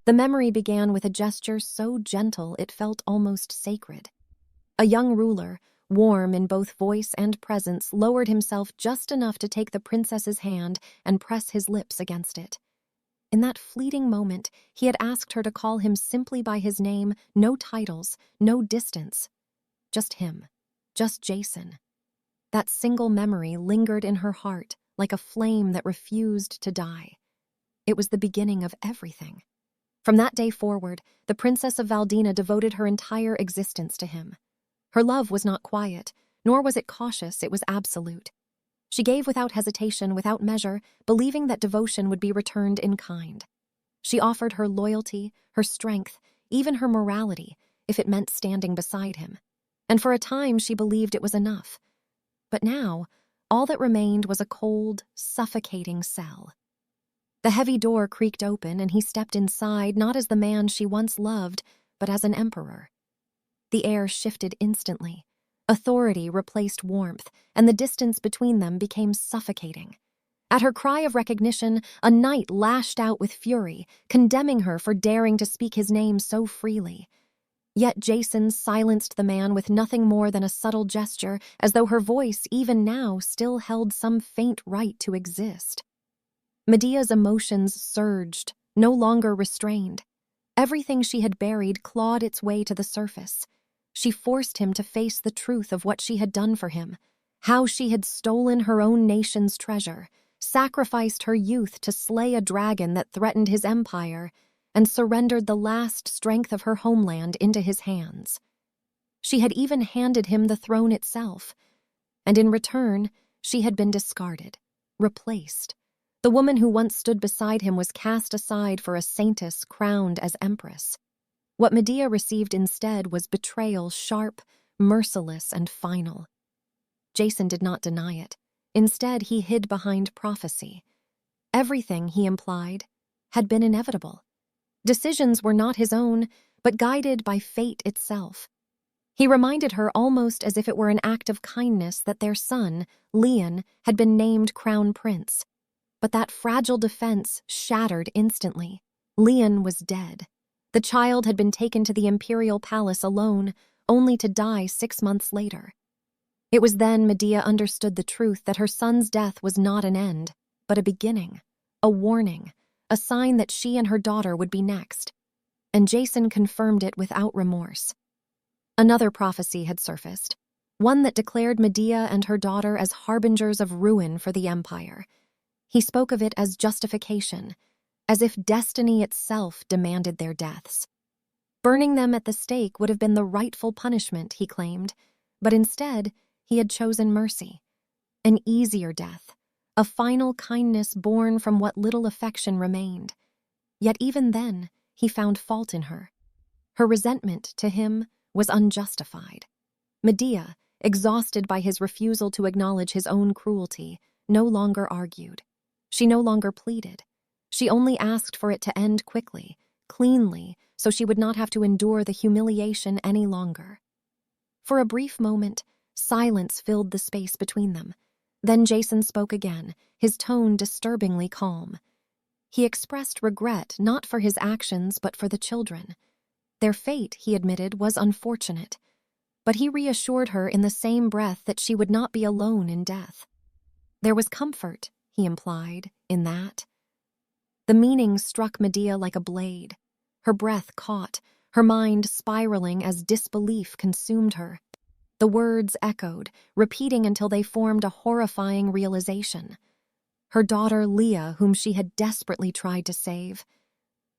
The memory began with a gesture so gentle it felt almost sacred. A young ruler, warm in both voice and presence, lowered himself just enough to take the princess's hand and press his lips against it. In that fleeting moment, he had asked her to call him simply by his name, no titles, no distance. Just him, just Jason. That single memory lingered in her heart like a flame that refused to die. It was the beginning of everything. From that day forward, the Princess of Valdina devoted her entire existence to him. Her love was not quiet, nor was it cautious, it was absolute. She gave without hesitation, without measure, believing that devotion would be returned in kind. She offered her loyalty, her strength, even her morality, if it meant standing beside him. And for a time she believed it was enough. But now, all that remained was a cold, suffocating cell. The heavy door creaked open, and he stepped inside, not as the man she once loved, but as an emperor. The air shifted instantly. Authority replaced warmth, and the distance between them became suffocating. At her cry of recognition, a knight lashed out with fury, condemning her for daring to speak his name so freely. Yet Jason silenced the man with nothing more than a subtle gesture, as though her voice, even now, still held some faint right to exist. Medea's emotions surged, no longer restrained. Everything she had buried clawed its way to the surface. She forced him to face the truth of what she had done for him, how she had stolen her own nation's treasure, sacrificed her youth to slay a dragon that threatened his empire, and surrendered the last strength of her homeland into his hands. She had even handed him the throne itself, and in return, she had been discarded, replaced. The woman who once stood beside him was cast aside for a saintess crowned as empress. What Medea received instead was betrayal, sharp, merciless, and final. Jason did not deny it. Instead, he hid behind prophecy. Everything, he implied, had been inevitable. Decisions were not his own, but guided by fate itself. He reminded her almost as if it were an act of kindness that their son, Leon, had been named crown prince. But that fragile defense shattered instantly. Leon was dead. The child had been taken to the imperial palace alone, only to die 6 months later. It was then Medea understood the truth that her son's death was not an end, but a beginning, a warning, a sign that she and her daughter would be next. And Jason confirmed it without remorse. Another prophecy had surfaced, one that declared Medea and her daughter as harbingers of ruin for the empire. He spoke of it as justification, as if destiny itself demanded their deaths. Burning them at the stake would have been the rightful punishment, he claimed, but instead he had chosen mercy, an easier death, a final kindness born from what little affection remained. Yet even then, he found fault in her. Her resentment to him was unjustified. Medea, exhausted by his refusal to acknowledge his own cruelty, no longer argued. She no longer pleaded. She only asked for it to end quickly, cleanly, so she would not have to endure the humiliation any longer. For a brief moment, silence filled the space between them. Then Jason spoke again, his tone disturbingly calm. He expressed regret not for his actions but for the children. Their fate, he admitted, was unfortunate, but he reassured her in the same breath that she would not be alone in death. There was comfort, he implied, in that. The meaning struck Medea like a blade. Her breath caught, her mind spiraling as disbelief consumed her. The words echoed, repeating until they formed a horrifying realization. Her daughter Leah, whom she had desperately tried to save.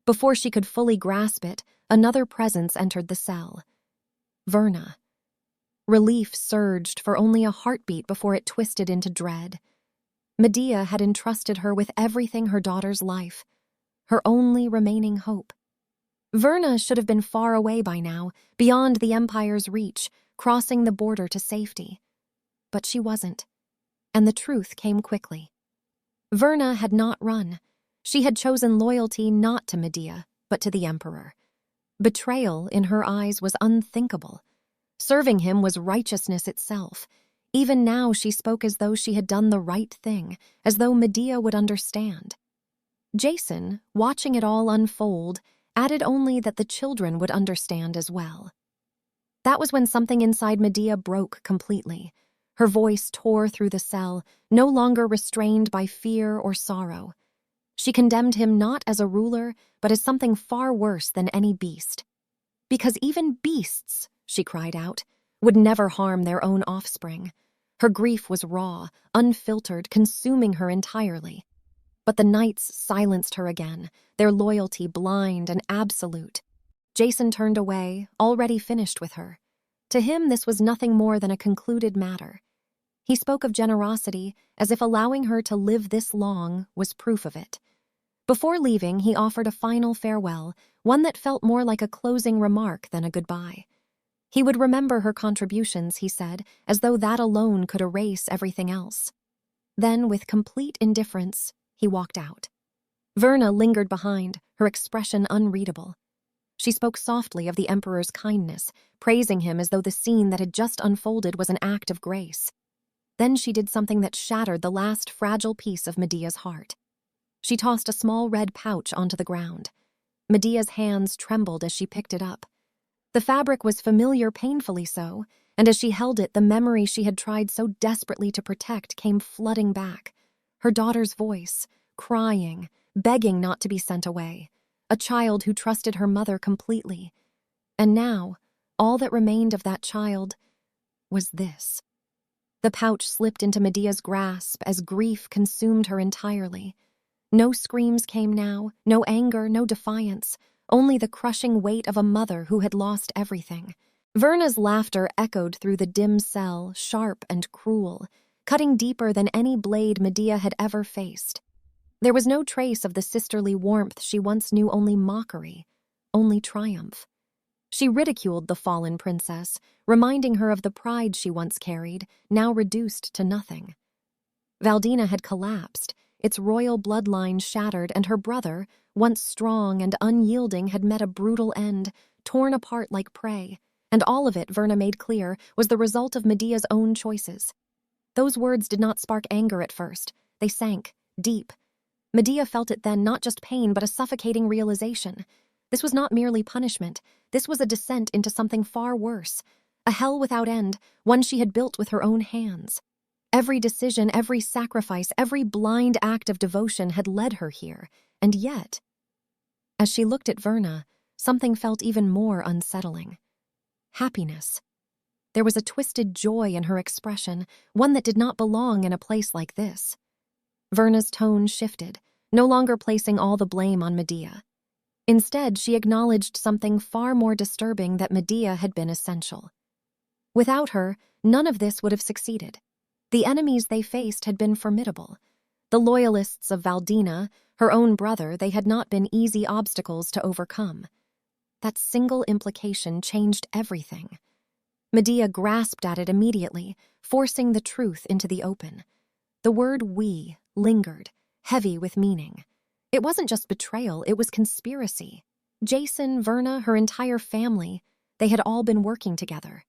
Before she could fully grasp it, another presence entered the cell. Verna. Relief surged for only a heartbeat before it twisted into dread. Medea had entrusted her with everything her daughter's life, her only remaining hope. Verna should have been far away by now, beyond the Empire's reach, crossing the border to safety. But she wasn't, and the truth came quickly. Verna had not run. She had chosen loyalty not to Medea, but to the Emperor. Betrayal, in her eyes, was unthinkable. Serving him was righteousness itself. Even now she spoke as though she had done the right thing, as though Medea would understand. Jason, watching it all unfold, added only that the children would understand as well. That was when something inside Medea broke completely. Her voice tore through the cell, no longer restrained by fear or sorrow. She condemned him not as a ruler, but as something far worse than any beast. Because even beasts, she cried out, would never harm their own offspring. Her grief was raw, unfiltered, consuming her entirely. But the knights silenced her again, their loyalty blind and absolute. Jason turned away, already finished with her. To him, this was nothing more than a concluded matter. He spoke of generosity as if allowing her to live this long was proof of it. Before leaving, he offered a final farewell, one that felt more like a closing remark than a goodbye. He would remember her contributions, he said, as though that alone could erase everything else. Then, with complete indifference, he walked out. Verna lingered behind, her expression unreadable. She spoke softly of the Emperor's kindness, praising him as though the scene that had just unfolded was an act of grace. Then she did something that shattered the last fragile piece of Medea's heart. She tossed a small red pouch onto the ground. Medea's hands trembled as she picked it up. The fabric was familiar, painfully so, and as she held it, the memory she had tried so desperately to protect came flooding back. Her daughter's voice, crying, begging not to be sent away. A child who trusted her mother completely. And now, all that remained of that child was this. The pouch slipped into Medea's grasp as grief consumed her entirely. No screams came now, no anger, no defiance, only the crushing weight of a mother who had lost everything. Verna's laughter echoed through the dim cell, sharp and cruel, cutting deeper than any blade Medea had ever faced. There was no trace of the sisterly warmth she once knew, only mockery, only triumph. She ridiculed the fallen princess, reminding her of the pride she once carried, now reduced to nothing. Valdina had collapsed, its royal bloodline shattered, and her brother, once strong and unyielding, had met a brutal end, torn apart like prey. And all of it, Verna made clear, was the result of Medea's own choices. Those words did not spark anger at first. They sank, deep. Medea felt it then, not just pain, but a suffocating realization. This was not merely punishment. This was a descent into something far worse. A hell without end, one she had built with her own hands. Every decision, every sacrifice, every blind act of devotion had led her here. And yet, as she looked at Verna, something felt even more unsettling. Happiness. There was a twisted joy in her expression, one that did not belong in a place like this. Verna's tone shifted, no longer placing all the blame on Medea. Instead, she acknowledged something far more disturbing, that Medea had been essential. Without her, none of this would have succeeded. The enemies they faced had been formidable. The loyalists of Valdina, her own brother, they had not been easy obstacles to overcome. That single implication changed everything. Medea grasped at it immediately, forcing the truth into the open. The word "we" lingered, heavy with meaning. It wasn't just betrayal, it was conspiracy. Jason, Verna, her entire family, they had all been working together.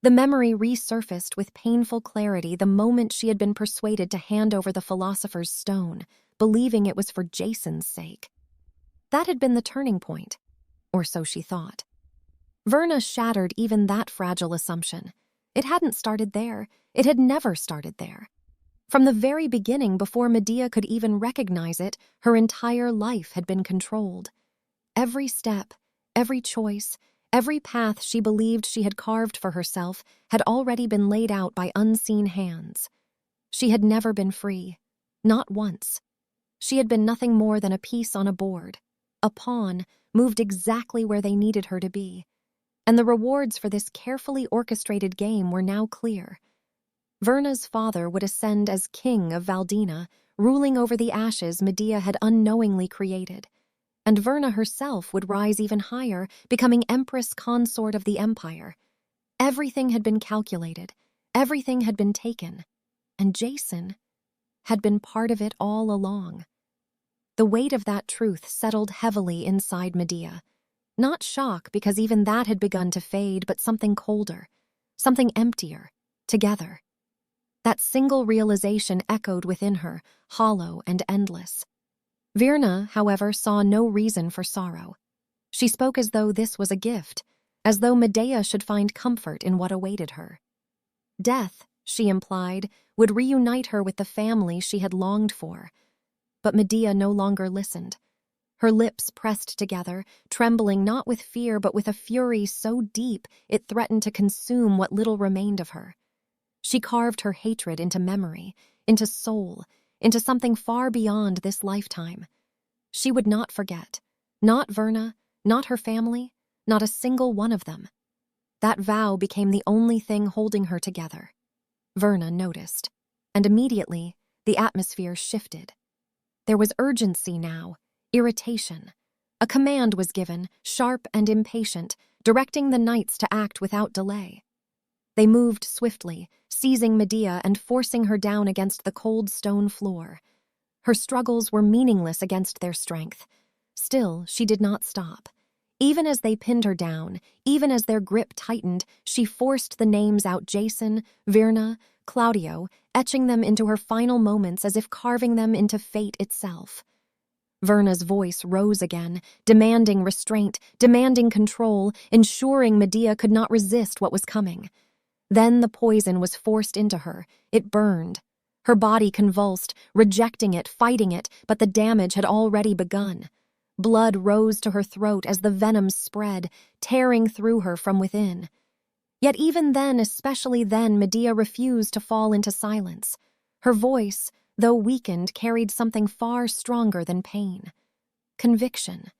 The memory resurfaced with painful clarity the moment she had been persuaded to hand over the philosopher's stone, believing it was for Jason's sake. That had been the turning point, or so she thought. Verna shattered even that fragile assumption. It hadn't started there. It had never started there. From the very beginning, before Medea could even recognize it, her entire life had been controlled. Every step, every choice, every path she believed she had carved for herself had already been laid out by unseen hands. She had never been free, not once. She had been nothing more than a piece on a board, a pawn moved exactly where they needed her to be. And the rewards for this carefully orchestrated game were now clear. Verna's father would ascend as king of Valdina, ruling over the ashes Medea had unknowingly created. And Verna herself would rise even higher, becoming empress consort of the empire. Everything had been calculated, everything had been taken, and Jason had been part of it all along. The weight of that truth settled heavily inside Medea. Not shock, because even that had begun to fade, but something colder, something emptier, together. That single realization echoed within her, hollow and endless. Verna, however, saw no reason for sorrow. She spoke as though this was a gift, as though Medea should find comfort in what awaited her. Death, she implied, would reunite her with the family she had longed for. But Medea no longer listened. Her lips pressed together, trembling not with fear but with a fury so deep it threatened to consume what little remained of her. She carved her hatred into memory, into soul, into something far beyond this lifetime. She would not forget. Not Verna, not her family, not a single one of them. That vow became the only thing holding her together. Verna noticed, and immediately the atmosphere shifted. There was urgency now, irritation. A command was given, sharp and impatient, directing the knights to act without delay. They moved swiftly, seizing Medea and forcing her down against the cold stone floor. Her struggles were meaningless against their strength. Still, she did not stop. Even as they pinned her down, even as their grip tightened, she forced the names out: Jason, Virna, Claudio, etching them into her final moments as if carving them into fate itself. Verna's voice rose again, demanding restraint, demanding control, ensuring Medea could not resist what was coming. Then the poison was forced into her. It burned. Her body convulsed, rejecting it, fighting it, but the damage had already begun. Blood rose to her throat as the venom spread, tearing through her from within. Yet even then, especially then, Medea refused to fall into silence. Her voice, though weakened, carried something far stronger than pain. Conviction.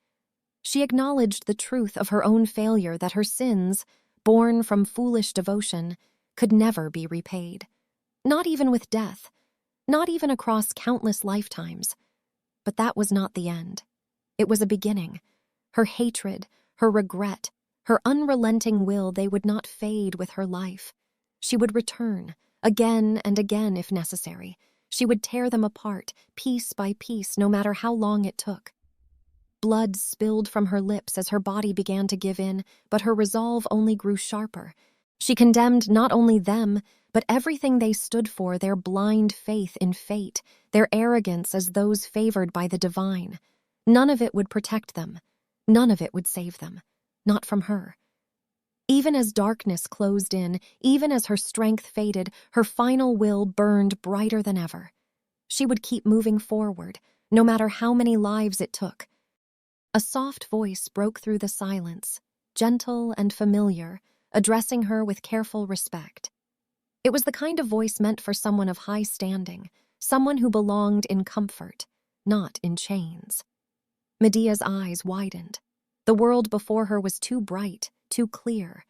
She acknowledged the truth of her own failure, that her sins, born from foolish devotion, could never be repaid. Not even with death. Not even across countless lifetimes. But that was not the end. It was a beginning. Her hatred, her regret, her unrelenting will, they would not fade with her life. She would return, again and again if necessary. She would tear them apart, piece by piece, no matter how long it took. Blood spilled from her lips as her body began to give in, but her resolve only grew sharper. She condemned not only them, but everything they stood for, their blind faith in fate, their arrogance as those favored by the divine. None of it would protect them. None of it would save them. Not from her. Even as darkness closed in, even as her strength faded, her final will burned brighter than ever. She would keep moving forward, no matter how many lives it took. A soft voice broke through the silence, gentle and familiar, addressing her with careful respect. It was the kind of voice meant for someone of high standing, someone who belonged in comfort, not in chains. Medea's eyes widened. The world before her was too bright, too clear.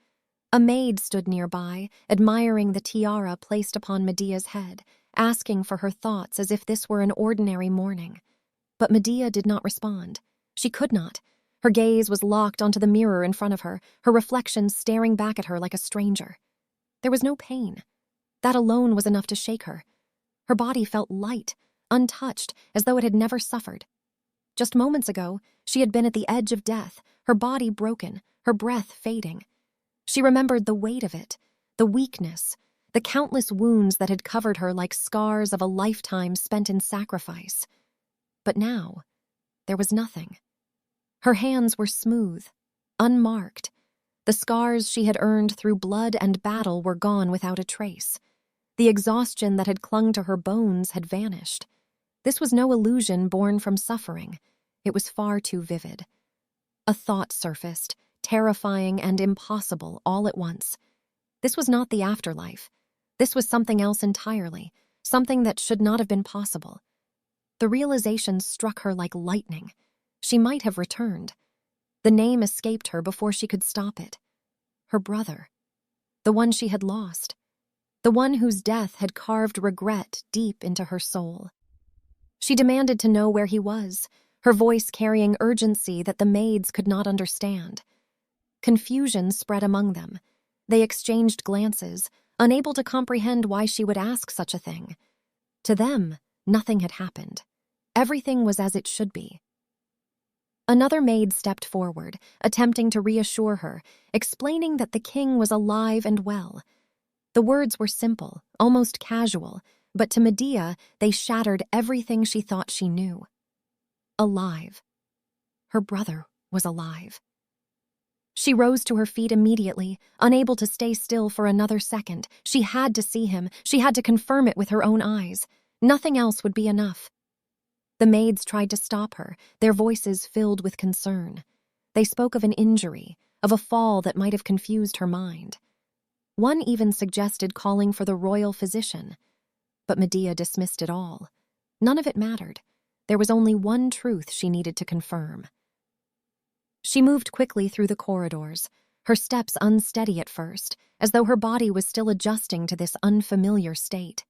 A maid stood nearby, admiring the tiara placed upon Medea's head, asking for her thoughts as if this were an ordinary morning. But Medea did not respond. She could not. Her gaze was locked onto the mirror in front of her, her reflection staring back at her like a stranger. There was no pain. That alone was enough to shake her. Her body felt light, untouched, as though it had never suffered. Just moments ago, she had been at the edge of death, her body broken, her breath fading. She remembered the weight of it, the weakness, the countless wounds that had covered her like scars of a lifetime spent in sacrifice. But now, there was nothing. Her hands were smooth, unmarked. The scars she had earned through blood and battle were gone without a trace. The exhaustion that had clung to her bones had vanished. This was no illusion born from suffering. It was far too vivid. A thought surfaced, terrifying and impossible all at once. This was not the afterlife. This was something else entirely, something that should not have been possible. The realization struck her like lightning. She might have returned. The name escaped her before she could stop it. Her brother. The one she had lost. The one whose death had carved regret deep into her soul. She demanded to know where he was, her voice carrying urgency that the maids could not understand. Confusion spread among them. They exchanged glances, unable to comprehend why she would ask such a thing. To them, nothing had happened. Everything was as it should be. Another maid stepped forward, attempting to reassure her, explaining that the king was alive and well. The words were simple, almost casual, but to Medea, they shattered everything she thought she knew. Alive. Her brother was alive. She rose to her feet immediately, unable to stay still for another second. She had to see him. She had to confirm it with her own eyes. Nothing else would be enough. The maids tried to stop her, their voices filled with concern. They spoke of an injury, of a fall that might have confused her mind. One even suggested calling for the royal physician. But Medea dismissed it all. None of it mattered. There was only one truth she needed to confirm. She moved quickly through the corridors, her steps unsteady at first, as though her body was still adjusting to this unfamiliar state.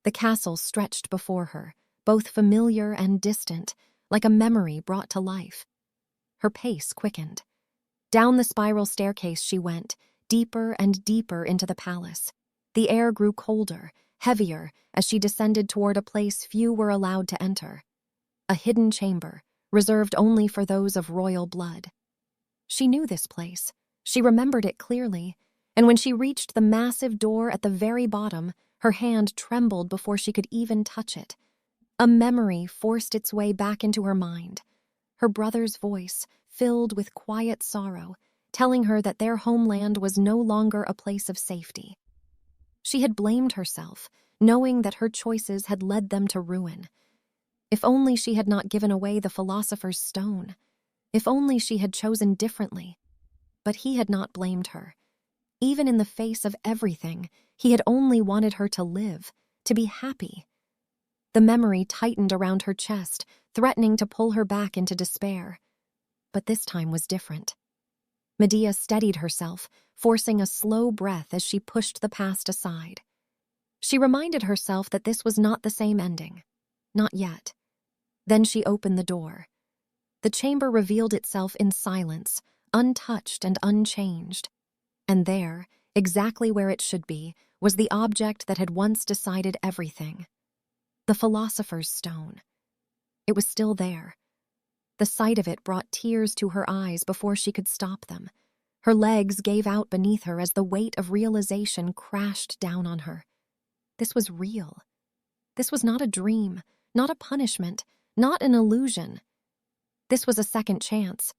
The castle stretched before her, both familiar and distant, like a memory brought to life. Her pace quickened. Down the spiral staircase she went, deeper and deeper into the palace. The air grew colder, heavier, as she descended toward a place few were allowed to enter. A hidden chamber, reserved only for those of royal blood. She knew this place. She remembered it clearly, and when she reached the massive door at the very bottom, her hand trembled before she could even touch it. A memory forced its way back into her mind. Her brother's voice, filled with quiet sorrow, telling her that their homeland was no longer a place of safety. She had blamed herself, knowing that her choices had led them to ruin. If only she had not given away the philosopher's stone. If only she had chosen differently. But he had not blamed her. Even in the face of everything, he had only wanted her to live, to be happy. The memory tightened around her chest, threatening to pull her back into despair. But this time was different. Medea steadied herself, forcing a slow breath as she pushed the past aside. She reminded herself that this was not the same ending. Not yet. Then she opened the door. The chamber revealed itself in silence, untouched and unchanged. And there, exactly where it should be, was the object that had once decided everything. The philosopher's stone. It was still there. The sight of it brought tears to her eyes before she could stop them. Her legs gave out beneath her as the weight of realization crashed down on her. This was real. This was not a dream, not a punishment, not an illusion. This was a second chance.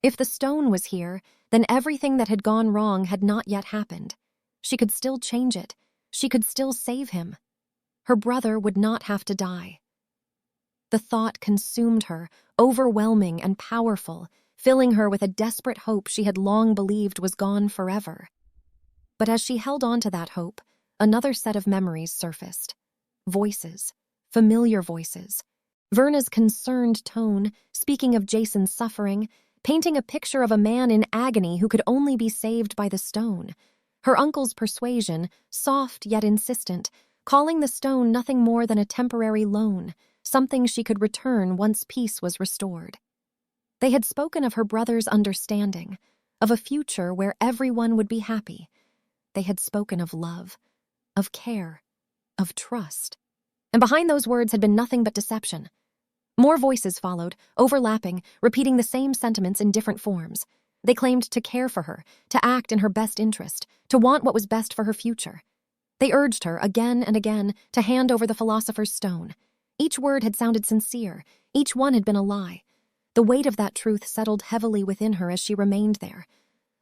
If the stone was here, then everything that had gone wrong had not yet happened. She could still change it. She could still save him. Her brother would not have to die. The thought consumed her, overwhelming and powerful, filling her with a desperate hope she had long believed was gone forever. But as she held on to that hope, another set of memories surfaced. Voices, familiar voices. Verna's concerned tone, speaking of Jason's suffering, painting a picture of a man in agony who could only be saved by the stone. Her uncle's persuasion, soft yet insistent, calling the stone nothing more than a temporary loan, something she could return once peace was restored. They had spoken of her brother's understanding, of a future where everyone would be happy. They had spoken of love, of care, of trust. And behind those words had been nothing but deception. More voices followed, overlapping, repeating the same sentiments in different forms. They claimed to care for her, to act in her best interest, to want what was best for her future. They urged her, again and again, to hand over the philosopher's stone. Each word had sounded sincere. Each one had been a lie. The weight of that truth settled heavily within her as she remained there.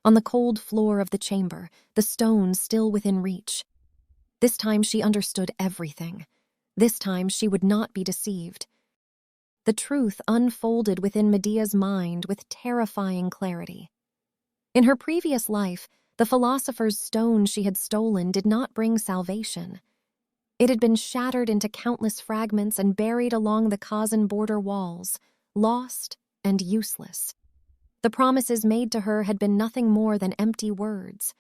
On the cold floor of the chamber, the stone still within reach. This time she understood everything. This time she would not be deceived. The truth unfolded within Medea's mind with terrifying clarity. In her previous life, the philosopher's stone she had stolen did not bring salvation. It had been shattered into countless fragments and buried along the Kazan border walls, lost and useless. The promises made to her had been nothing more than empty words.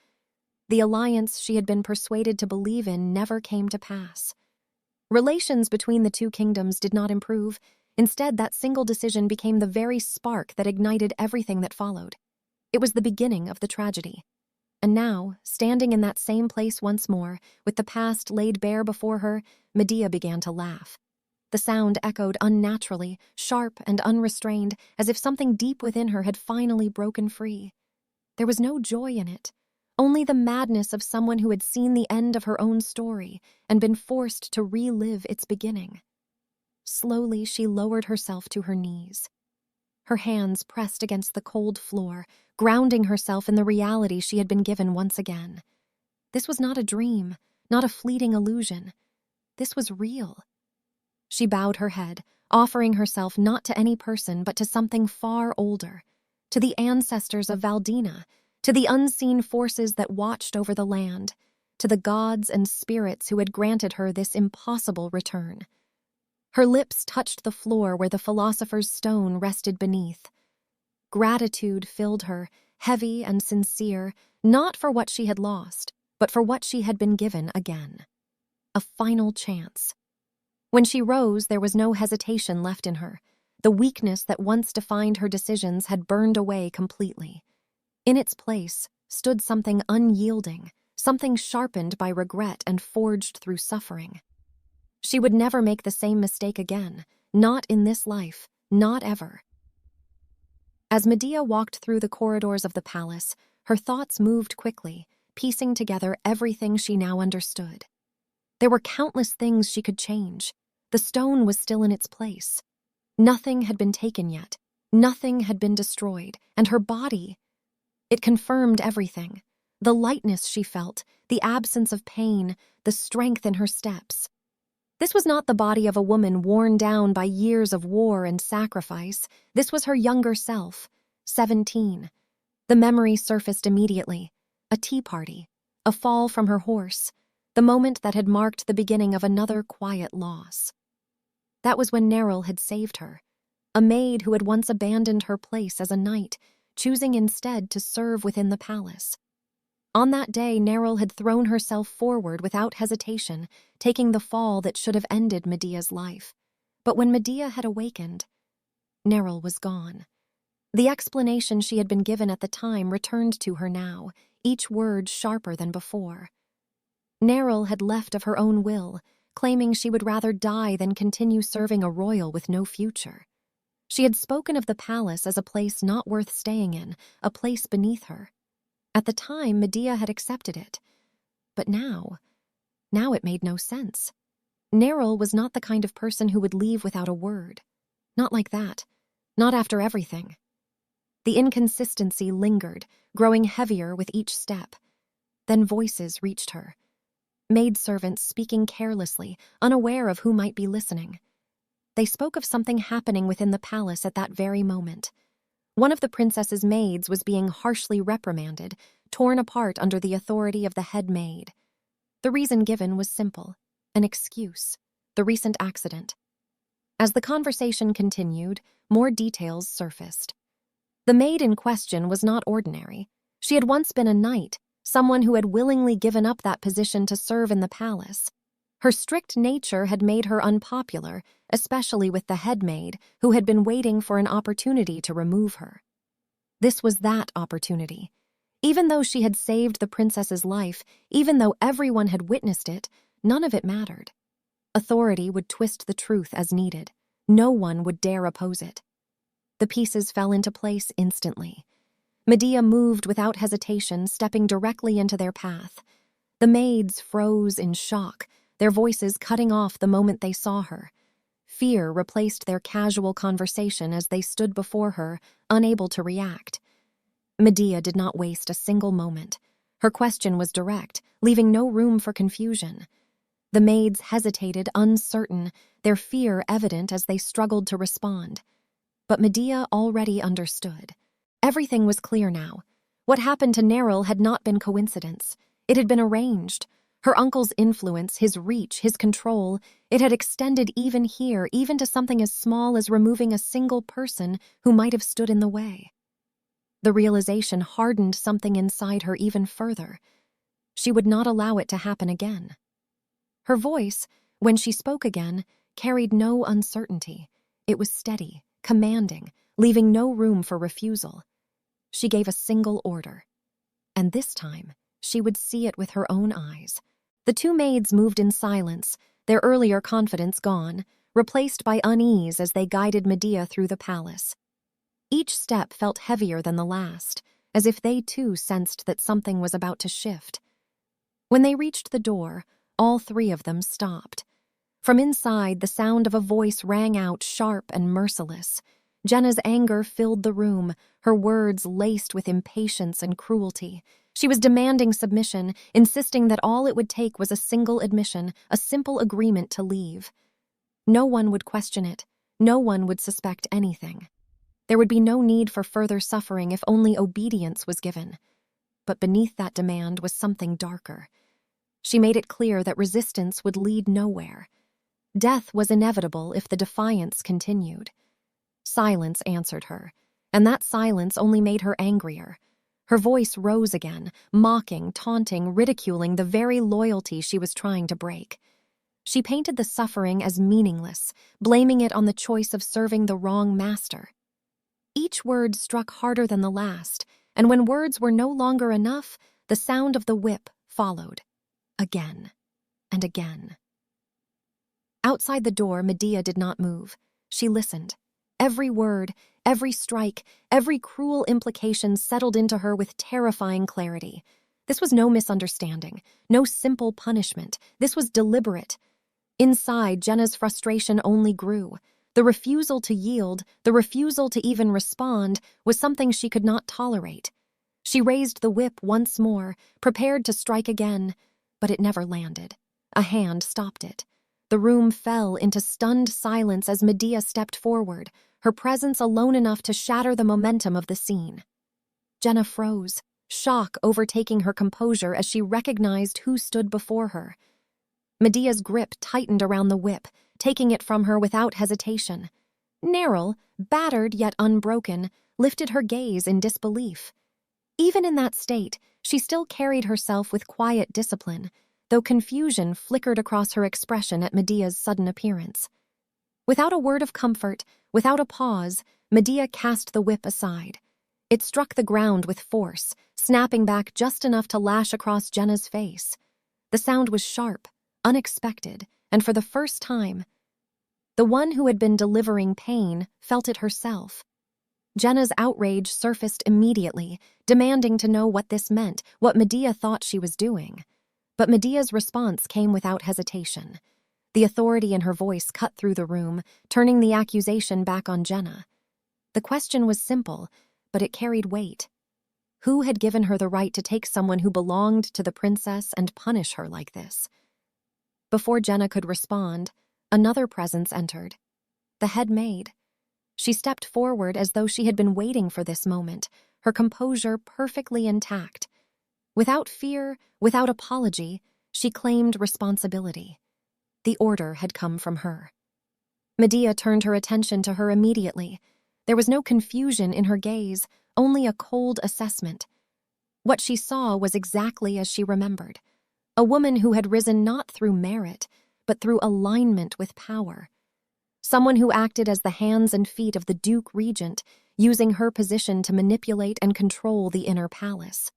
The alliance she had been persuaded to believe in never came to pass. Relations between the two kingdoms did not improve. Instead, that single decision became the very spark that ignited everything that followed. It was the beginning of the tragedy. And now, standing in that same place once more, with the past laid bare before her, Medea began to laugh. The sound echoed unnaturally, sharp and unrestrained, as if something deep within her had finally broken free. There was no joy in it, only the madness of someone who had seen the end of her own story and been forced to relive its beginning. Slowly, she lowered herself to her knees. her hands pressed against the cold floor, grounding herself in the reality she had been given once again. This was not a dream, not a fleeting illusion. This was real. She bowed her head, offering herself not to any person but to something far older, to the ancestors of Valdina, to the unseen forces that watched over the land, to the gods and spirits who had granted her this impossible return. Her lips touched the floor where the philosopher's stone rested beneath. Gratitude filled her, heavy and sincere, not for what she had lost, but for what she had been given again. A final chance. When she rose, there was no hesitation left in her. The weakness that once defined her decisions had burned away completely. In its place stood something unyielding, something sharpened by regret and forged through suffering. She would never make the same mistake again, not in this life, not ever. As Medea walked through the corridors of the palace, her thoughts moved quickly, piecing together everything she now understood. There were countless things she could change. The stone was still in its place. Nothing had been taken yet. Nothing had been destroyed, and her body, it confirmed everything. The lightness she felt, the absence of pain, the strength in her steps. This was not the body of a woman worn down by years of war and sacrifice. This was her younger self, 17. The memory surfaced immediately. A tea party, a fall from her horse, the moment that had marked the beginning of another quiet loss. That was when Neril had saved her, a maid who had once abandoned her place as a knight, choosing instead to serve within the palace. On that day, Neril had thrown herself forward without hesitation, taking the fall that should have ended Medea's life. But when Medea had awakened, Neril was gone. The explanation she had been given at the time returned to her now, each word sharper than before. Neril had left of her own will, claiming she would rather die than continue serving a royal with no future. She had spoken of the palace as a place not worth staying in, a place beneath her. At the time, Medea had accepted it. But now it made no sense. Neril was not the kind of person who would leave without a word. Not like that. Not after everything. The inconsistency lingered, growing heavier with each step. Then voices reached her. Maidservants speaking carelessly, unaware of who might be listening. They spoke of something happening within the palace at that very moment. One of the princess's maids was being harshly reprimanded, torn apart under the authority of the head maid. The reason given was simple, an excuse, the recent accident. As the conversation continued, more details surfaced. The maid in question was not ordinary. She had once been a knight, someone who had willingly given up that position to serve in the palace. Her strict nature had made her unpopular, especially with the head maid, who had been waiting for an opportunity to remove her. This was that opportunity. Even though she had saved the princess's life, even though everyone had witnessed it, none of it mattered. Authority would twist the truth as needed. No one would dare oppose it. The pieces fell into place instantly. Medea moved without hesitation, stepping directly into their path. The maids froze in shock, their voices cutting off the moment they saw her. Fear replaced their casual conversation as they stood before her, unable to react. Medea did not waste a single moment. Her question was direct, leaving no room for confusion. The maids hesitated, uncertain, their fear evident as they struggled to respond. But Medea already understood. Everything was clear now. What happened to Neril had not been coincidence. It had been arranged. Her uncle's influence, his reach, his control, it had extended even here, even to something as small as removing a single person who might have stood in the way. The realization hardened something inside her even further. She would not allow it to happen again. Her voice, when she spoke again, carried no uncertainty. It was steady, commanding, leaving no room for refusal. She gave a single order. And this time, she would see it with her own eyes. The two maids moved in silence, their earlier confidence gone, replaced by unease as they guided Medea through the palace. Each step felt heavier than the last, as if they too sensed that something was about to shift. When they reached the door, all three of them stopped. From inside, the sound of a voice rang out sharp and merciless. Jenna's anger filled the room, her words laced with impatience and cruelty. She was demanding submission, insisting that all it would take was a single admission, a simple agreement to leave. No one would question it. No one would suspect anything. There would be no need for further suffering if only obedience was given. But beneath that demand was something darker. She made it clear that resistance would lead nowhere. Death was inevitable if the defiance continued. Silence answered her, and that silence only made her angrier. Her voice rose again, mocking, taunting, ridiculing the very loyalty she was trying to break. She painted the suffering as meaningless, blaming it on the choice of serving the wrong master. Each word struck harder than the last, and when words were no longer enough, the sound of the whip followed. Again and again. Outside the door, Medea did not move. She listened. Every word, every strike, every cruel implication settled into her with terrifying clarity. This was no misunderstanding, no simple punishment. This was deliberate. Inside, Jenna's frustration only grew. The refusal to yield, the refusal to even respond, was something she could not tolerate. She raised the whip once more, prepared to strike again, but it never landed. A hand stopped it. The room fell into stunned silence as Medea stepped forward, her presence alone enough to shatter the momentum of the scene. Jenna froze, shock overtaking her composure as she recognized who stood before her. Medea's grip tightened around the whip, taking it from her without hesitation. Neryl, battered yet unbroken, lifted her gaze in disbelief. Even in that state, she still carried herself with quiet discipline, though confusion flickered across her expression at Medea's sudden appearance. Without a word of comfort, without a pause, Medea cast the whip aside. It struck the ground with force, snapping back just enough to lash across Jenna's face. The sound was sharp, unexpected, and for the first time, the one who had been delivering pain felt it herself. Jenna's outrage surfaced immediately, demanding to know what this meant, what Medea thought she was doing. But Medea's response came without hesitation. The authority in her voice cut through the room, turning the accusation back on Jenna. The question was simple, but it carried weight. Who had given her the right to take someone who belonged to the princess and punish her like this? Before Jenna could respond, another presence entered. The head maid. She stepped forward as though she had been waiting for this moment, her composure perfectly intact. Without fear, without apology, she claimed responsibility. The order had come from her. Medea turned her attention to her immediately. There was no confusion in her gaze, only a cold assessment. What she saw was exactly as she remembered. A woman who had risen not through merit, but through alignment with power. Someone who acted as the hands and feet of the Duke Regent, using her position to manipulate and control the inner palace.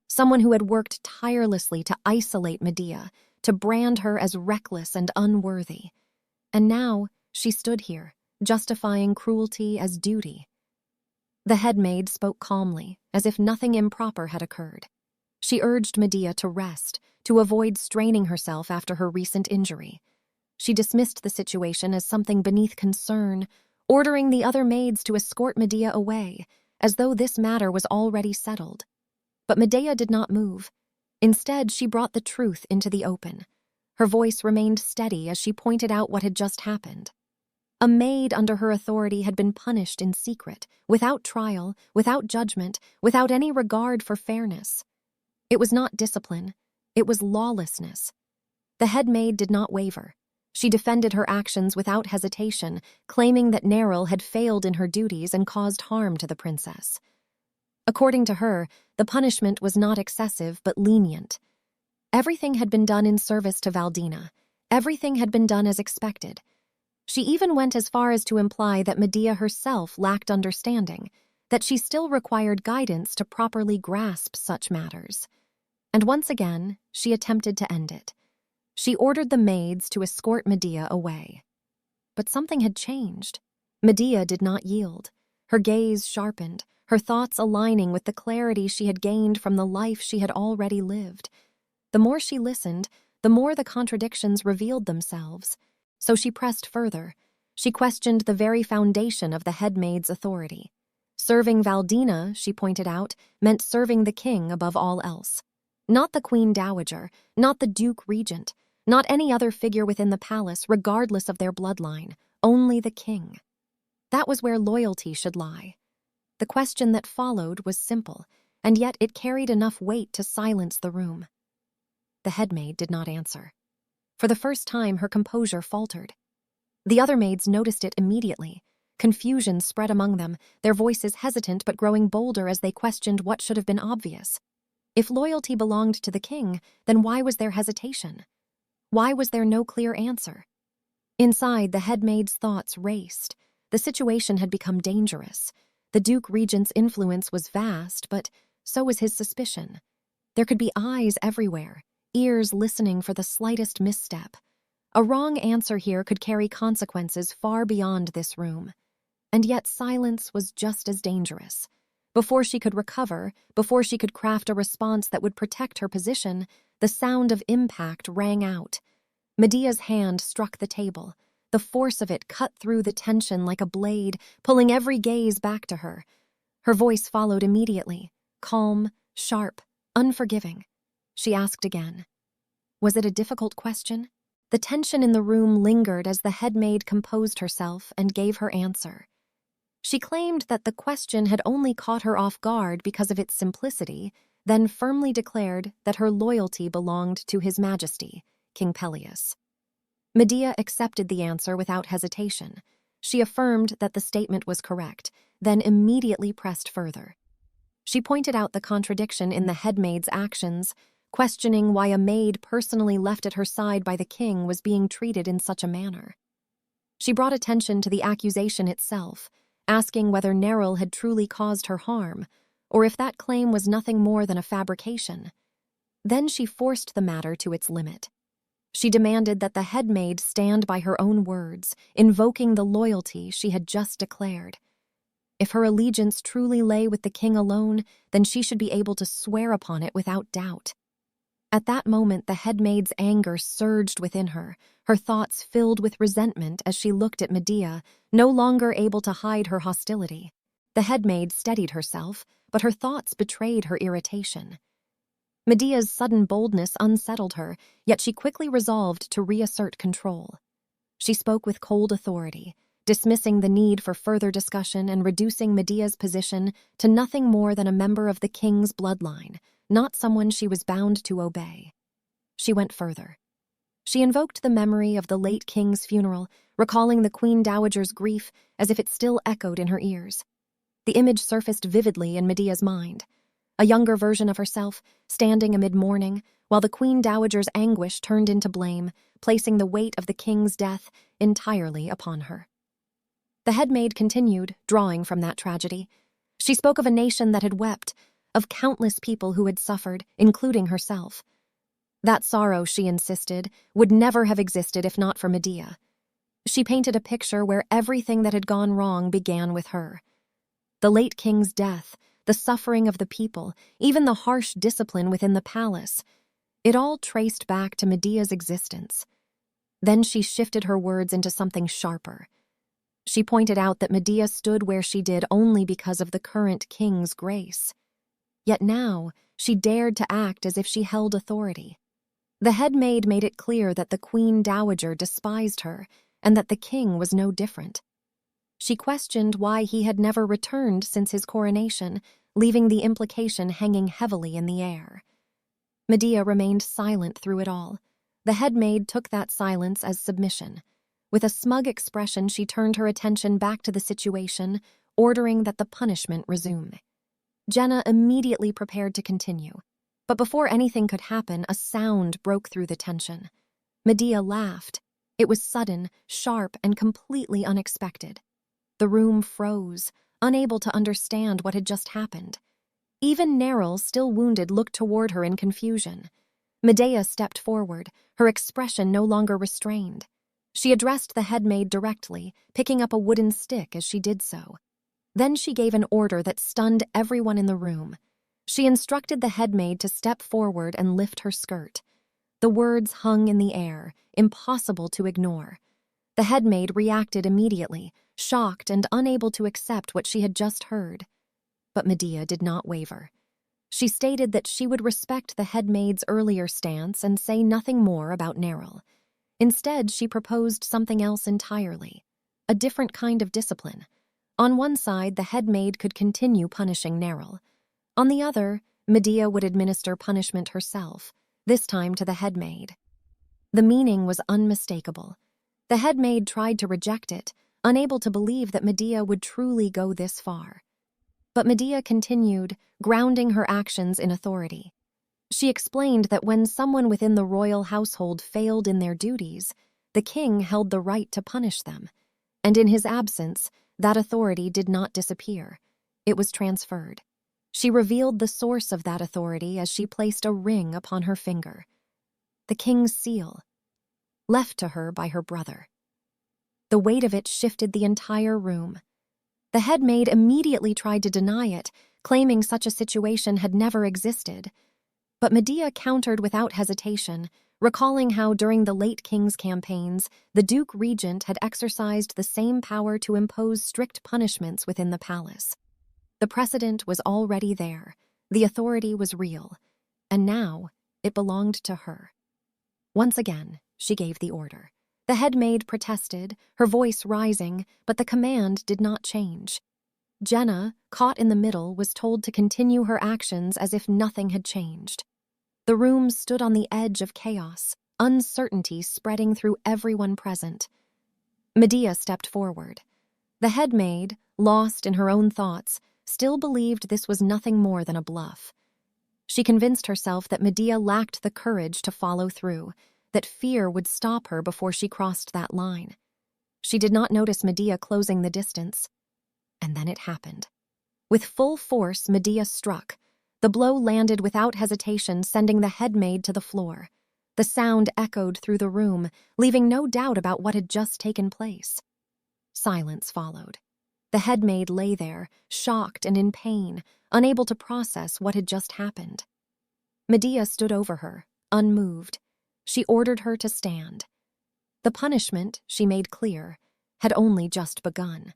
Someone who had worked tirelessly to isolate Medea, to brand her as reckless and unworthy. And now she stood here, justifying cruelty as duty. The headmaid spoke calmly, as if nothing improper had occurred. She urged Medea to rest, to avoid straining herself after her recent injury. She dismissed the situation as something beneath concern, ordering the other maids to escort Medea away, as though this matter was already settled. But Medea did not move. Instead, she brought the truth into the open. Her voice remained steady as she pointed out what had just happened. A maid under her authority had been punished in secret, without trial, without judgment, without any regard for fairness. It was not discipline. It was lawlessness. The head maid did not waver. She defended her actions without hesitation, claiming that Neryl had failed in her duties and caused harm to the princess. According to her, the punishment was not excessive but lenient. Everything had been done in service to Valdina. Everything had been done as expected. She even went as far as to imply that Medea herself lacked understanding, that she still required guidance to properly grasp such matters. And once again, she attempted to end it. She ordered the maids to escort Medea away. But something had changed. Medea did not yield. Her gaze sharpened, her thoughts aligning with the clarity she had gained from the life she had already lived. The more she listened, the more the contradictions revealed themselves. So she pressed further. She questioned the very foundation of the headmaid's authority. Serving Valdina, she pointed out, meant serving the king above all else. Not the queen dowager, not the duke regent, not any other figure within the palace, regardless of their bloodline, only the king. That was where loyalty should lie. The question that followed was simple, and yet it carried enough weight to silence the room. The headmaid did not answer. For the first time, her composure faltered. The other maids noticed it immediately. Confusion spread among them, their voices hesitant but growing bolder as they questioned what should have been obvious. If loyalty belonged to the king, then why was there hesitation? Why was there no clear answer? Inside, the headmaid's thoughts raced. The situation had become dangerous. The Duke Regent's influence was vast, but so was his suspicion. There could be eyes everywhere, ears listening for the slightest misstep. A wrong answer here could carry consequences far beyond this room. And yet silence was just as dangerous. Before she could recover, before she could craft a response that would protect her position, the sound of impact rang out. Medea's hand struck the table. The force of it cut through the tension like a blade, pulling every gaze back to her. Her voice followed immediately, calm, sharp, unforgiving. She asked again. Was it a difficult question? The tension in the room lingered as the headmaid composed herself and gave her answer. She claimed that the question had only caught her off guard because of its simplicity, then firmly declared that her loyalty belonged to His Majesty, King Pelias. Medea accepted the answer without hesitation. She affirmed that the statement was correct, then immediately pressed further. She pointed out the contradiction in the headmaid's actions, questioning why a maid personally left at her side by the king was being treated in such a manner. She brought attention to the accusation itself, asking whether Neril had truly caused her harm, or if that claim was nothing more than a fabrication. Then she forced the matter to its limit. She demanded that the headmaid stand by her own words, invoking the loyalty she had just declared. If her allegiance truly lay with the king alone, then she should be able to swear upon it without doubt. At that moment, the headmaid's anger surged within her, her thoughts filled with resentment as she looked at Medea, no longer able to hide her hostility. The headmaid steadied herself, but her thoughts betrayed her irritation. Medea's sudden boldness unsettled her, yet she quickly resolved to reassert control. She spoke with cold authority, dismissing the need for further discussion and reducing Medea's position to nothing more than a member of the king's bloodline, not someone she was bound to obey. She went further. She invoked the memory of the late king's funeral, recalling the queen dowager's grief as if it still echoed in her ears. The image surfaced vividly in Medea's mind. A younger version of herself, standing amid mourning, while the queen dowager's anguish turned into blame, placing the weight of the king's death entirely upon her. The headmaid continued, drawing from that tragedy. She spoke of a nation that had wept, of countless people who had suffered, including herself. That sorrow, she insisted, would never have existed if not for Medea. She painted a picture where everything that had gone wrong began with her. The late king's death, the suffering of the people, even the harsh discipline within the palace, it all traced back to Medea's existence. Then she shifted her words into something sharper. She pointed out that Medea stood where she did only because of the current king's grace. Yet now, she dared to act as if she held authority. The headmaid made it clear that the queen dowager despised her, and that the king was no different. She questioned why he had never returned since his coronation, leaving the implication hanging heavily in the air. Medea remained silent through it all. The headmaid took that silence as submission. With a smug expression, she turned her attention back to the situation, ordering that the punishment resume. Jenna immediately prepared to continue. But before anything could happen, a sound broke through the tension. Medea laughed. It was sudden, sharp, and completely unexpected. The room froze, unable to understand what had just happened. Even Neril, still wounded, looked toward her in confusion. Medea stepped forward, her expression no longer restrained. She addressed the headmaid directly, picking up a wooden stick as she did so. Then she gave an order that stunned everyone in the room. She instructed the headmaid to step forward and lift her skirt. The words hung in the air, impossible to ignore. The headmaid reacted immediately, shocked and unable to accept what she had just heard. But Medea did not waver. She stated that she would respect the headmaid's earlier stance and say nothing more about Neril. Instead, she proposed something else entirely, a different kind of discipline. On one side, the headmaid could continue punishing Neril. On the other, Medea would administer punishment herself, this time to the headmaid. The meaning was unmistakable. The headmaid tried to reject it, unable to believe that Medea would truly go this far. But Medea continued, grounding her actions in authority. She explained that when someone within the royal household failed in their duties, the king held the right to punish them, and in his absence, that authority did not disappear. It was transferred. She revealed the source of that authority as she placed a ring upon her finger. The king's seal, left to her by her brother. The weight of it shifted the entire room. The headmaid immediately tried to deny it, claiming such a situation had never existed. But Medea countered without hesitation, recalling how during the late king's campaigns, the Duke Regent had exercised the same power to impose strict punishments within the palace. The precedent was already there, the authority was real, and now it belonged to her. Once again, she gave the order. The headmaid protested, her voice rising, but the command did not change. Jenna, caught in the middle, was told to continue her actions as if nothing had changed. The room stood on the edge of chaos, uncertainty spreading through everyone present. Medea stepped forward. The headmaid, lost in her own thoughts, still believed this was nothing more than a bluff. She convinced herself that Medea lacked the courage to follow through, that fear would stop her before she crossed that line. She did not notice Medea closing the distance. And then it happened. With full force, Medea struck. The blow landed without hesitation, sending the headmaid to the floor. The sound echoed through the room, leaving no doubt about what had just taken place. Silence followed. The headmaid lay there, shocked and in pain, unable to process what had just happened. Medea stood over her, unmoved. She ordered her to stand. The punishment, she made clear, had only just begun.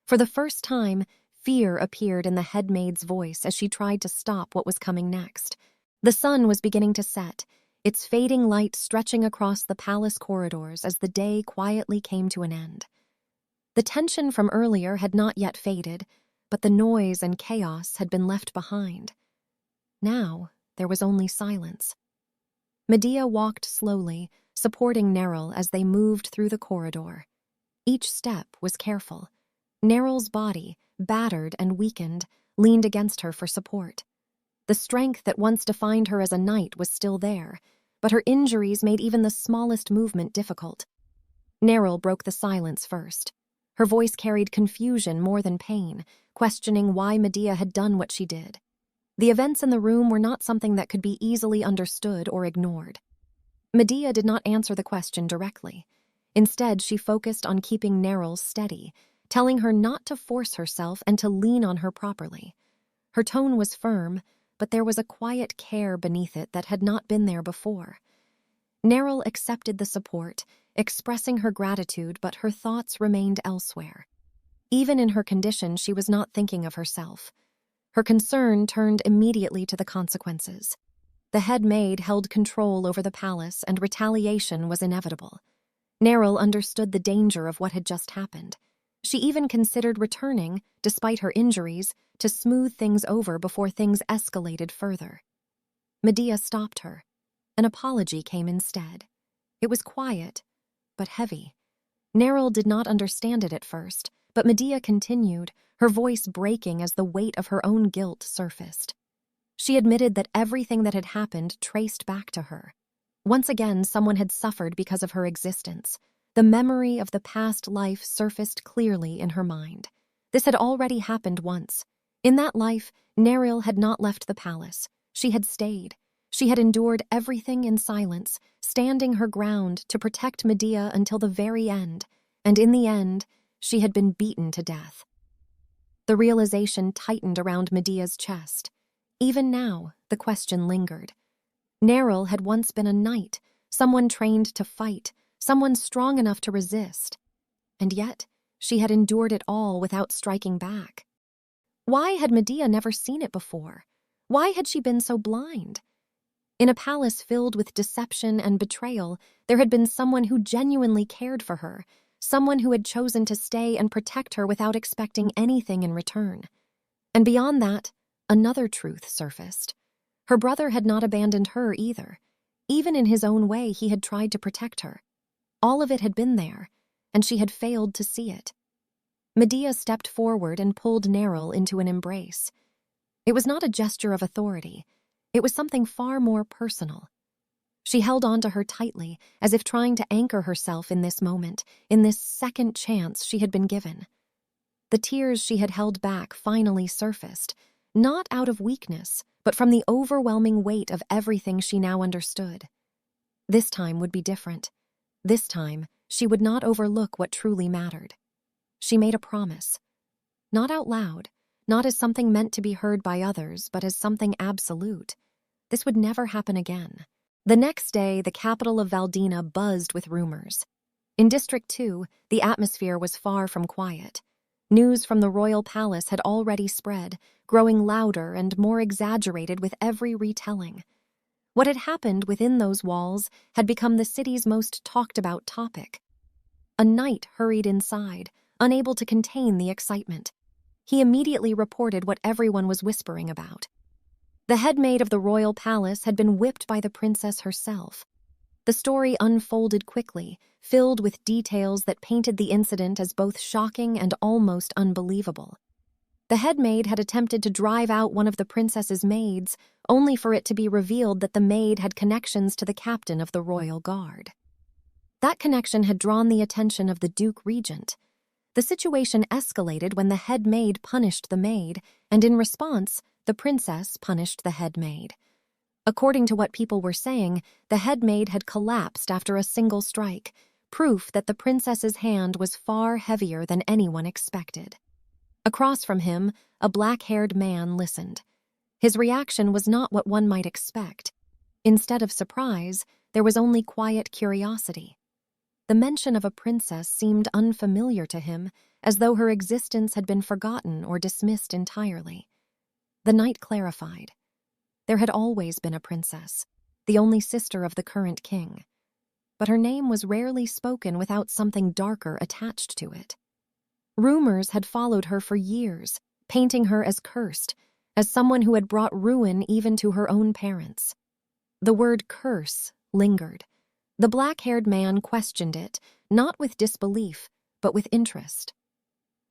For the first time, fear appeared in the headmaid's voice as she tried to stop what was coming next. The sun was beginning to set, its fading light stretching across the palace corridors as the day quietly came to an end. The tension from earlier had not yet faded, but the noise and chaos had been left behind. Now, there was only silence. Medea walked slowly, supporting Neril as they moved through the corridor. Each step was careful. Neril's body, battered and weakened, leaned against her for support. The strength that once defined her as a knight was still there, but her injuries made even the smallest movement difficult. Neril broke the silence first. Her voice carried confusion more than pain, questioning why Medea had done what she did. The events in the room were not something that could be easily understood or ignored. Medea did not answer the question directly. Instead, she focused on keeping Neril steady, telling her not to force herself and to lean on her properly. Her tone was firm, but there was a quiet care beneath it that had not been there before. Neril accepted the support, expressing her gratitude, but her thoughts remained elsewhere. Even in her condition, she was not thinking of herself. Her concern turned immediately to the consequences. The headmaid held control over the palace, and retaliation was inevitable. Neril understood the danger of what had just happened. She even considered returning, despite her injuries, to smooth things over before things escalated further. Medea stopped her. An apology came instead. It was quiet, but heavy. Neril did not understand it at first, but Medea continued, her voice breaking as the weight of her own guilt surfaced. She admitted that everything that had happened traced back to her. Once again, someone had suffered because of her existence. The memory of the past life surfaced clearly in her mind. This had already happened once. In that life, Neril had not left the palace. She had stayed. She had endured everything in silence, standing her ground to protect Medea until the very end, and in the end, she had been beaten to death. The realization tightened around Medea's chest. Even now, the question lingered. Neril had once been a knight, someone trained to fight, someone strong enough to resist. And yet, she had endured it all without striking back. Why had Medea never seen it before? Why had she been so blind? In a palace filled with deception and betrayal, there had been someone who genuinely cared for her, someone who had chosen to stay and protect her without expecting anything in return. And beyond that, another truth surfaced. Her brother had not abandoned her either. Even in his own way, he had tried to protect her. All of it had been there, and she had failed to see it. Medea stepped forward and pulled Neril into an embrace. It was not a gesture of authority. It was something far more personal. She held on to her tightly, as if trying to anchor herself in this moment, in this second chance she had been given. The tears she had held back finally surfaced, not out of weakness, but from the overwhelming weight of everything she now understood. This time would be different. This time, she would not overlook what truly mattered. She made a promise. Not out loud, not as something meant to be heard by others, but as something absolute. This would never happen again. The next day, the capital of Valdina buzzed with rumors. In District 2, the atmosphere was far from quiet. News from the royal palace had already spread, growing louder and more exaggerated with every retelling. What had happened within those walls had become the city's most talked-about topic. A knight hurried inside, unable to contain the excitement. He immediately reported what everyone was whispering about. The headmaid of the royal palace had been whipped by the princess herself. The story unfolded quickly, filled with details that painted the incident as both shocking and almost unbelievable. The headmaid had attempted to drive out one of the princess's maids, only for it to be revealed that the maid had connections to the captain of the royal guard. That connection had drawn the attention of the Duke Regent. The situation escalated when the head maid punished the maid, and in response, the princess punished the head maid. According to what people were saying, the head maid had collapsed after a single strike, proof that the princess's hand was far heavier than anyone expected. Across from him, a black-haired man listened. His reaction was not what one might expect. Instead of surprise, there was only quiet curiosity. The mention of a princess seemed unfamiliar to him, as though her existence had been forgotten or dismissed entirely. The knight clarified. There had always been a princess, the only sister of the current king. But her name was rarely spoken without something darker attached to it. Rumors had followed her for years, painting her as cursed, as someone who had brought ruin even to her own parents. The word curse lingered. The black-haired man questioned it, not with disbelief, but with interest.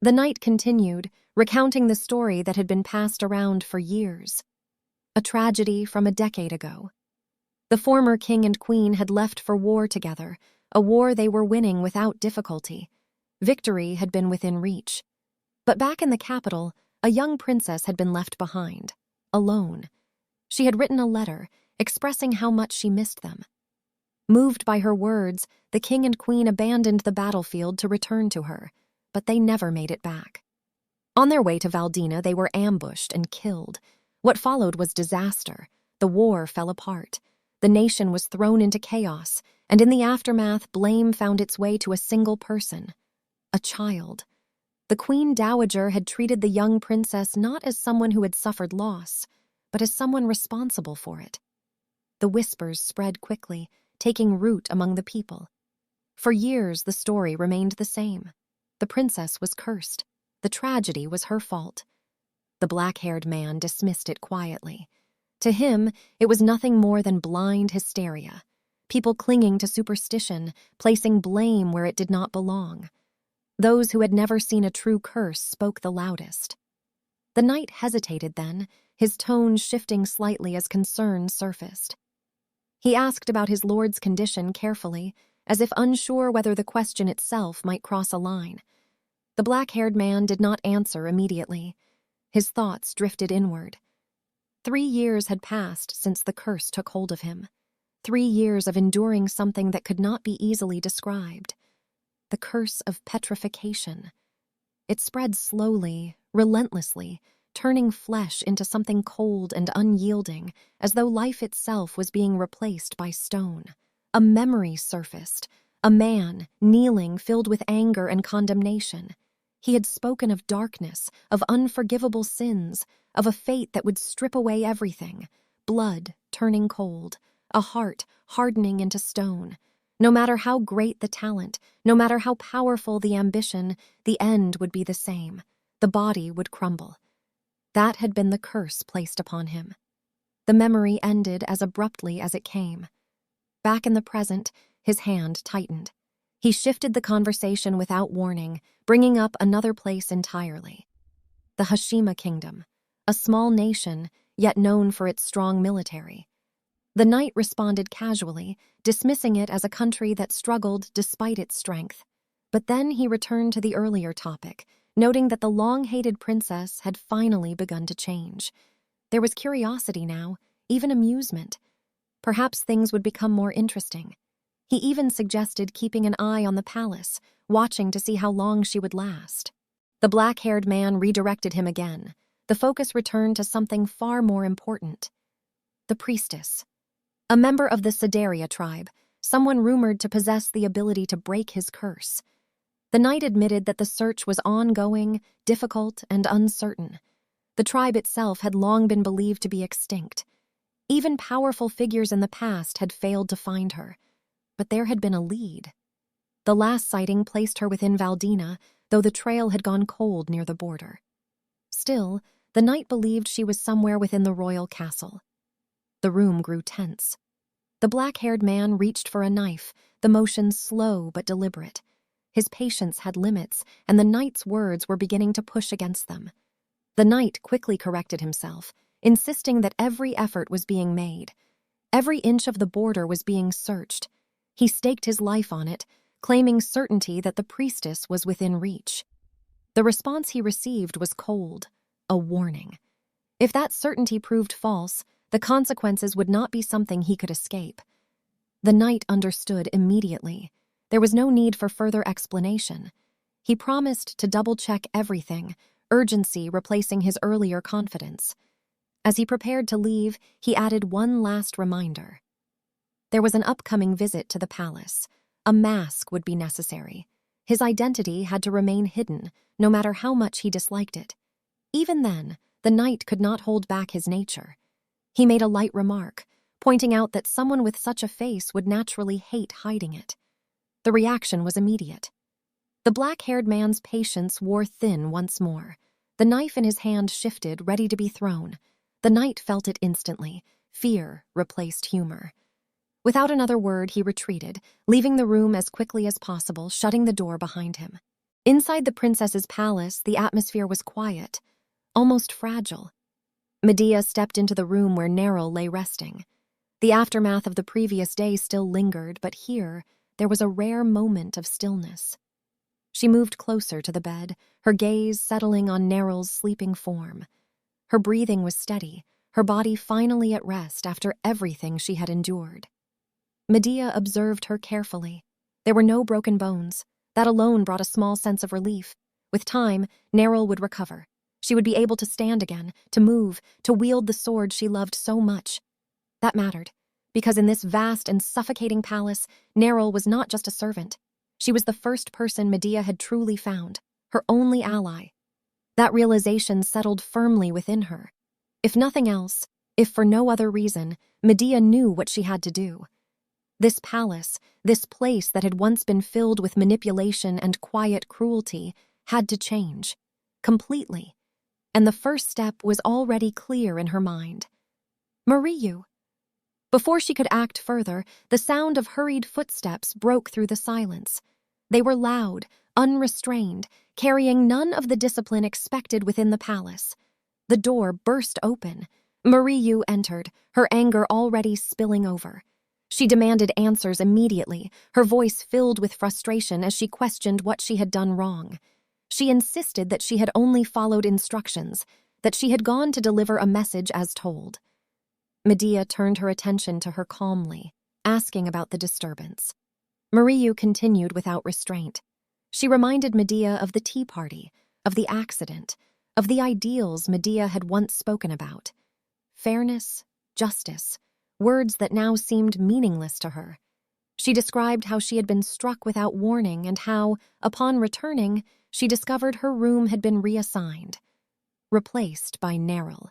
The knight continued, recounting the story that had been passed around for years. A tragedy from a decade ago. The former king and queen had left for war together, a war they were winning without difficulty. Victory had been within reach. But back in the capital, a young princess had been left behind, alone. She had written a letter, expressing how much she missed them. Moved by her words, the king and queen abandoned the battlefield to return to her, but they never made it back. On their way to Valdina, they were ambushed and killed. What followed was disaster. The war fell apart. The nation was thrown into chaos, and in the aftermath, blame found its way to a single person. A child. The Queen Dowager had treated the young princess not as someone who had suffered loss, but as someone responsible for it. The whispers spread quickly, taking root among the people. For years, the story remained the same. The princess was cursed. The tragedy was her fault. The black-haired man dismissed it quietly. To him, it was nothing more than blind hysteria. People clinging to superstition, placing blame where it did not belong. Those who had never seen a true curse spoke the loudest. The knight hesitated then, his tone shifting slightly as concern surfaced. He asked about his lord's condition carefully, as if unsure whether the question itself might cross a line. The black-haired man did not answer immediately. His thoughts drifted inward. 3 years had passed since the curse took hold of him. 3 years of enduring something that could not be easily described. The curse of petrification. It spread slowly, relentlessly, turning flesh into something cold and unyielding, as though life itself was being replaced by stone. A memory surfaced, a man, kneeling, filled with anger and condemnation. He had spoken of darkness, of unforgivable sins, of a fate that would strip away everything, blood turning cold, a heart hardening into stone. No matter how great the talent, no matter how powerful the ambition, the end would be the same. The body would crumble. That had been the curse placed upon him. The memory ended as abruptly as it came. Back in the present, his hand tightened. He shifted the conversation without warning, bringing up another place entirely. The Hashima Kingdom, a small nation, yet known for its strong military. The knight responded casually, dismissing it as a country that struggled despite its strength. But then he returned to the earlier topic, noting that the long-hated princess had finally begun to change. There was curiosity now, even amusement. Perhaps things would become more interesting. He even suggested keeping an eye on the palace, watching to see how long she would last. The black-haired man redirected him again. The focus returned to something far more important. The priestess. A member of the Sideria tribe, someone rumored to possess the ability to break his curse. The knight admitted that the search was ongoing, difficult, and uncertain. The tribe itself had long been believed to be extinct. Even powerful figures in the past had failed to find her. But there had been a lead. The last sighting placed her within Valdina, though the trail had gone cold near the border. Still, the knight believed she was somewhere within the royal castle. The room grew tense. The black-haired man reached for a knife, the motion slow but deliberate. His patience had limits, and the knight's words were beginning to push against them. The knight quickly corrected himself, insisting that every effort was being made. Every inch of the border was being searched. He staked his life on it, claiming certainty that the priestess was within reach. The response he received was cold, a warning. If that certainty proved false, the consequences would not be something he could escape. The knight understood immediately. There was no need for further explanation. He promised to double-check everything, urgency replacing his earlier confidence. As he prepared to leave, he added one last reminder. There was an upcoming visit to the palace. A mask would be necessary. His identity had to remain hidden, no matter how much he disliked it. Even then, the knight could not hold back his nature. He made a light remark, pointing out that someone with such a face would naturally hate hiding it. The reaction was immediate. The black-haired man's patience wore thin once more. The knife in his hand shifted, ready to be thrown. The knight felt it instantly. Fear replaced humor. Without another word, he retreated, leaving the room as quickly as possible, shutting the door behind him. Inside the princess's palace, the atmosphere was quiet, almost fragile. Medea stepped into the room where Neril lay resting. The aftermath of the previous day still lingered, but here, there was a rare moment of stillness. She moved closer to the bed, her gaze settling on Neril's sleeping form. Her breathing was steady, her body finally at rest after everything she had endured. Medea observed her carefully. There were no broken bones. That alone brought a small sense of relief. With time, Neril would recover. She would be able to stand again, to move, to wield the sword she loved so much. That mattered, because in this vast and suffocating palace, Neril was not just a servant. She was the first person Medea had truly found, her only ally. That realization settled firmly within her. If nothing else, if for no other reason, Medea knew what she had to do. This palace, this place that had once been filled with manipulation and quiet cruelty, had to change. Completely. And the first step was already clear in her mind. Mariyu. Before she could act further, the sound of hurried footsteps broke through the silence. They were loud, unrestrained, carrying none of the discipline expected within the palace. The door burst open. Mariyu entered, her anger already spilling over. She demanded answers immediately, her voice filled with frustration as she questioned what she had done wrong. She insisted that she had only followed instructions, that she had gone to deliver a message as told. Medea turned her attention to her calmly, asking about the disturbance. Mariyu continued without restraint. She reminded Medea of the tea party, of the accident, of the ideals Medea had once spoken about. Fairness, justice, words that now seemed meaningless to her. She She described how she had been struck without warning and how, upon returning, she discovered her room had been reassigned, replaced by Neril.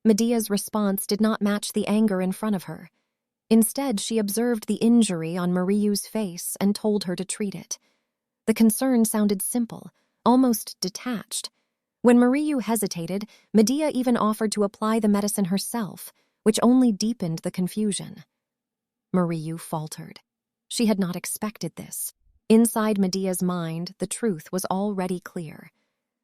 Medea's response did not match the anger in front of her. Instead, she observed the injury on Mariu's face and told her to treat it. The concern sounded simple, almost detached. When Mariu hesitated, Medea even offered to apply the medicine herself, which only deepened the confusion. Mariu faltered. She had not expected this. Inside Medea's mind, the truth was already clear.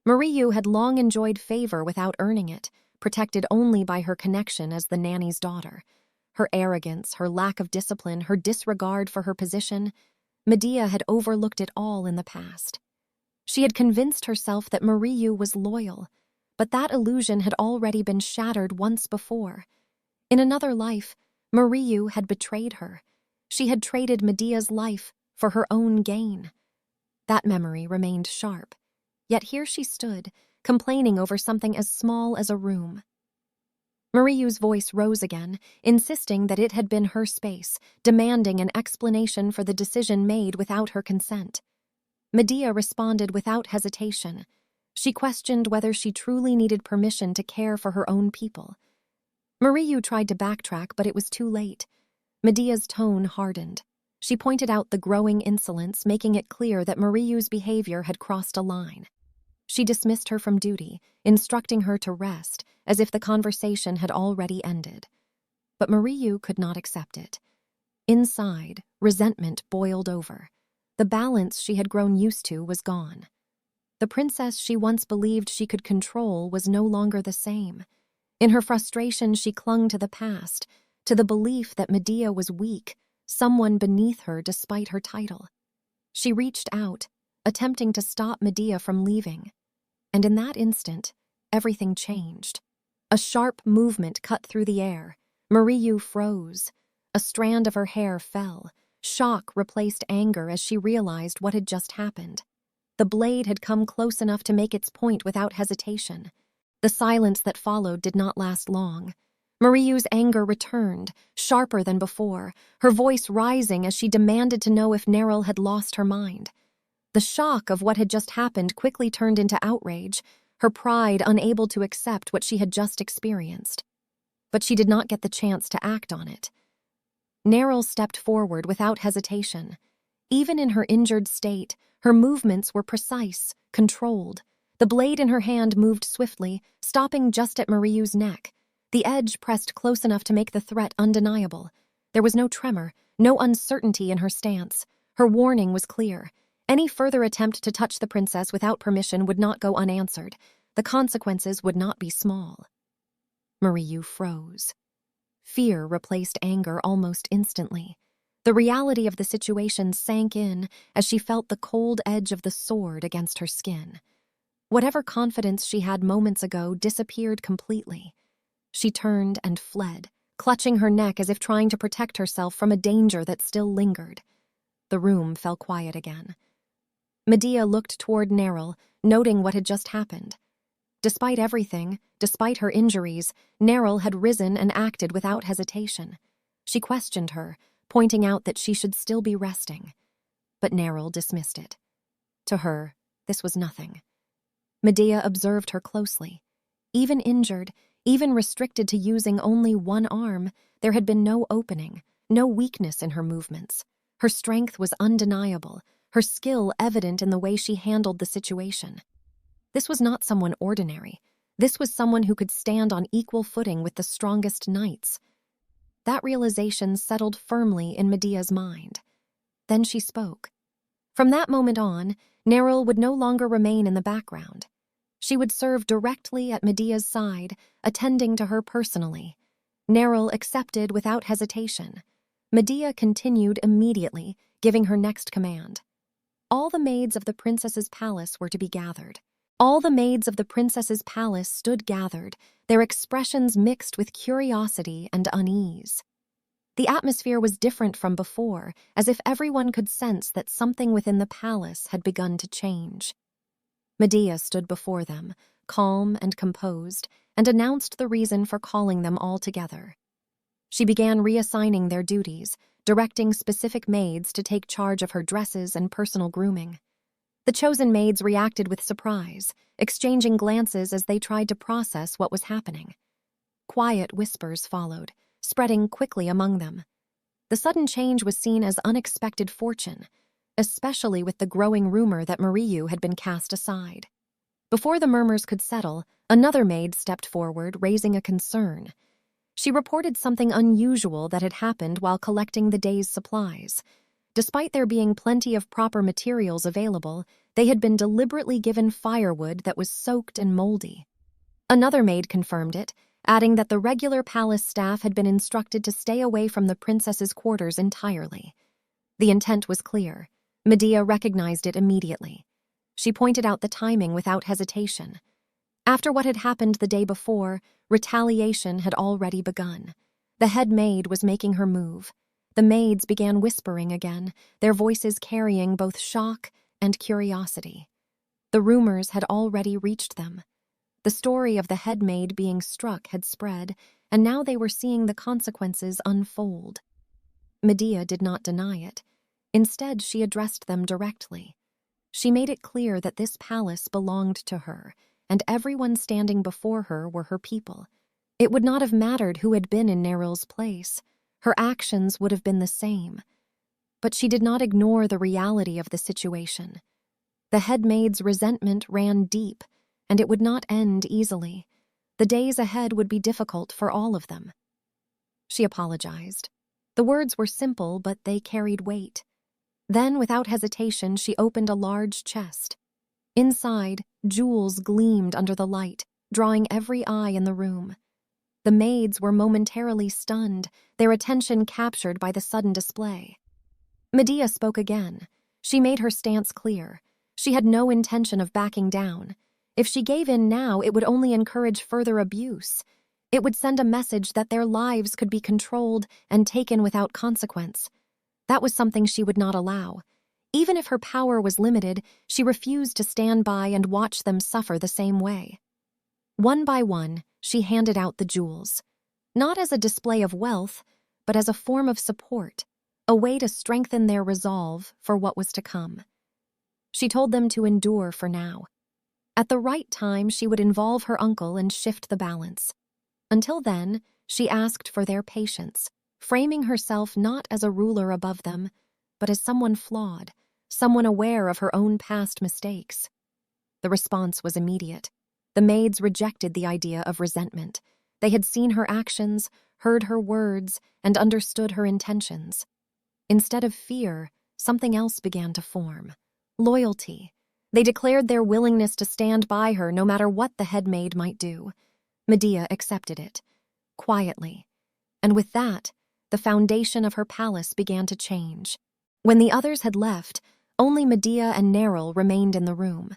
Mariu had long enjoyed favor without earning it, protected only by her connection as the nanny's daughter. Her arrogance, her lack of discipline, her disregard for her position, Medea had overlooked it all in the past. She had convinced herself that Mariu was loyal, but that illusion had already been shattered once before. In another life, Mariu had betrayed her. She had traded Medea's life for her own gain. That memory remained sharp, yet here she stood, complaining over something as small as a room. Mariu's voice rose again, insisting that it had been her space, demanding an explanation for the decision made without her consent. Medea responded without hesitation. She questioned whether she truly needed permission to care for her own people. Mariu tried to backtrack, but it was too late. Medea's tone hardened. She pointed out the growing insolence, making it clear that Mariu's behavior had crossed a line. She dismissed her from duty, instructing her to rest, as if the conversation had already ended. But Mariu could not accept it. Inside, resentment boiled over. The balance she had grown used to was gone. The princess she once believed she could control was no longer the same. In her frustration, she clung to the past, to the belief that Medea was weak, someone beneath her despite her title. She reached out, attempting to stop Medea from leaving. And in that instant, everything changed. A sharp movement cut through the air. Mariu froze. A strand of her hair fell. Shock replaced anger as she realized what had just happened. The blade had come close enough to make its point without hesitation. The silence that followed did not last long. Mariu's anger returned, sharper than before, her voice rising as she demanded to know if Neril had lost her mind. The shock of what had just happened quickly turned into outrage, her pride unable to accept what she had just experienced. But she did not get the chance to act on it. Neril stepped forward without hesitation. Even in her injured state, her movements were precise, controlled. The blade in her hand moved swiftly, stopping just at Mariu's neck. The edge pressed close enough to make the threat undeniable. There was no tremor, no uncertainty in her stance. Her warning was clear. Any further attempt to touch the princess without permission would not go unanswered. The consequences would not be small. Mariu froze. Fear replaced anger almost instantly. The reality of the situation sank in as she felt the cold edge of the sword against her skin. Whatever confidence she had moments ago disappeared completely. She turned and fled, clutching her neck as if trying to protect herself from a danger that still lingered. The room fell quiet again. Medea looked toward Neril, noting what had just happened. Despite everything, despite her injuries, Neril had risen and acted without hesitation. She questioned her, pointing out that she should still be resting. But Neril dismissed it. To her, this was nothing. Medea observed her closely. Even injured, even restricted to using only one arm, there had been no opening, no weakness in her movements. Her strength was undeniable, her skill evident in the way she handled the situation. This was not someone ordinary. This was someone who could stand on equal footing with the strongest knights. That realization settled firmly in Medea's mind. Then she spoke. From that moment on, Neril would no longer remain in the background. She would serve directly at Medea's side, attending to her personally. Neril accepted without hesitation. Medea continued immediately, giving her next command. All the maids of the princess's palace were to be gathered. All the maids of the princess's palace stood gathered, their expressions mixed with curiosity and unease. The atmosphere was different from before, as if everyone could sense that something within the palace had begun to change. Medea stood before them, calm and composed, and announced the reason for calling them all together. She began reassigning their duties, directing specific maids to take charge of her dresses and personal grooming. The chosen maids reacted with surprise, exchanging glances as they tried to process what was happening. Quiet whispers followed, spreading quickly among them. The sudden change was seen as unexpected fortune, especially with the growing rumor that Mariyu had been cast aside. Before the murmurs could settle, another maid stepped forward, raising a concern. She reported something unusual that had happened while collecting the day's supplies. Despite there being plenty of proper materials available, they had been deliberately given firewood that was soaked and moldy. Another maid confirmed it, adding that the regular palace staff had been instructed to stay away from the princess's quarters entirely. The intent was clear. Medea recognized it immediately. She pointed out the timing without hesitation. After what had happened the day before, retaliation had already begun. The head maid was making her move. The maids began whispering again, their voices carrying both shock and curiosity. The rumors had already reached them. The story of the head maid being struck had spread, and now they were seeing the consequences unfold. Medea did not deny it. Instead, she addressed them directly. She made it clear that this palace belonged to her, and everyone standing before her were her people. It would not have mattered who had been in Neril's place. Her actions would have been the same. But she did not ignore the reality of the situation. The head maid's resentment ran deep, and it would not end easily. The days ahead would be difficult for all of them. She apologized. The words were simple, but they carried weight. Then, without hesitation, she opened a large chest. Inside, jewels gleamed under the light, drawing every eye in the room. The maids were momentarily stunned, their attention captured by the sudden display. Medea spoke again. She made her stance clear. She had no intention of backing down. If she gave in now, it would only encourage further abuse. It would send a message that their lives could be controlled and taken without consequence. That was something she would not allow. Even if her power was limited, she refused to stand by and watch them suffer the same way. One by one, she handed out the jewels. Not as a display of wealth, but as a form of support, a way to strengthen their resolve for what was to come. She told them to endure for now. At the right time, she would involve her uncle and shift the balance. Until then, she asked for their patience, framing herself not as a ruler above them, but as someone flawed, someone aware of her own past mistakes. The response was immediate. The maids rejected the idea of resentment. They had seen her actions, heard her words, and understood her intentions. Instead of fear, something else began to form. Loyalty. They declared their willingness to stand by her no matter what the head maid might do. Medea accepted it, quietly. And with that, the foundation of her palace began to change. When the others had left, only Medea and Neril remained in the room.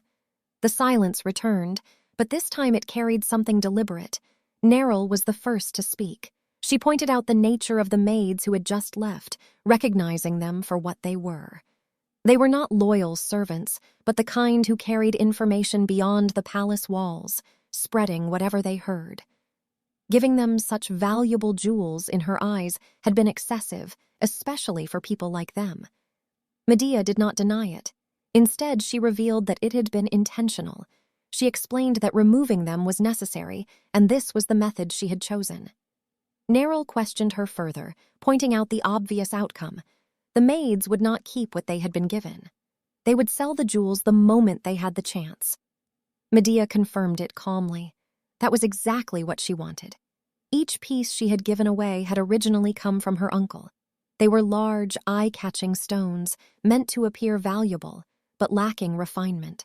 The silence returned, but this time it carried something deliberate. Neril was the first to speak. She pointed out the nature of the maids who had just left, recognizing them for what they were. They were not loyal servants, but the kind who carried information beyond the palace walls, spreading whatever they heard. Giving them such valuable jewels in her eyes had been excessive, especially for people like them. Medea did not deny it. Instead, she revealed that it had been intentional. She explained that removing them was necessary, and this was the method she had chosen. Neril questioned her further, pointing out the obvious outcome. The maids would not keep what they had been given. They would sell the jewels the moment they had the chance. Medea confirmed it calmly. That was exactly what she wanted. Each piece she had given away had originally come from her uncle. They were large, eye-catching stones, meant to appear valuable, but lacking refinement.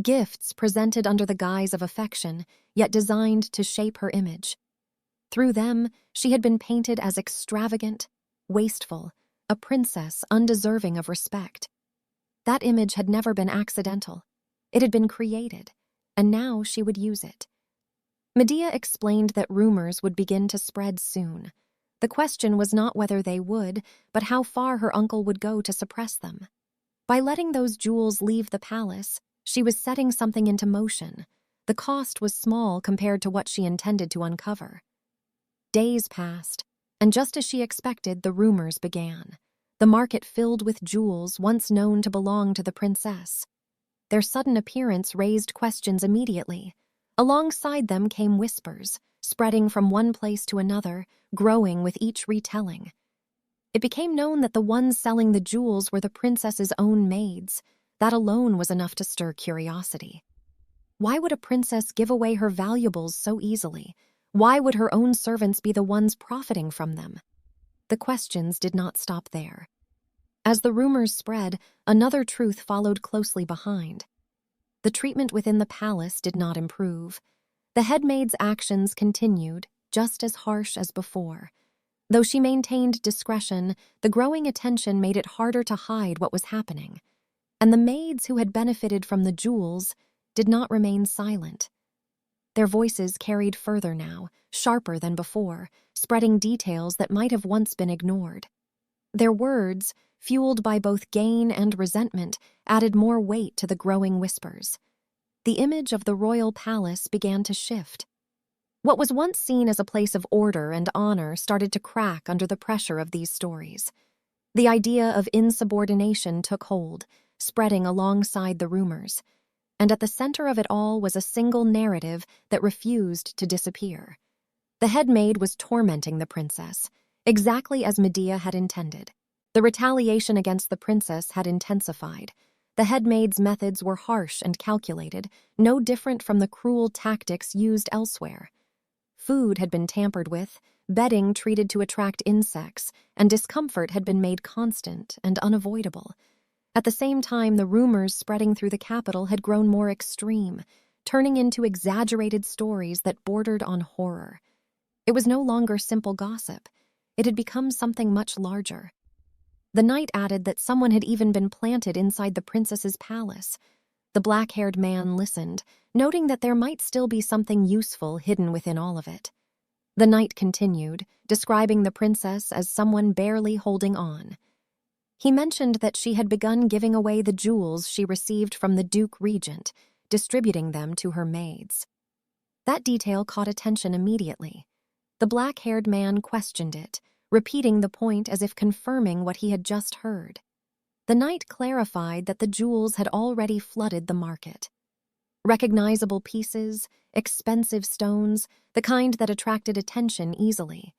Gifts presented under the guise of affection, yet designed to shape her image. Through them, she had been painted as extravagant, wasteful, a princess undeserving of respect. That image had never been accidental. It had been created, and now she would use it. Medea explained that rumors would begin to spread soon. The question was not whether they would, but how far her uncle would go to suppress them. By letting those jewels leave the palace, she was setting something into motion. The cost was small compared to what she intended to uncover. Days passed. And just as she expected, the rumors began. The market filled with jewels once known to belong to the princess. Their sudden appearance raised questions immediately. Alongside them came whispers, spreading from one place to another, growing with each retelling. It became known that the ones selling the jewels were the princess's own maids. That alone was enough to stir curiosity. Why would a princess give away her valuables so easily? Why would her own servants be the ones profiting from them? The questions did not stop there. As the rumors spread, another truth followed closely behind. The treatment within the palace did not improve. The headmaid's actions continued, just as harsh as before. Though she maintained discretion, the growing attention made it harder to hide what was happening. And the maids who had benefited from the jewels did not remain silent. Their voices carried further now, sharper than before, spreading details that might have once been ignored. Their words, fueled by both gain and resentment, added more weight to the growing whispers. The image of the royal palace began to shift. What was once seen as a place of order and honor started to crack under the pressure of these stories. The idea of insubordination took hold, spreading alongside the rumors. And at the center of it all was a single narrative that refused to disappear. The headmaid was tormenting the princess, exactly as Medea had intended. The retaliation against the princess had intensified. The headmaid's methods were harsh and calculated, no different from the cruel tactics used elsewhere. Food had been tampered with, bedding treated to attract insects, and discomfort had been made constant and unavoidable. At the same time, the rumors spreading through the capital had grown more extreme, turning into exaggerated stories that bordered on horror. It was no longer simple gossip. It had become something much larger. The knight added that someone had even been planted inside the princess's palace. The black-haired man listened, noting that there might still be something useful hidden within all of it. The knight continued, describing the princess as someone barely holding on. He mentioned that she had begun giving away the jewels she received from the Duke Regent, distributing them to her maids. That detail caught attention immediately. The black-haired man questioned it, repeating the point as if confirming what he had just heard. The knight clarified that the jewels had already flooded the market. Recognizable pieces, expensive stones, the kind that attracted attention easily.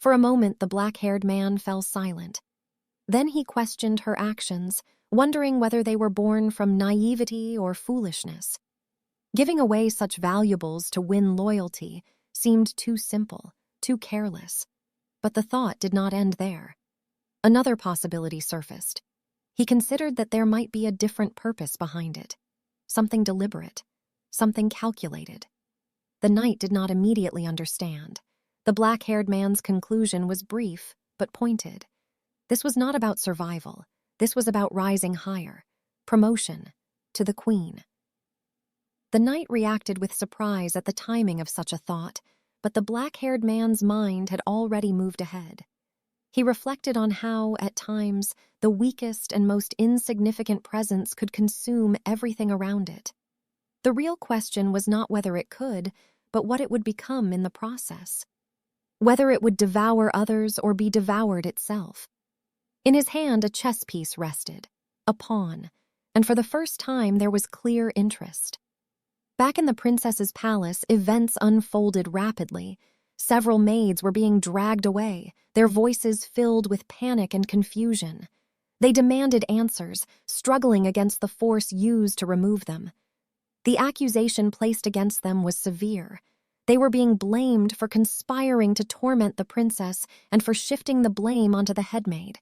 For a moment, the black-haired man fell silent. Then he questioned her actions, wondering whether they were born from naivety or foolishness. Giving away such valuables to win loyalty seemed too simple, too careless. But the thought did not end there. Another possibility surfaced. He considered that there might be a different purpose behind it, something deliberate, something calculated. The knight did not immediately understand. The black-haired man's conclusion was brief, but pointed. This was not about survival. This was about rising higher, promotion, to the queen. The knight reacted with surprise at the timing of such a thought, but the black-haired man's mind had already moved ahead. He reflected on how, at times, the weakest and most insignificant presence could consume everything around it. The real question was not whether it could, but what it would become in the process. Whether it would devour others or be devoured itself. In his hand, a chess piece rested, a pawn, and for the first time there was clear interest. Back in the princess's palace, events unfolded rapidly. Several maids were being dragged away, their voices filled with panic and confusion. They demanded answers, struggling against the force used to remove them. The accusation placed against them was severe. They were being blamed for conspiring to torment the princess and for shifting the blame onto the headmaid.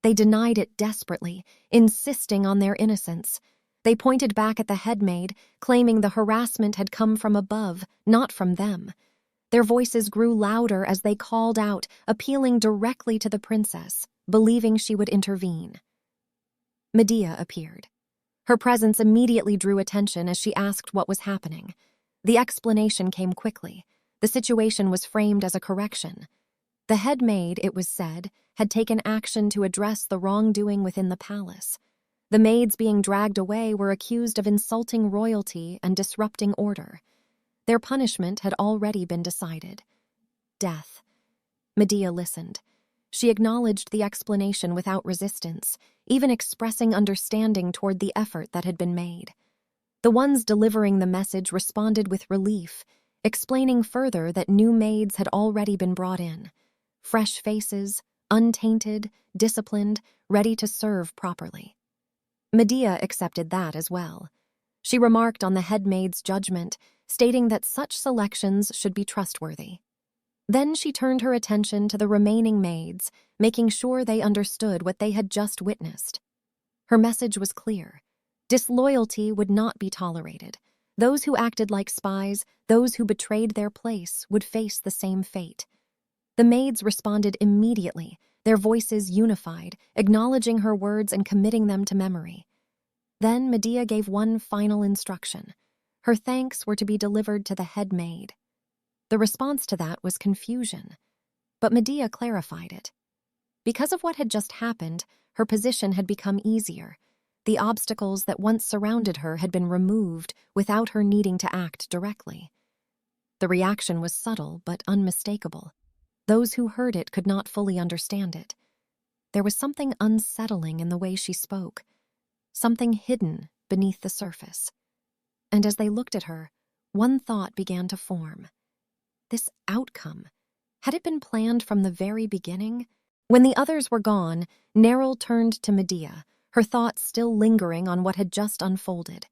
They denied it desperately, insisting on their innocence. They pointed back at the headmaid, claiming the harassment had come from above, not from them. Their voices grew louder as they called out, appealing directly to the princess, believing she would intervene. Medea appeared. Her presence immediately drew attention as she asked what was happening. The explanation came quickly. The situation was framed as a correction. The headmaid, it was said, had taken action to address the wrongdoing within the palace. The maids being dragged away were accused of insulting royalty and disrupting order. Their punishment had already been decided. Death. Medea listened. She acknowledged the explanation without resistance, even expressing understanding toward the effort that had been made. The ones delivering the message responded with relief, explaining further that new maids had already been brought in. Fresh faces, untainted, disciplined, ready to serve properly. Medea accepted that as well. She remarked on the head maid's judgment, stating that such selections should be trustworthy. Then she turned her attention to the remaining maids, making sure they understood what they had just witnessed. Her message was clear. Disloyalty would not be tolerated. Those who acted like spies, those who betrayed their place, would face the same fate. The maids responded immediately, their voices unified, acknowledging her words and committing them to memory. Then Medea gave one final instruction. Her thanks were to be delivered to the head maid. The response to that was confusion, but Medea clarified it. Because of what had just happened, her position had become easier. The obstacles that once surrounded her had been removed without her needing to act directly. The reaction was subtle but unmistakable. Those who heard it could not fully understand it. There was something unsettling in the way she spoke, something hidden beneath the surface. And as they looked at her, one thought began to form. This outcome, had it been planned from the very beginning? When the others were gone, Neril turned to Medea, her thoughts still lingering on what had just unfolded.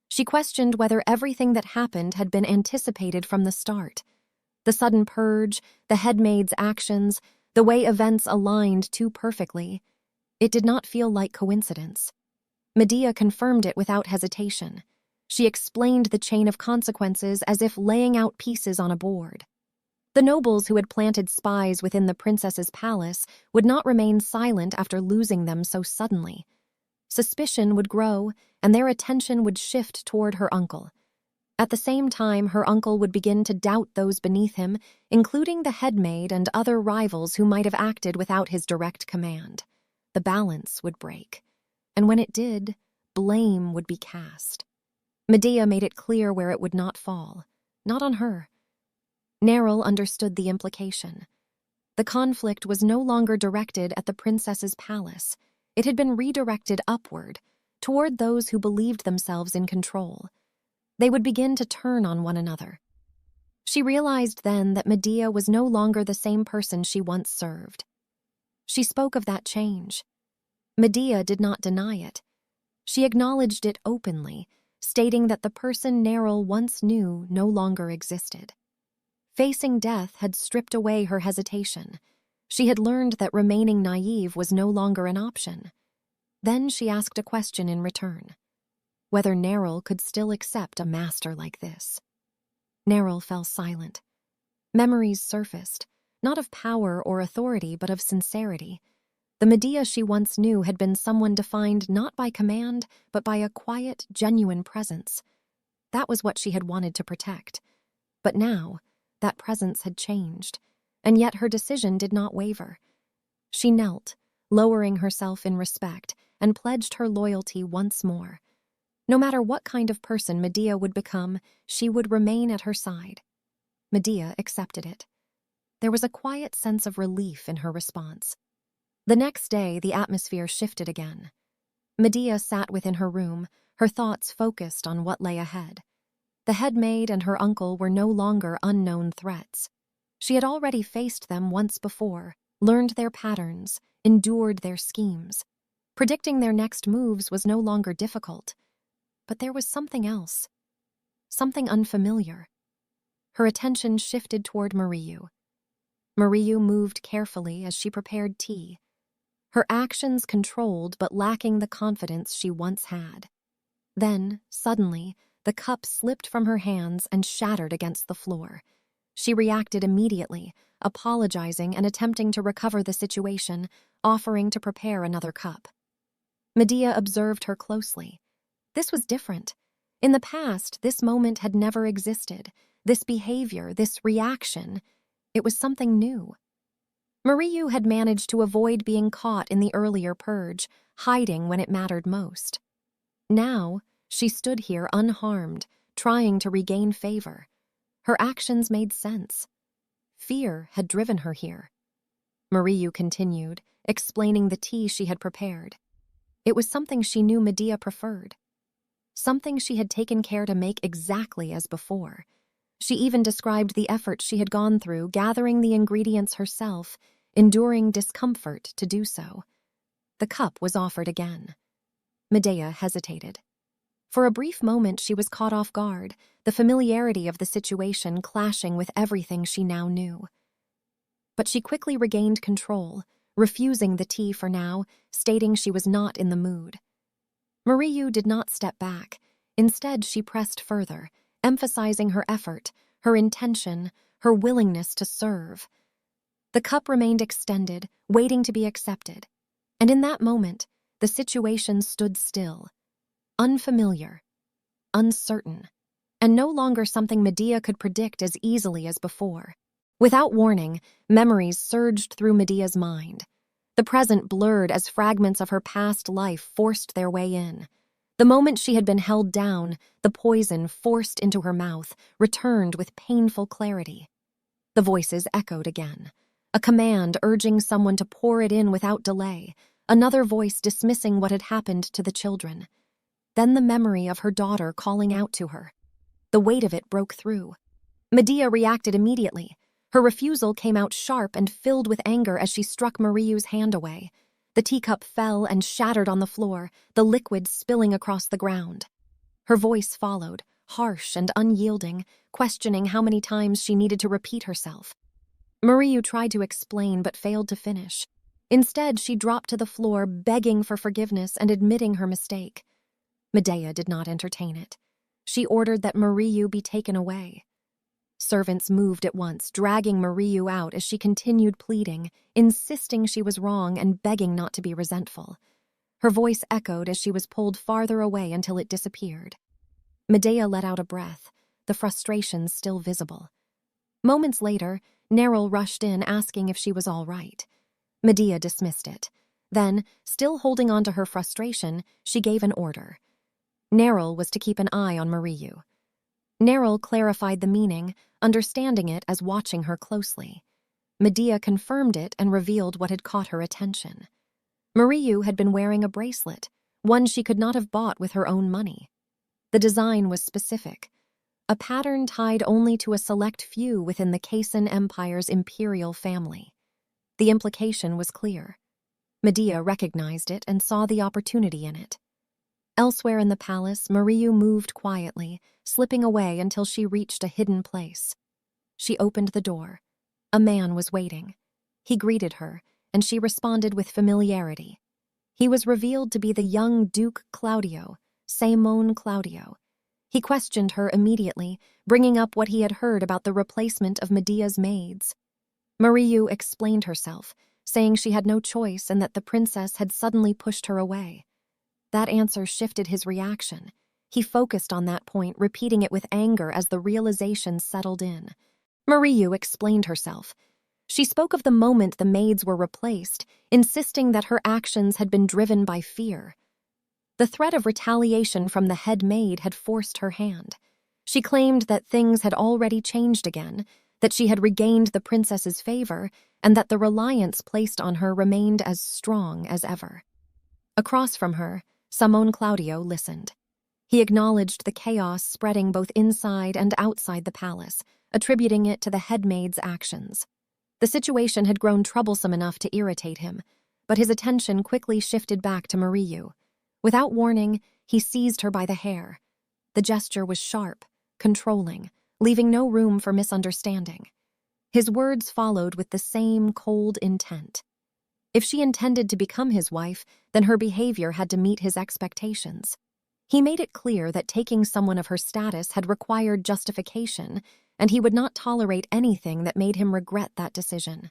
She questioned whether everything that happened had been anticipated from the start. The sudden purge, the head maid's actions, the way events aligned too perfectly. It did not feel like coincidence. Medea confirmed it without hesitation. She explained the chain of consequences as if laying out pieces on a board. The nobles who had planted spies within the princess's palace would not remain silent after losing them so suddenly. Suspicion would grow, and their attention would shift toward her uncle. At the same time, her uncle would begin to doubt those beneath him, including the head maid and other rivals who might have acted without his direct command. The balance would break, and when it did, blame would be cast. Medea made it clear where it would not fall, not on her. Neril understood the implication. The conflict was no longer directed at the princess's palace. It had been redirected upward, toward those who believed themselves in control. They would begin to turn on one another. She realized then that Medea was no longer the same person she once served. She spoke of that change. Medea did not deny it. She acknowledged it openly, stating that the person Neril once knew no longer existed. Facing death had stripped away her hesitation. She had learned that remaining naive was no longer an option. Then she asked a question in return. Whether Neril could still accept a master like this. Neril fell silent. Memories surfaced, not of power or authority, but of sincerity. The Medea she once knew had been someone defined not by command, but by a quiet, genuine presence. That was what she had wanted to protect. But now, that presence had changed, and yet her decision did not waver. She knelt, lowering herself in respect, and pledged her loyalty once more. No matter what kind of person Medea would become, she would remain at her side. Medea accepted it. There was a quiet sense of relief in her response. The next day, the atmosphere shifted again. Medea sat within her room, her thoughts focused on what lay ahead. The head maid and her uncle were no longer unknown threats. She had already faced them once before, learned their patterns, endured their schemes. Predicting their next moves was no longer difficult. But there was something else, something unfamiliar. Her attention shifted toward Mariu. Mariu moved carefully as she prepared tea. Her actions controlled but lacking the confidence she once had. Then, suddenly, the cup slipped from her hands and shattered against the floor. She reacted immediately, apologizing and attempting to recover the situation, offering to prepare another cup. Medea observed her closely. This was different. In the past, this moment had never existed. This behavior, this reaction, it was something new. Mariu had managed to avoid being caught in the earlier purge, hiding when it mattered most. Now, she stood here unharmed, trying to regain favor. Her actions made sense. Fear had driven her here. Mariyu continued, explaining the tea she had prepared. It was something she knew Medea preferred. Something she had taken care to make exactly as before. She even described the effort she had gone through, gathering the ingredients herself, enduring discomfort to do so. The cup was offered again. Medea hesitated. For a brief moment she was caught off guard, the familiarity of the situation clashing with everything she now knew. But she quickly regained control, refusing the tea for now, stating she was not in the mood. Mariyu did not step back. Instead, she pressed further, emphasizing her effort, her intention, her willingness to serve. The cup remained extended, waiting to be accepted. And in that moment, the situation stood still. Unfamiliar, uncertain, and no longer something Medea could predict as easily as before. Without warning, memories surged through Medea's mind. The present blurred as fragments of her past life forced their way in. The moment she had been held down, the poison forced into her mouth returned with painful clarity. The voices echoed again. A command urging someone to pour it in without delay, another voice dismissing what had happened to the children. Then the memory of her daughter calling out to her. The weight of it broke through. Medea reacted immediately. Her refusal came out sharp and filled with anger as she struck Mariyu's hand away. The teacup fell and shattered on the floor, the liquid spilling across the ground. Her voice followed, harsh and unyielding, questioning how many times she needed to repeat herself. Mariyu tried to explain but failed to finish. Instead, she dropped to the floor, begging for forgiveness and admitting her mistake. Medea did not entertain it. She ordered that Mariyu be taken away. Servants moved at once, dragging Mariyu out as she continued pleading, insisting she was wrong and begging not to be resentful. Her voice echoed as she was pulled farther away until it disappeared. Medea let out a breath, the frustration still visible. Moments later, Neril rushed in asking if she was all right. Medea dismissed it. Then, still holding on to her frustration, she gave an order. Neril was to keep an eye on Mariyu. Neril clarified the meaning, understanding it as watching her closely. Medea confirmed it and revealed what had caught her attention. Mariyu had been wearing a bracelet, one she could not have bought with her own money. The design was specific, a pattern tied only to a select few within the Keisan Empire's imperial family. The implication was clear. Medea recognized it and saw the opportunity in it. Elsewhere in the palace, Mariyu moved quietly, slipping away until she reached a hidden place. She opened the door. A man was waiting. He greeted her, and she responded with familiarity. He was revealed to be the young Duke Claudio, Simone Claudio. He questioned her immediately, bringing up what he had heard about the replacement of Medea's maids. Mariyu explained herself, saying she had no choice and that the princess had suddenly pushed her away. That answer shifted his reaction. He focused on that point, repeating it with anger as the realization settled in. Mariyu explained herself. She spoke of the moment the maids were replaced, insisting that her actions had been driven by fear. The threat of retaliation from the head maid had forced her hand. She claimed that things had already changed again, that she had regained the princess's favor, and that the reliance placed on her remained as strong as ever. Across from her, Simone Claudio listened. He acknowledged the chaos spreading both inside and outside the palace, attributing it to the headmaid's actions. The situation had grown troublesome enough to irritate him, but his attention quickly shifted back to Mariyu. Without warning, he seized her by the hair. The gesture was sharp, controlling, leaving no room for misunderstanding. His words followed with the same cold intent. If she intended to become his wife, then her behavior had to meet his expectations. He made it clear that taking someone of her status had required justification, and he would not tolerate anything that made him regret that decision.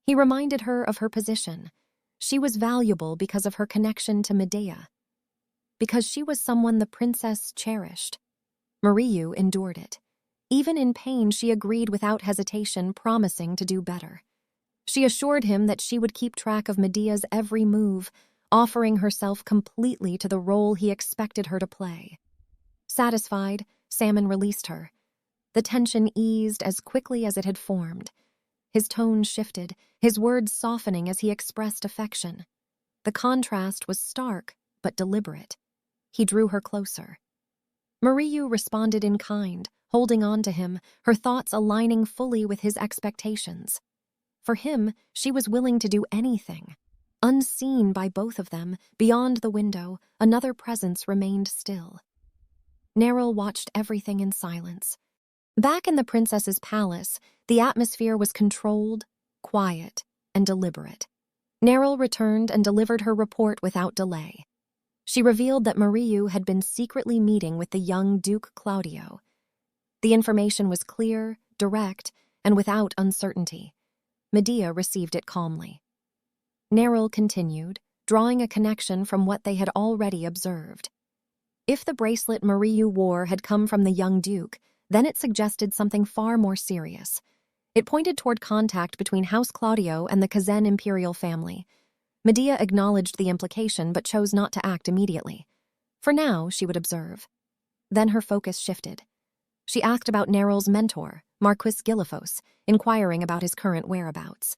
He reminded her of her position. She was valuable because of her connection to Medea, because she was someone the princess cherished. Mariyu endured it. Even in pain, she agreed without hesitation, promising to do better. She assured him that she would keep track of Medea's every move, offering herself completely to the role he expected her to play. Satisfied, Salmon released her. The tension eased as quickly as it had formed. His tone shifted, his words softening as he expressed affection. The contrast was stark, but deliberate. He drew her closer. Mariyu responded in kind, holding on to him, her thoughts aligning fully with his expectations. For him, she was willing to do anything. Unseen by both of them, beyond the window, another presence remained still. Neril watched everything in silence. Back in the princess's palace, the atmosphere was controlled, quiet, and deliberate. Neril returned and delivered her report without delay. She revealed that Mariyu had been secretly meeting with the young Duke Claudio. The information was clear, direct, and without uncertainty. Medea received it calmly. Neril continued, drawing a connection from what they had already observed. If the bracelet Mariyu wore had come from the young duke, then it suggested something far more serious. It pointed toward contact between House Claudio and the Kazan imperial family. Medea acknowledged the implication but chose not to act immediately. For now, she would observe. Then her focus shifted. She asked about Neril's mentor, Marquis Gilifos, inquiring about his current whereabouts.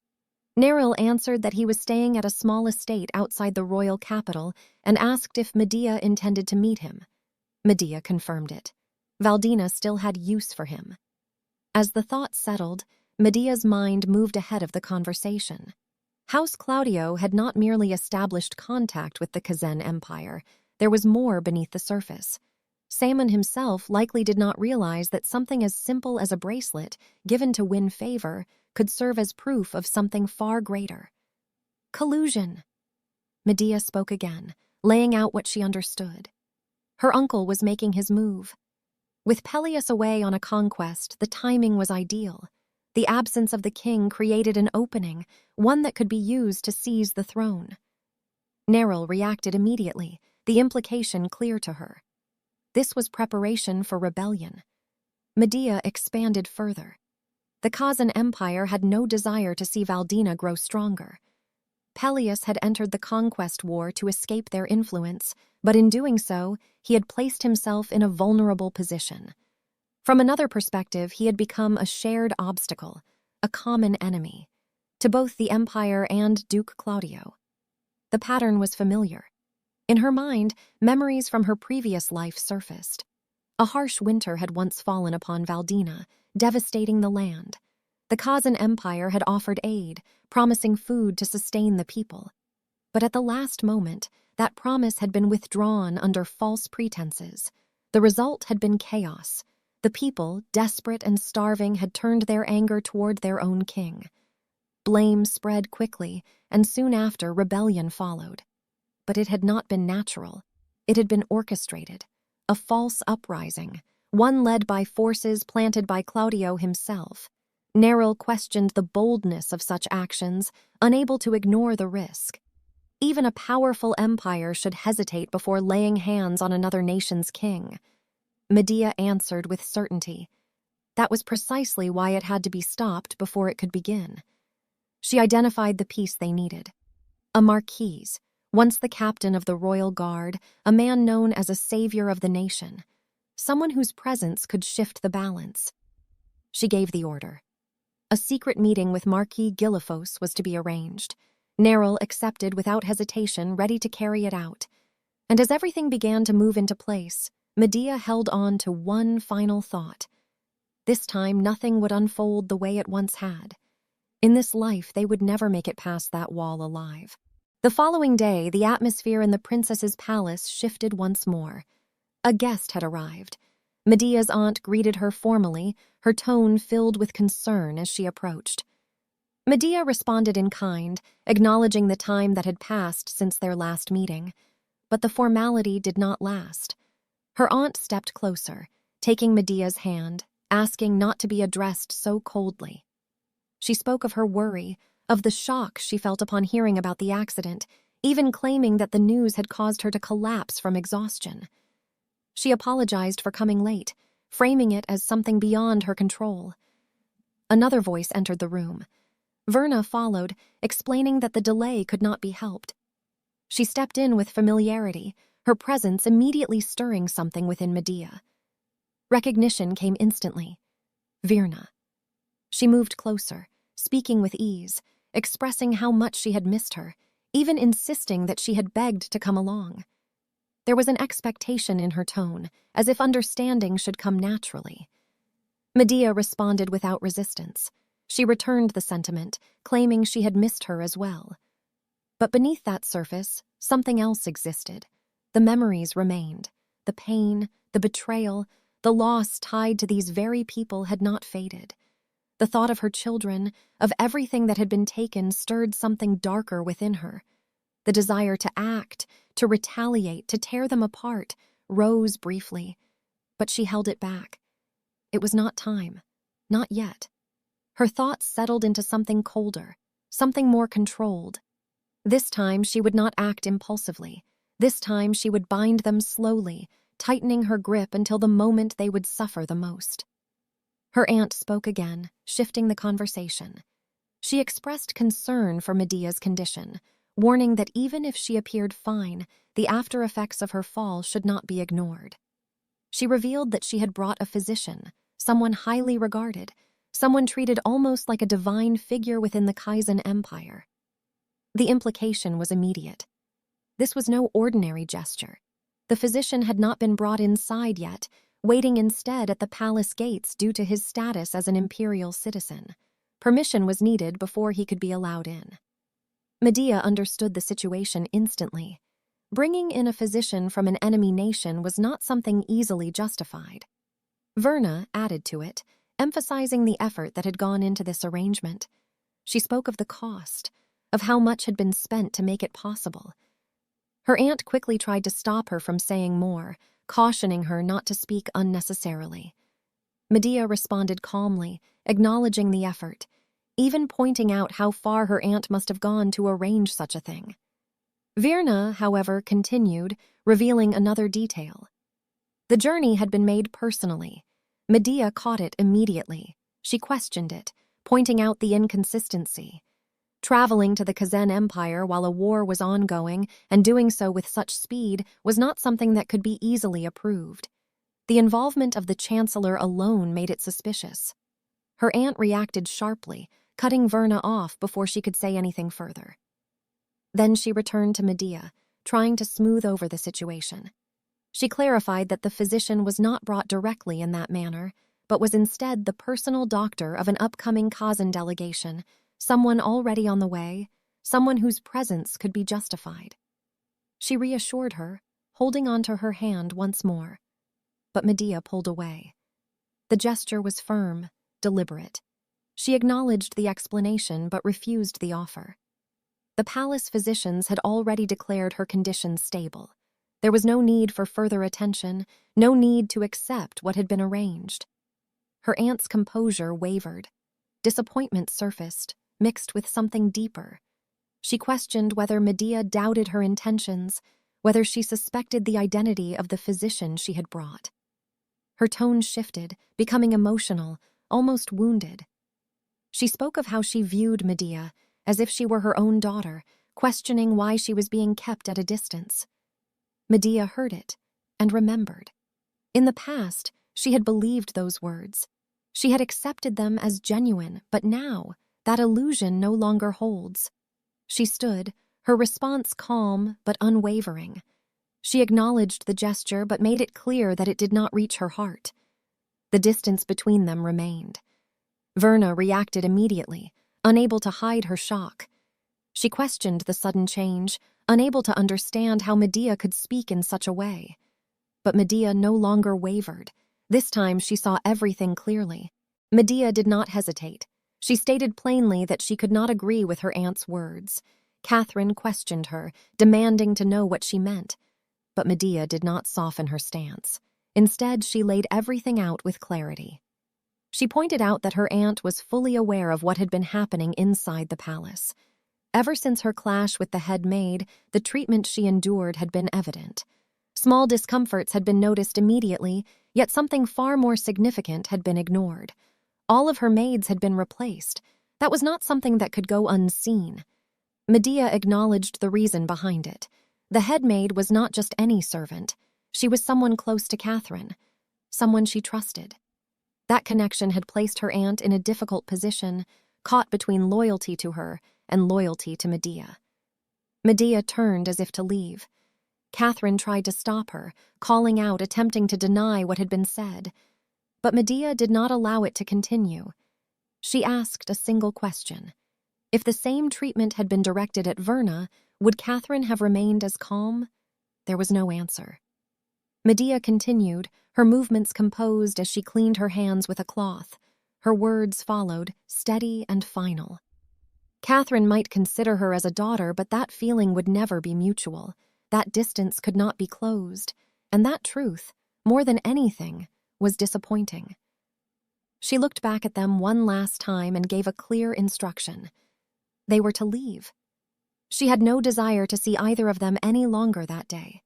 Neril answered that he was staying at a small estate outside the royal capital and asked if Medea intended to meet him. Medea confirmed it. Valdina still had use for him. As the thought settled, Medea's mind moved ahead of the conversation. House Claudio had not merely established contact with the Kazan Empire, there was more beneath the surface. Samon himself likely did not realize that something as simple as a bracelet, given to win favor, could serve as proof of something far greater. Collusion. Medea spoke again, laying out what she understood. Her uncle was making his move. With Peleus away on a conquest, the timing was ideal. The absence of the king created an opening, one that could be used to seize the throne. Neril reacted immediately, the implication clear to her. This was preparation for rebellion. Medea expanded further. The Kazan Empire had no desire to see Valdina grow stronger. Peleus had entered the conquest war to escape their influence, but in doing so, he had placed himself in a vulnerable position. From another perspective, he had become a shared obstacle, a common enemy, to both the Empire and Duke Claudio. The pattern was familiar. In her mind, memories from her previous life surfaced. A harsh winter had once fallen upon Valdina, devastating the land. The Kazan Empire had offered aid, promising food to sustain the people. But at the last moment, that promise had been withdrawn under false pretenses. The result had been chaos. The people, desperate and starving, had turned their anger toward their own king. Blame spread quickly, and soon after, rebellion followed. But it had not been natural. It had been orchestrated. A false uprising, one led by forces planted by Claudio himself. Neril questioned the boldness of such actions, unable to ignore the risk. Even a powerful empire should hesitate before laying hands on another nation's king. Medea answered with certainty. That was precisely why it had to be stopped before it could begin. She identified the piece they needed. A marquis, once the captain of the royal guard, a man known as a savior of the nation, someone whose presence could shift the balance. She gave the order. A secret meeting with Marquis Gilifos was to be arranged. Neril accepted without hesitation, ready to carry it out. And as everything began to move into place, Medea held on to one final thought. This time, nothing would unfold the way it once had. In this life, they would never make it past that wall alive. The following day, the atmosphere in the princess's palace shifted once more. A guest had arrived. Medea's aunt greeted her formally, her tone filled with concern as she approached. Medea responded in kind, acknowledging the time that had passed since their last meeting. But the formality did not last. Her aunt stepped closer, taking Medea's hand, asking not to be addressed so coldly. She spoke of her worry, of the shock she felt upon hearing about the accident, even claiming that the news had caused her to collapse from exhaustion. She apologized for coming late, framing it as something beyond her control. Another voice entered the room. Verna followed, explaining that the delay could not be helped. She stepped in with familiarity, her presence immediately stirring something within Medea. Recognition came instantly. Virna. She moved closer, speaking with ease, expressing how much she had missed her, even insisting that she had begged to come along. There was an expectation in her tone, as if understanding should come naturally. Medea responded without resistance. She returned the sentiment, claiming she had missed her as well. But beneath that surface, something else existed. The memories remained. The pain, the betrayal, the loss tied to these very people had not faded. The thought of her children, of everything that had been taken, stirred something darker within her. The desire to act, to retaliate, to tear them apart, rose briefly, but she held it back. It was not time. Not yet. Her thoughts settled into something colder, something more controlled. This time she would not act impulsively. This time she would bind them slowly, tightening her grip until the moment they would suffer the most. Her aunt spoke again, shifting the conversation. She expressed concern for Medea's condition, warning that even if she appeared fine, the after effects of her fall should not be ignored. She revealed that she had brought a physician, someone highly regarded, someone treated almost like a divine figure within the Kaizen Empire. The implication was immediate. This was no ordinary gesture. The physician had not been brought inside yet, waiting instead at the palace gates due to his status as an imperial citizen. Permission was needed before he could be allowed in. Medea understood the situation instantly. Bringing in a physician from an enemy nation was not something easily justified. Verna added to it, emphasizing the effort that had gone into this arrangement. She spoke of the cost, of how much had been spent to make it possible. Her aunt quickly tried to stop her from saying more, cautioning her not to speak unnecessarily. Medea responded calmly, acknowledging the effort, even pointing out how far her aunt must have gone to arrange such a thing. Virna, however, continued, revealing another detail. The journey had been made personally. Medea caught it immediately. She questioned it, pointing out the inconsistency. Traveling to the Kazan Empire while a war was ongoing and doing so with such speed was not something that could be easily approved. The involvement of the chancellor alone made it suspicious. Her aunt reacted sharply, cutting Verna off before she could say anything further. Then she returned to Medea, trying to smooth over the situation. She clarified that the physician was not brought directly in that manner, but was instead the personal doctor of an upcoming Kazan delegation, someone already on the way, someone whose presence could be justified. She reassured her, holding onto her hand once more. But Medea pulled away. The gesture was firm, deliberate. She acknowledged the explanation but refused the offer. The palace physicians had already declared her condition stable. There was no need for further attention, no need to accept what had been arranged. Her aunt's composure wavered. Disappointment surfaced, mixed with something deeper. She questioned whether Medea doubted her intentions, whether she suspected the identity of the physician she had brought. Her tone shifted, becoming emotional, almost wounded. She spoke of how she viewed Medea, as if she were her own daughter, questioning why she was being kept at a distance. Medea heard it, and remembered. In the past, she had believed those words. She had accepted them as genuine, but now, that illusion no longer holds. She stood, her response calm but unwavering. She acknowledged the gesture but made it clear that it did not reach her heart. The distance between them remained. Verna reacted immediately, unable to hide her shock. She questioned the sudden change, unable to understand how Medea could speak in such a way. But Medea no longer wavered. This time she saw everything clearly. Medea did not hesitate. She stated plainly that she could not agree with her aunt's words. Catherine questioned her, demanding to know what she meant. But Medea did not soften her stance. Instead, she laid everything out with clarity. She pointed out that her aunt was fully aware of what had been happening inside the palace. Ever since her clash with the head maid, the treatment she endured had been evident. Small discomforts had been noticed immediately, yet something far more significant had been ignored. All of her maids had been replaced. That was not something that could go unseen. Medea acknowledged the reason behind it. The head maid was not just any servant. She was someone close to Catherine, someone she trusted. That connection had placed her aunt in a difficult position, caught between loyalty to her and loyalty to Medea. Medea turned as if to leave. Catherine tried to stop her, calling out, attempting to deny what had been said. But Medea did not allow it to continue. She asked a single question. If the same treatment had been directed at Verna, would Catherine have remained as calm? There was no answer. Medea continued, her movements composed as she cleaned her hands with a cloth. Her words followed, steady and final. Catherine might consider her as a daughter, but that feeling would never be mutual. That distance could not be closed, and that truth, more than anything, was disappointing. She looked back at them one last time and gave a clear instruction. They were to leave. She had no desire to see either of them any longer that day.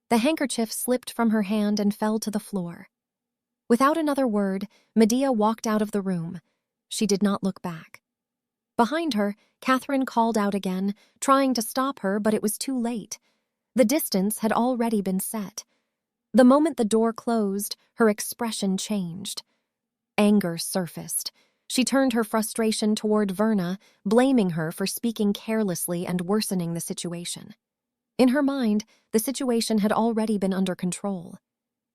The handkerchief slipped from her hand and fell to the floor. Without another word, Medea walked out of the room. She did not look back. Behind her, Catherine called out again, trying to stop her, but it was too late. The distance had already been set. The moment the door closed, her expression changed. Anger surfaced. She turned her frustration toward Verna, blaming her for speaking carelessly and worsening the situation. In her mind, the situation had already been under control.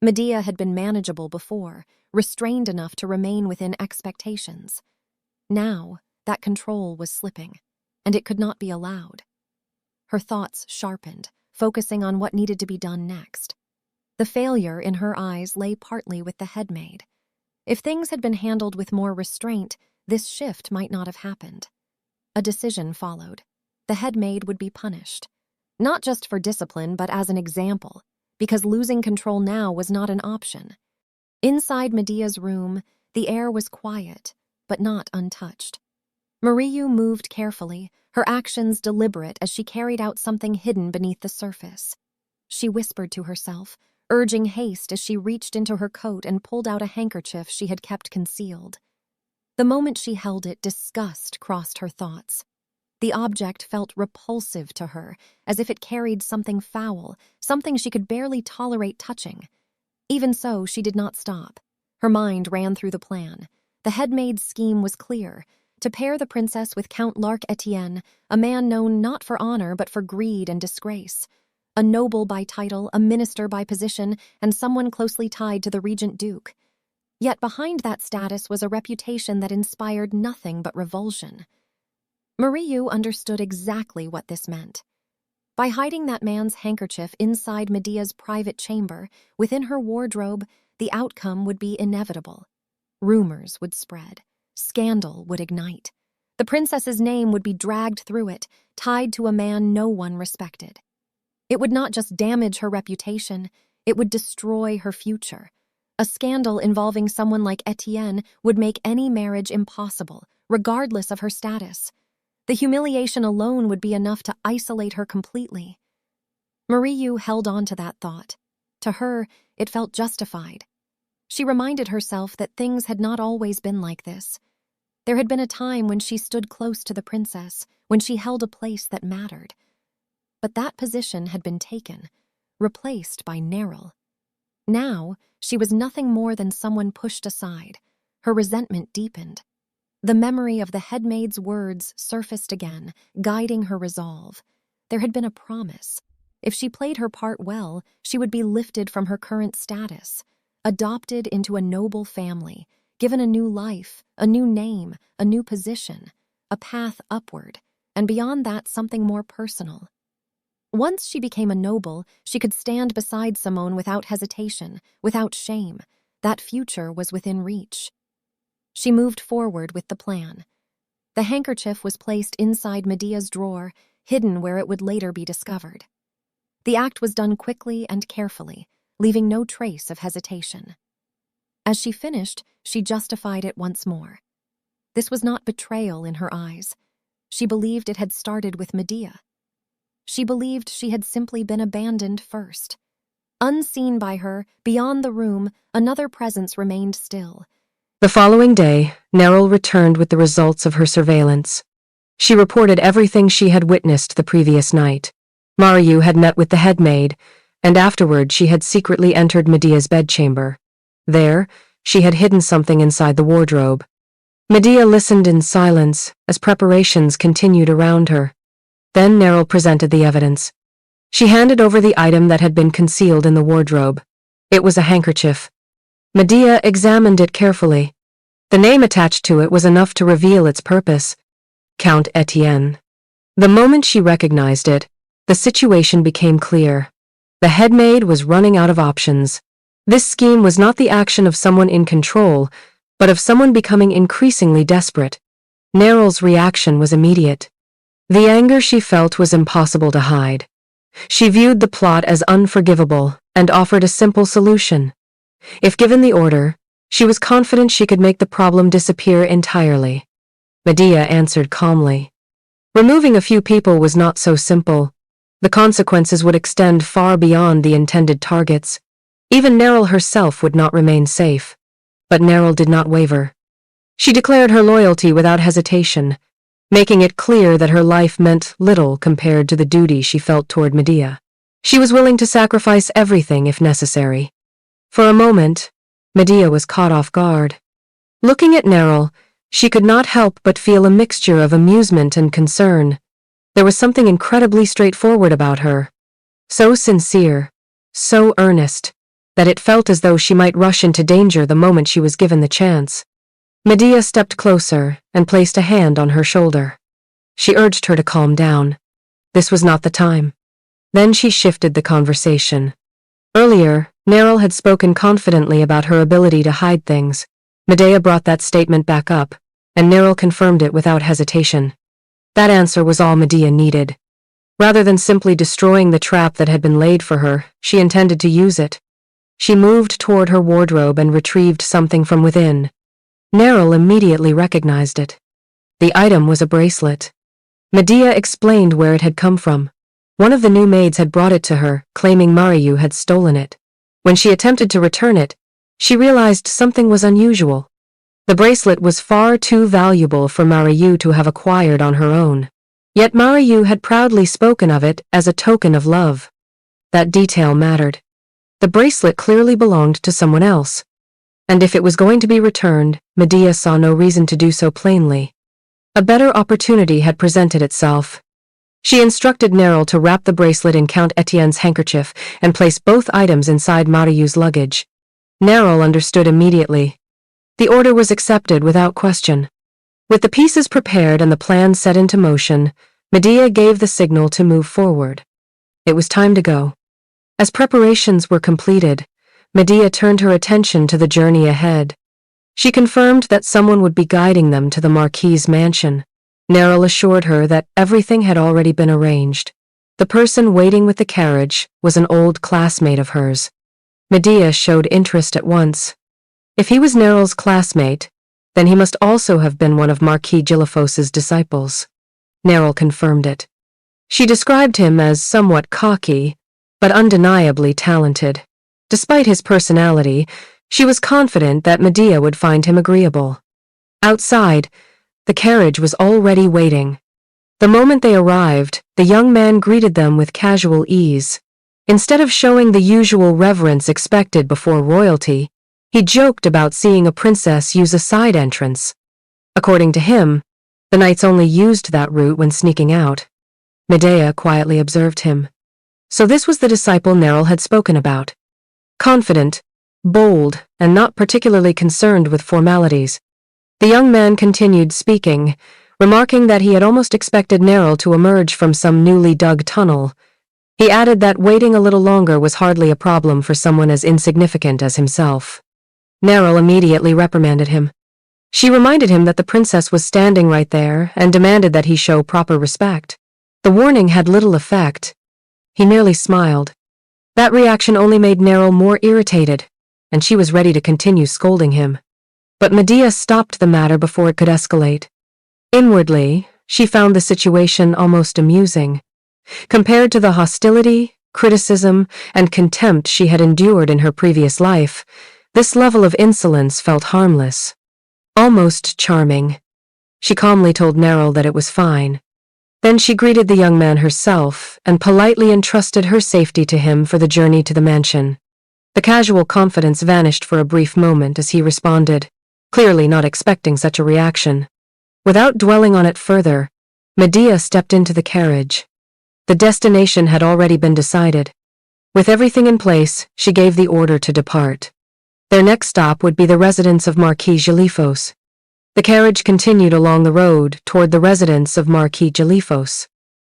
Medea had been manageable before, restrained enough to remain within expectations. Now, that control was slipping, and it could not be allowed. Her thoughts sharpened, focusing on what needed to be done next. The failure in her eyes lay partly with the headmaid. If things had been handled with more restraint, this shift might not have happened. A decision followed. The headmaid would be punished. Not just for discipline, but as an example, because losing control now was not an option. Inside Medea's room, the air was quiet, but not untouched. Mariu moved carefully, her actions deliberate as she carried out something hidden beneath the surface. She whispered to herself, urging haste as she reached into her coat and pulled out a handkerchief she had kept concealed. The moment she held it, disgust crossed her thoughts. The object felt repulsive to her, as if it carried something foul, something she could barely tolerate touching. Even so, she did not stop. Her mind ran through the plan. The headmaid's scheme was clear: to pair the princess with Count Larc Etienne, a man known not for honor but for greed and disgrace. A noble by title, a minister by position, and someone closely tied to the regent duke. Yet behind that status was a reputation that inspired nothing but revulsion. Mariu understood exactly what this meant. By hiding that man's handkerchief inside Medea's private chamber, within her wardrobe, the outcome would be inevitable. Rumors would spread. Scandal would ignite. The princess's name would be dragged through it, tied to a man no one respected. It would not just damage her reputation, it would destroy her future. A scandal involving someone like Etienne would make any marriage impossible, regardless of her status. The humiliation alone would be enough to isolate her completely. Mariu held on to that thought. To her, it felt justified. She reminded herself that things had not always been like this. There had been a time when she stood close to the princess, when she held a place that mattered. But that position had been taken, replaced by Neril. Now, she was nothing more than someone pushed aside. Her resentment deepened. The memory of the headmaid's words surfaced again, guiding her resolve. There had been a promise. If she played her part well, she would be lifted from her current status, adopted into a noble family, given a new life, a new name, a new position, a path upward, and beyond that something more personal. Once she became a noble, she could stand beside Simone without hesitation, without shame. That future was within reach. She moved forward with the plan. The handkerchief was placed inside Medea's drawer, hidden where it would later be discovered. The act was done quickly and carefully, leaving no trace of hesitation. As she finished, she justified it once more. This was not betrayal in her eyes. She believed it had started with Medea. She believed she had simply been abandoned first. Unseen by her, beyond the room, another presence remained still. The following day, Neril returned with the results of her surveillance. She reported everything she had witnessed the previous night. Mariu had met with the headmaid, and afterward she had secretly entered Medea's bedchamber. There, she had hidden something inside the wardrobe. Medea listened in silence as preparations continued around her. Then Neril presented the evidence. She handed over the item that had been concealed in the wardrobe. It was a handkerchief. Medea examined it carefully. The name attached to it was enough to reveal its purpose: Count Etienne. The moment she recognized it, the situation became clear. The headmaid was running out of options. This scheme was not the action of someone in control, but of someone becoming increasingly desperate. Neril's reaction was immediate. The anger she felt was impossible to hide. She viewed the plot as unforgivable and offered a simple solution. If given the order, she was confident she could make the problem disappear entirely. Medea answered calmly. Removing a few people was not so simple. The consequences would extend far beyond the intended targets. Even Neril herself would not remain safe. But Neril did not waver. She declared her loyalty without hesitation, making it clear that her life meant little compared to the duty she felt toward Medea. She was willing to sacrifice everything if necessary. For a moment, Medea was caught off guard. Looking at Neril, she could not help but feel a mixture of amusement and concern. There was something incredibly straightforward about her. So sincere, so earnest, that it felt as though she might rush into danger the moment she was given the chance. Medea stepped closer and placed a hand on her shoulder. She urged her to calm down. This was not the time. Then she shifted the conversation. Earlier, Neril had spoken confidently about her ability to hide things. Medea brought that statement back up, and Neril confirmed it without hesitation. That answer was all Medea needed. Rather than simply destroying the trap that had been laid for her, she intended to use it. She moved toward her wardrobe and retrieved something from within. Neril immediately recognized it. The item was a bracelet. Medea explained where it had come from. One of the new maids had brought it to her, claiming Mariu had stolen it. When she attempted to return it, she realized something was unusual. The bracelet was far too valuable for Mariu to have acquired on her own. Yet Mariu had proudly spoken of it as a token of love. That detail mattered. The bracelet clearly belonged to someone else. And if it was going to be returned, Medea saw no reason to do so plainly. A better opportunity had presented itself. She instructed Neril to wrap the bracelet in Count Etienne's handkerchief and place both items inside Mariu's luggage. Neril understood immediately. The order was accepted without question. With the pieces prepared and the plan set into motion, Medea gave the signal to move forward. It was time to go. As preparations were completed, Medea turned her attention to the journey ahead. She confirmed that someone would be guiding them to the Marquis's mansion. Neril assured her that everything had already been arranged. The person waiting with the carriage was an old classmate of hers. Medea showed interest at once. If he was Neril's classmate, then he must also have been one of Marquis Gilliphos's disciples. Neril confirmed it. She described him as somewhat cocky, but undeniably talented. Despite his personality, she was confident that Medea would find him agreeable. Outside, the carriage was already waiting. The moment they arrived, the young man greeted them with casual ease. Instead of showing the usual reverence expected before royalty, he joked about seeing a princess use a side entrance. According to him, the knights only used that route when sneaking out. Medea quietly observed him. So this was the disciple Neril had spoken about. Confident, bold, and not particularly concerned with formalities. The young man continued speaking, remarking that he had almost expected Neril to emerge from some newly dug tunnel. He added that waiting a little longer was hardly a problem for someone as insignificant as himself. Neril immediately reprimanded him. She reminded him that the princess was standing right there and demanded that he show proper respect. The warning had little effect. He merely smiled. That reaction only made Neril more irritated, and she was ready to continue scolding him. But Medea stopped the matter before it could escalate. Inwardly, she found the situation almost amusing. Compared to the hostility, criticism, and contempt she had endured in her previous life, this level of insolence felt harmless. Almost charming. She calmly told Neril that it was fine. Then she greeted the young man herself and politely entrusted her safety to him for the journey to the mansion. The casual confidence vanished for a brief moment as he responded, clearly not expecting such a reaction. Without dwelling on it further, Medea stepped into the carriage. The destination had already been decided. With everything in place, she gave the order to depart. Their next stop would be the residence of Marquis Gelifos. The carriage continued along the road toward the residence of Marquis Gelifos.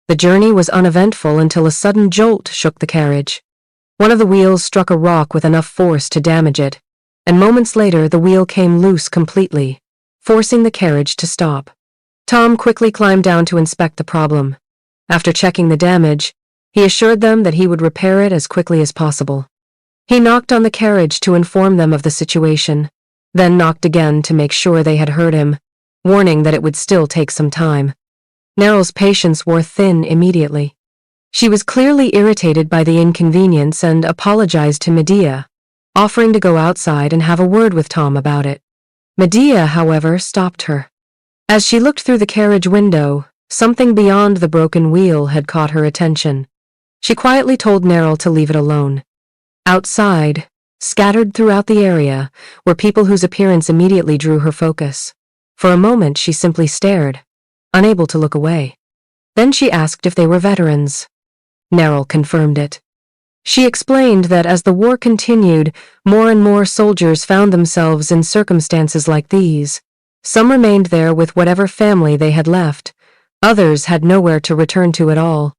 The journey was uneventful until a sudden jolt shook the carriage. One of the wheels struck a rock with enough force to damage it, and moments later the wheel came loose completely, forcing the carriage to stop. Tom quickly climbed down to inspect the problem. After checking the damage, he assured them that he would repair it as quickly as possible. He knocked on the carriage to inform them of the situation, then knocked again to make sure they had heard him, warning that it would still take some time. Neryl's patience wore thin immediately. She was clearly irritated by the inconvenience and apologized to Medea, offering to go outside and have a word with Tom about it. Medea, however, stopped her. As she looked through the carriage window, something beyond the broken wheel had caught her attention. She quietly told Neryl to leave it alone. Outside, scattered throughout the area, were people whose appearance immediately drew her focus. For a moment she simply stared, unable to look away. Then she asked if they were veterans. Neryl confirmed it. She explained that as the war continued, more and more soldiers found themselves in circumstances like these. Some remained there with whatever family they had left. Others had nowhere to return to at all.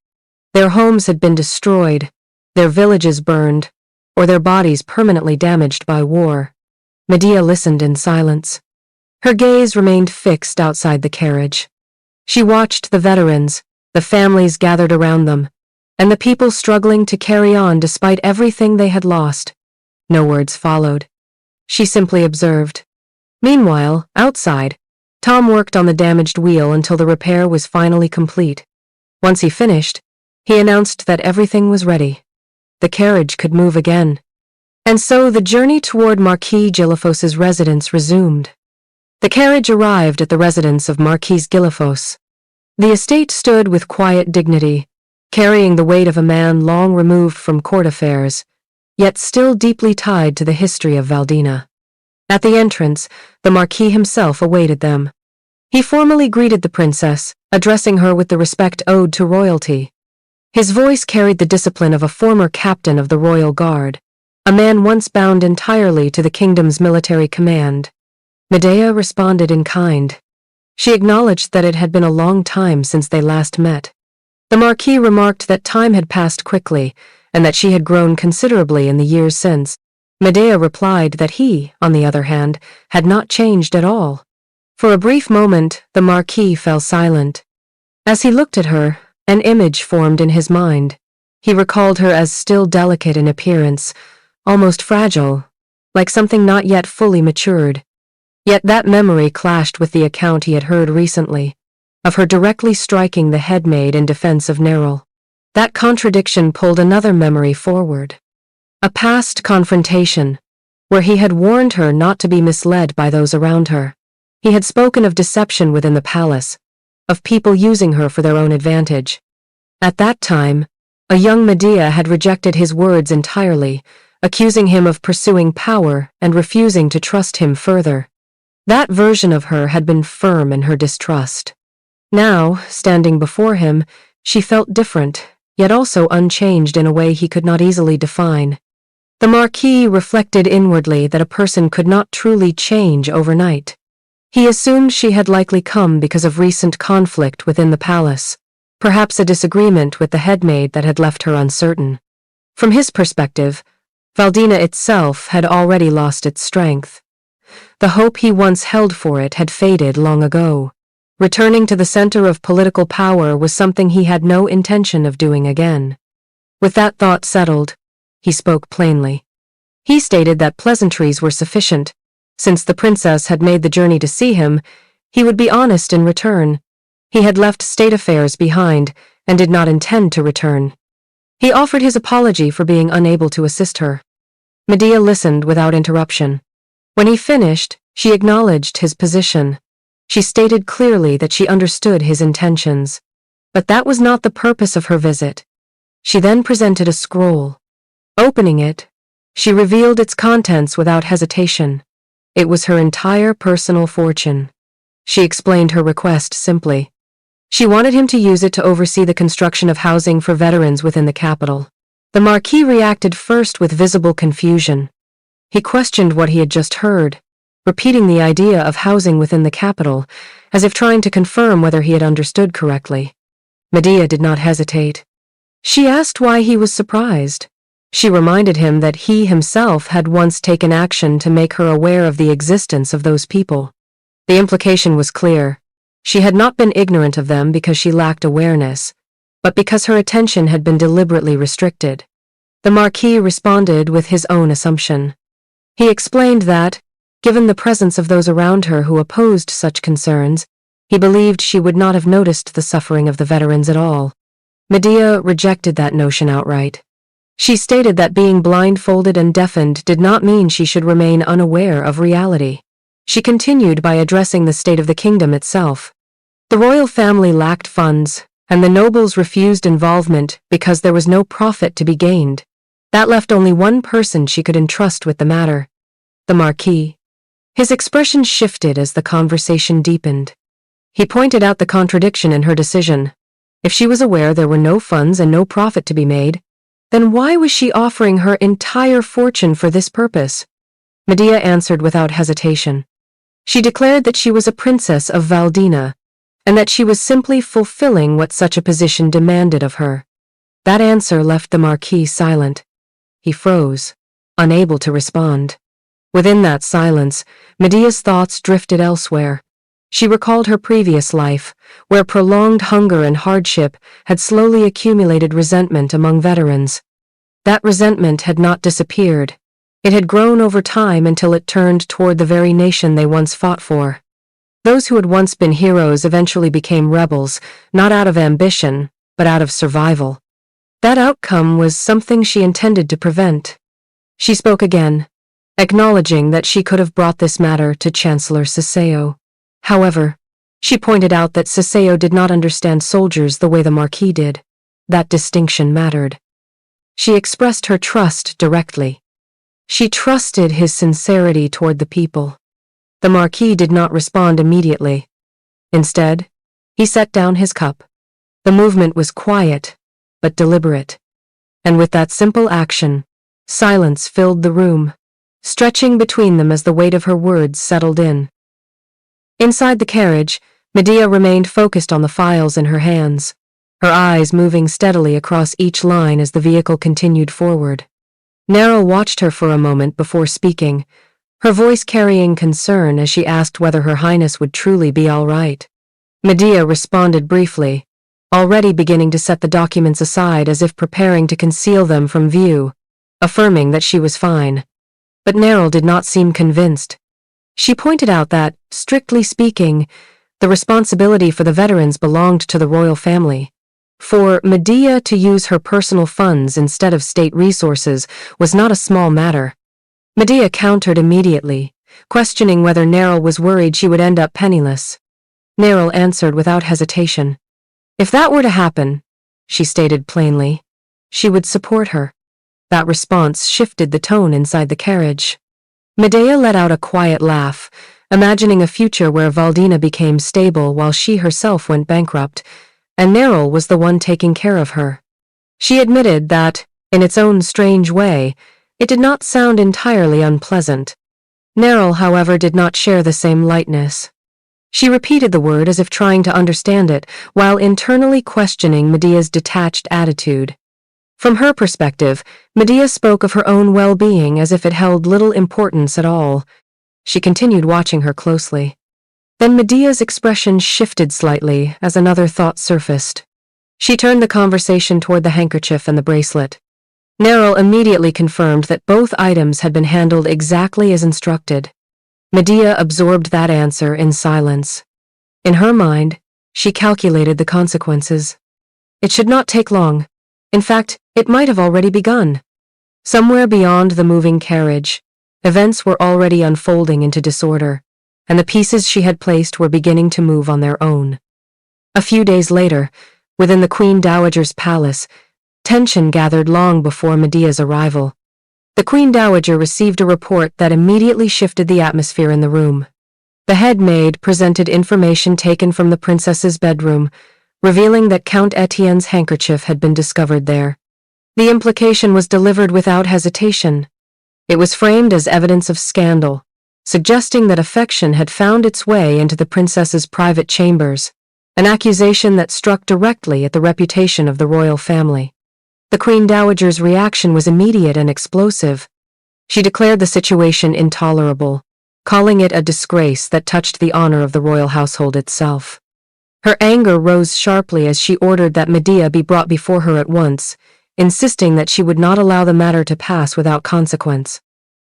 Their homes had been destroyed, their villages burned, or their bodies permanently damaged by war. Medea listened in silence. Her gaze remained fixed outside the carriage. She watched the veterans, the families gathered around them, and the people struggling to carry on despite everything they had lost. No words followed. She simply observed. Meanwhile, outside, Tom worked on the damaged wheel until the repair was finally complete. Once he finished, he announced that everything was ready. The carriage could move again. And so the journey toward Marquis Gelifos's residence resumed. The carriage arrived at the residence of Marquis Gelifos. The estate stood with quiet dignity, carrying the weight of a man long removed from court affairs, yet still deeply tied to the history of Valdina. At the entrance, the Marquis himself awaited them. He formally greeted the princess, addressing her with the respect owed to royalty. His voice carried the discipline of a former captain of the royal guard, a man once bound entirely to the kingdom's military command. Medea responded in kind. She acknowledged that it had been a long time since they last met. The Marquis remarked that time had passed quickly, and that she had grown considerably in the years since. Medea replied that he, on the other hand, had not changed at all. For a brief moment, the Marquis fell silent. As he looked at her, an image formed in his mind. He recalled her as still delicate in appearance, almost fragile, like something not yet fully matured. Yet that memory clashed with the account he had heard recently, of her directly striking the headmaid in defense of Neryl. That contradiction pulled another memory forward. A past confrontation, where he had warned her not to be misled by those around her. He had spoken of deception within the palace, of people using her for their own advantage. At that time, a young Medea had rejected his words entirely, accusing him of pursuing power and refusing to trust him further. That version of her had been firm in her distrust. Now, standing before him, she felt different, yet also unchanged in a way he could not easily define. The Marquis reflected inwardly that a person could not truly change overnight. He assumed she had likely come because of recent conflict within the palace, perhaps a disagreement with the headmaid that had left her uncertain. From his perspective, Valdina itself had already lost its strength. The hope he once held for it had faded long ago. Returning to the center of political power was something he had no intention of doing again. With that thought settled, he spoke plainly. He stated that pleasantries were sufficient. Since the princess had made the journey to see him, he would be honest in return. He had left state affairs behind and did not intend to return. He offered his apology for being unable to assist her. Medea listened without interruption. When he finished, she acknowledged his position. She stated clearly that she understood his intentions. But that was not the purpose of her visit. She then presented a scroll. Opening it, she revealed its contents without hesitation. It was her entire personal fortune. She explained her request simply. She wanted him to use it to oversee the construction of housing for veterans within the capital. The Marquis reacted first with visible confusion. He questioned what he had just heard, repeating the idea of housing within the capital, as if trying to confirm whether he had understood correctly. Medea did not hesitate. She asked why he was surprised. She reminded him that he himself had once taken action to make her aware of the existence of those people. The implication was clear. She had not been ignorant of them because she lacked awareness, but because her attention had been deliberately restricted. The Marquis responded with his own assumption. He explained that, given the presence of those around her who opposed such concerns, he believed she would not have noticed the suffering of the veterans at all. Medea rejected that notion outright. She stated that being blindfolded and deafened did not mean she should remain unaware of reality. She continued by addressing the state of the kingdom itself. The royal family lacked funds, and the nobles refused involvement because there was no profit to be gained. That left only one person she could entrust with the matter: the Marquis. His expression shifted as the conversation deepened. He pointed out the contradiction in her decision. If she was aware there were no funds and no profit to be made, then why was she offering her entire fortune for this purpose? Medea answered without hesitation. She declared that she was a princess of Valdina, and that she was simply fulfilling what such a position demanded of her. That answer left the Marquis silent. He froze, unable to respond. Within that silence, Medea's thoughts drifted elsewhere. She recalled her previous life, where prolonged hunger and hardship had slowly accumulated resentment among veterans. That resentment had not disappeared. It had grown over time until it turned toward the very nation they once fought for. Those who had once been heroes eventually became rebels, not out of ambition, but out of survival. That outcome was something she intended to prevent. She spoke again, acknowledging that she could have brought this matter to Chancellor Siseo. However, she pointed out that Siseo did not understand soldiers the way the Marquis did. That distinction mattered. She expressed her trust directly. She trusted his sincerity toward the people. The Marquis did not respond immediately. Instead, he set down his cup. The movement was quiet, but deliberate. And with that simple action, silence filled the room, stretching between them as the weight of her words settled in. Inside the carriage, Medea remained focused on the files in her hands, her eyes moving steadily across each line as the vehicle continued forward. Neril watched her for a moment before speaking, her voice carrying concern as she asked whether Her Highness would truly be all right. Medea responded briefly, already beginning to set the documents aside as if preparing to conceal them from view, affirming that she was fine. But Neril did not seem convinced. She pointed out that, strictly speaking, the responsibility for the veterans belonged to the royal family. For Medea to use her personal funds instead of state resources was not a small matter. Medea countered immediately, questioning whether Neril was worried she would end up penniless. Neril answered without hesitation. If that were to happen, she stated plainly, she would support her. That response shifted the tone inside the carriage. Medea let out a quiet laugh, imagining a future where Valdina became stable while she herself went bankrupt, and Neril was the one taking care of her. She admitted that, in its own strange way, it did not sound entirely unpleasant. Neril, however, did not share the same lightness. She repeated the word as if trying to understand it, while internally questioning Medea's detached attitude. From her perspective, Medea spoke of her own well-being as if it held little importance at all. She continued watching her closely. Then Medea's expression shifted slightly as another thought surfaced. She turned the conversation toward the handkerchief and the bracelet. Neril immediately confirmed that both items had been handled exactly as instructed. Medea absorbed that answer in silence. In her mind, she calculated the consequences. It should not take long. In fact, it might have already begun. Somewhere beyond the moving carriage, events were already unfolding into disorder, and the pieces she had placed were beginning to move on their own. A few days later, within the Queen Dowager's palace, tension gathered long before Medea's arrival. The Queen Dowager received a report that immediately shifted the atmosphere in the room. The head maid presented information taken from the princess's bedroom, revealing that Count Etienne's handkerchief had been discovered there. The implication was delivered without hesitation. It was framed as evidence of scandal, suggesting that affection had found its way into the princess's private chambers, an accusation that struck directly at the reputation of the royal family. The Queen Dowager's reaction was immediate and explosive. She declared the situation intolerable, calling it a disgrace that touched the honor of the royal household itself. Her anger rose sharply as she ordered that Medea be brought before her at once, insisting that she would not allow the matter to pass without consequence.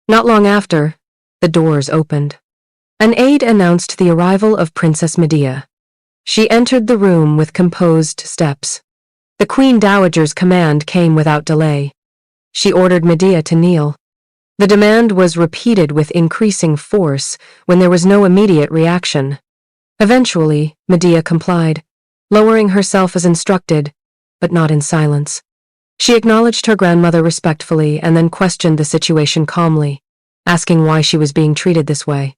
Not long after, the doors opened. An aide announced the arrival of Princess Medea. She entered the room with composed steps. The Queen Dowager's command came without delay. She ordered Medea to kneel. The demand was repeated with increasing force when there was no immediate reaction. Eventually, Medea complied, lowering herself as instructed, but not in silence. She acknowledged her grandmother respectfully and then questioned the situation calmly, asking why she was being treated this way.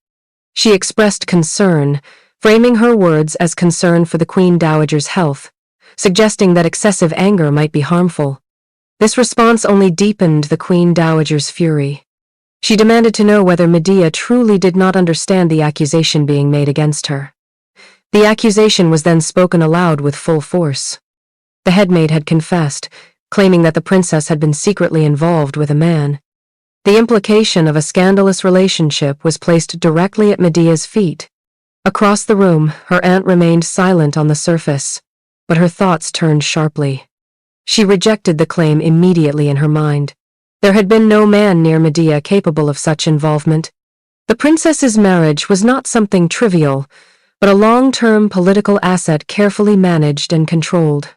She expressed concern, framing her words as concern for the Queen Dowager's health, suggesting that excessive anger might be harmful. This response only deepened the Queen Dowager's fury. She demanded to know whether Medea truly did not understand the accusation being made against her. The accusation was then spoken aloud with full force. The headmaid had confessed, claiming that the princess had been secretly involved with a man. The implication of a scandalous relationship was placed directly at Medea's feet. Across the room, her aunt remained silent on the surface, but her thoughts turned sharply. She rejected the claim immediately in her mind. There had been no man near Medea capable of such involvement. The princess's marriage was not something trivial, but a long-term political asset carefully managed and controlled.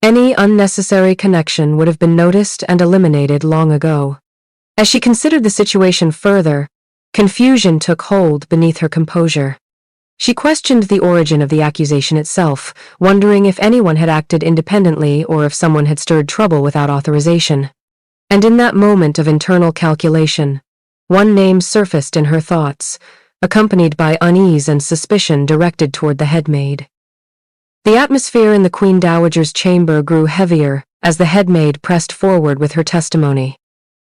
Any unnecessary connection would have been noticed and eliminated long ago. As she considered the situation further, confusion took hold beneath her composure. She questioned the origin of the accusation itself, wondering if anyone had acted independently or if someone had stirred trouble without authorization. And in that moment of internal calculation, one name surfaced in her thoughts, accompanied by unease and suspicion directed toward the headmaid. The atmosphere in the Queen Dowager's chamber grew heavier as the headmaid pressed forward with her testimony.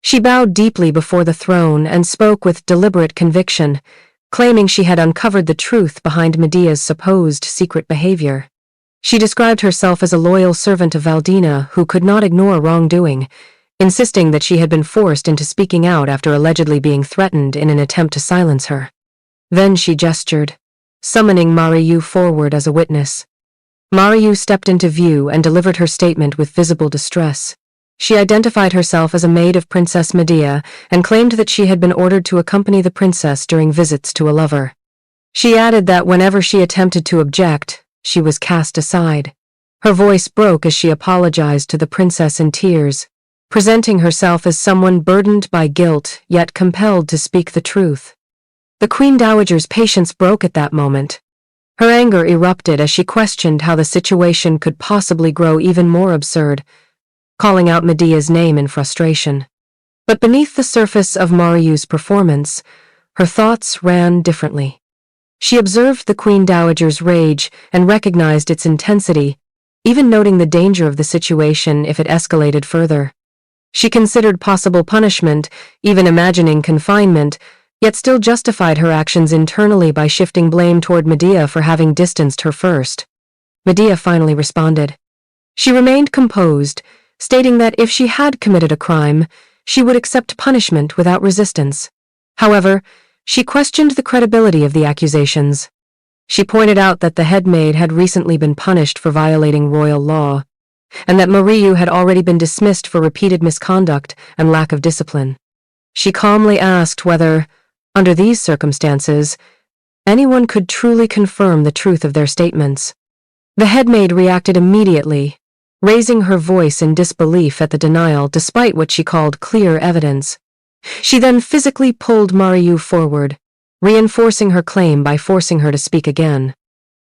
She bowed deeply before the throne and spoke with deliberate conviction, claiming she had uncovered the truth behind Medea's supposed secret behavior. She described herself as a loyal servant of Valdina who could not ignore wrongdoing, insisting that she had been forced into speaking out after allegedly being threatened in an attempt to silence her. Then she gestured, summoning Mariu forward as a witness. Mariu stepped into view and delivered her statement with visible distress. She identified herself as a maid of Princess Medea and claimed that she had been ordered to accompany the princess during visits to a lover. She added that whenever she attempted to object, she was cast aside. Her voice broke as she apologized to the princess in tears, presenting herself as someone burdened by guilt yet compelled to speak the truth. The Queen Dowager's patience broke at that moment. Her anger erupted as she questioned how the situation could possibly grow even more absurd, calling out Medea's name in frustration. But beneath the surface of Mariu's performance, her thoughts ran differently. She observed the Queen Dowager's rage and recognized its intensity, even noting the danger of the situation if it escalated further. She considered possible punishment, even imagining confinement, yet still justified her actions internally by shifting blame toward Medea for having distanced her first. Medea finally responded. She remained composed, stating that if she had committed a crime, she would accept punishment without resistance. However, she questioned the credibility of the accusations. She pointed out that the headmaid had recently been punished for violating royal law, and that Mariu had already been dismissed for repeated misconduct and lack of discipline. She calmly asked whether, under these circumstances, anyone could truly confirm the truth of their statements. The headmaid reacted immediately, raising her voice in disbelief at the denial despite what she called clear evidence. She then physically pulled Mariu forward, reinforcing her claim by forcing her to speak again.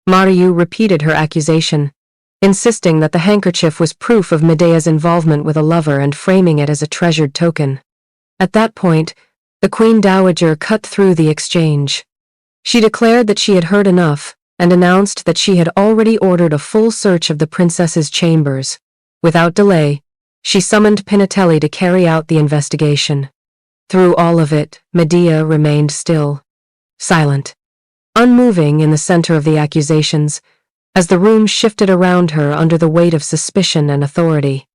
Mariu repeated her accusation, insisting that the handkerchief was proof of Medea's involvement with a lover and framing it as a treasured token. At that point, the Queen Dowager cut through the exchange. She declared that she had heard enough and announced that she had already ordered a full search of the princess's chambers. Without delay, she summoned Pinatelli to carry out the investigation. Through all of it, Medea remained still, silent, unmoving in the center of the accusations, as the room shifted around her under the weight of suspicion and authority.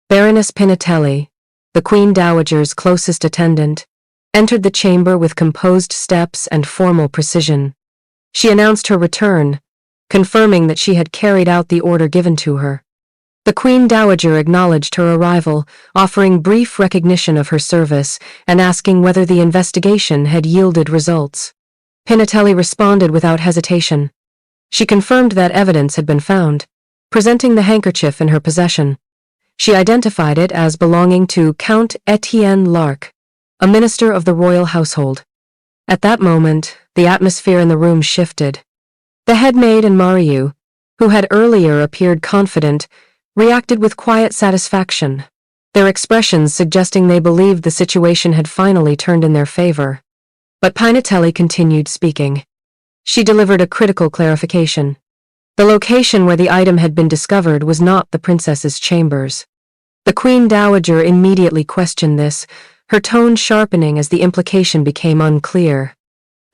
Baroness Pinatelli, the Queen Dowager's closest attendant, entered the chamber with composed steps and formal precision. She announced her return, confirming that she had carried out the order given to her. The Queen Dowager acknowledged her arrival, offering brief recognition of her service and asking whether the investigation had yielded results. Pinatelli responded without hesitation. She confirmed that evidence had been found, presenting the handkerchief in her possession. She identified it as belonging to Count Etienne Larc, a minister of the royal household. At that moment, the atmosphere in the room shifted. The headmaid and Mariu, who had earlier appeared confident, reacted with quiet satisfaction, their expressions suggesting they believed the situation had finally turned in their favor. But Pinatelli continued speaking. She delivered a critical clarification. The location where the item had been discovered was not the princess's chambers. The Queen Dowager immediately questioned this, her tone sharpening as the implication became unclear.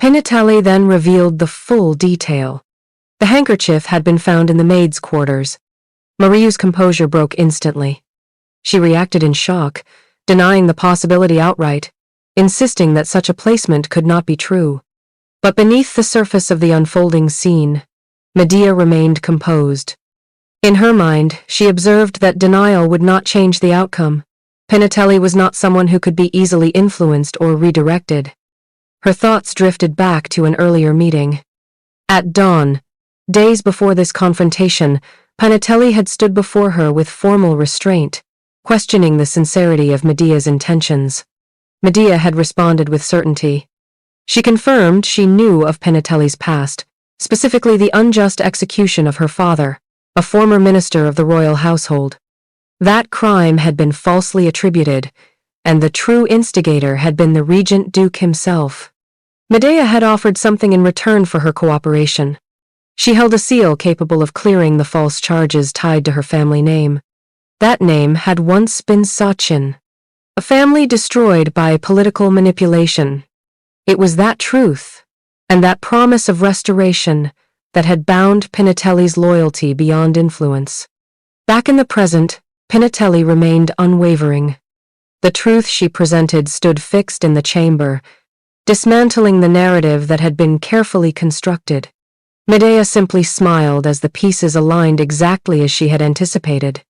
Pinatelli then revealed the full detail. The handkerchief had been found in the maid's quarters. Mariu's composure broke instantly. She reacted in shock, denying the possibility outright, insisting that such a placement could not be true. But beneath the surface of the unfolding scene, Medea remained composed. In her mind, she observed that denial would not change the outcome. Pinatelli was not someone who could be easily influenced or redirected. Her thoughts drifted back to an earlier meeting. At dawn, days before this confrontation, Pinatelli had stood before her with formal restraint, questioning the sincerity of Medea's intentions. Medea had responded with certainty. She confirmed she knew of Pinatelli's past, specifically the unjust execution of her father, a former minister of the royal household. That crime had been falsely attributed, and the true instigator had been the regent duke himself. Medea had offered something in return for her cooperation. She held a seal capable of clearing the false charges tied to her family name. That name had once been Sachin, a family destroyed by political manipulation. It was that truth, and that promise of restoration, that had bound Pinatelli's loyalty beyond influence. Back in the present, Pinatelli remained unwavering. The truth she presented stood fixed in the chamber, dismantling the narrative that had been carefully constructed. Medea simply smiled as the pieces aligned exactly as she had anticipated.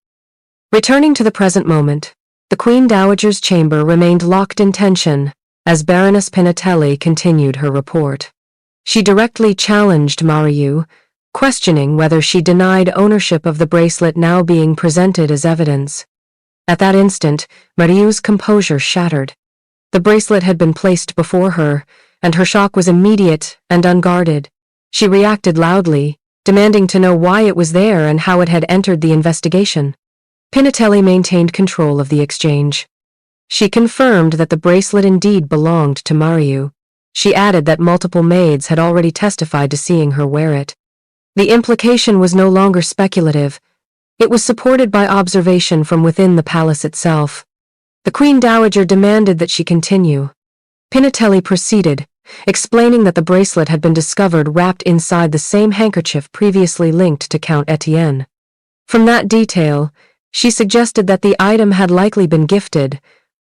Returning to the present moment, the Queen Dowager's chamber remained locked in tension as Baroness Pinatelli continued her report. She directly challenged Mariu, questioning whether she denied ownership of the bracelet now being presented as evidence. At that instant, Mariu's composure shattered. The bracelet had been placed before her, and her shock was immediate and unguarded. She reacted loudly, demanding to know why it was there and how it had entered the investigation. Pinatelli maintained control of the exchange. She confirmed that the bracelet indeed belonged to Mariu. She added that multiple maids had already testified to seeing her wear it. The implication was no longer speculative. It was supported by observation from within the palace itself. The Queen Dowager demanded that she continue. Pinatelli proceeded, explaining that the bracelet had been discovered wrapped inside the same handkerchief previously linked to Count Etienne. From that detail, she suggested that the item had likely been gifted,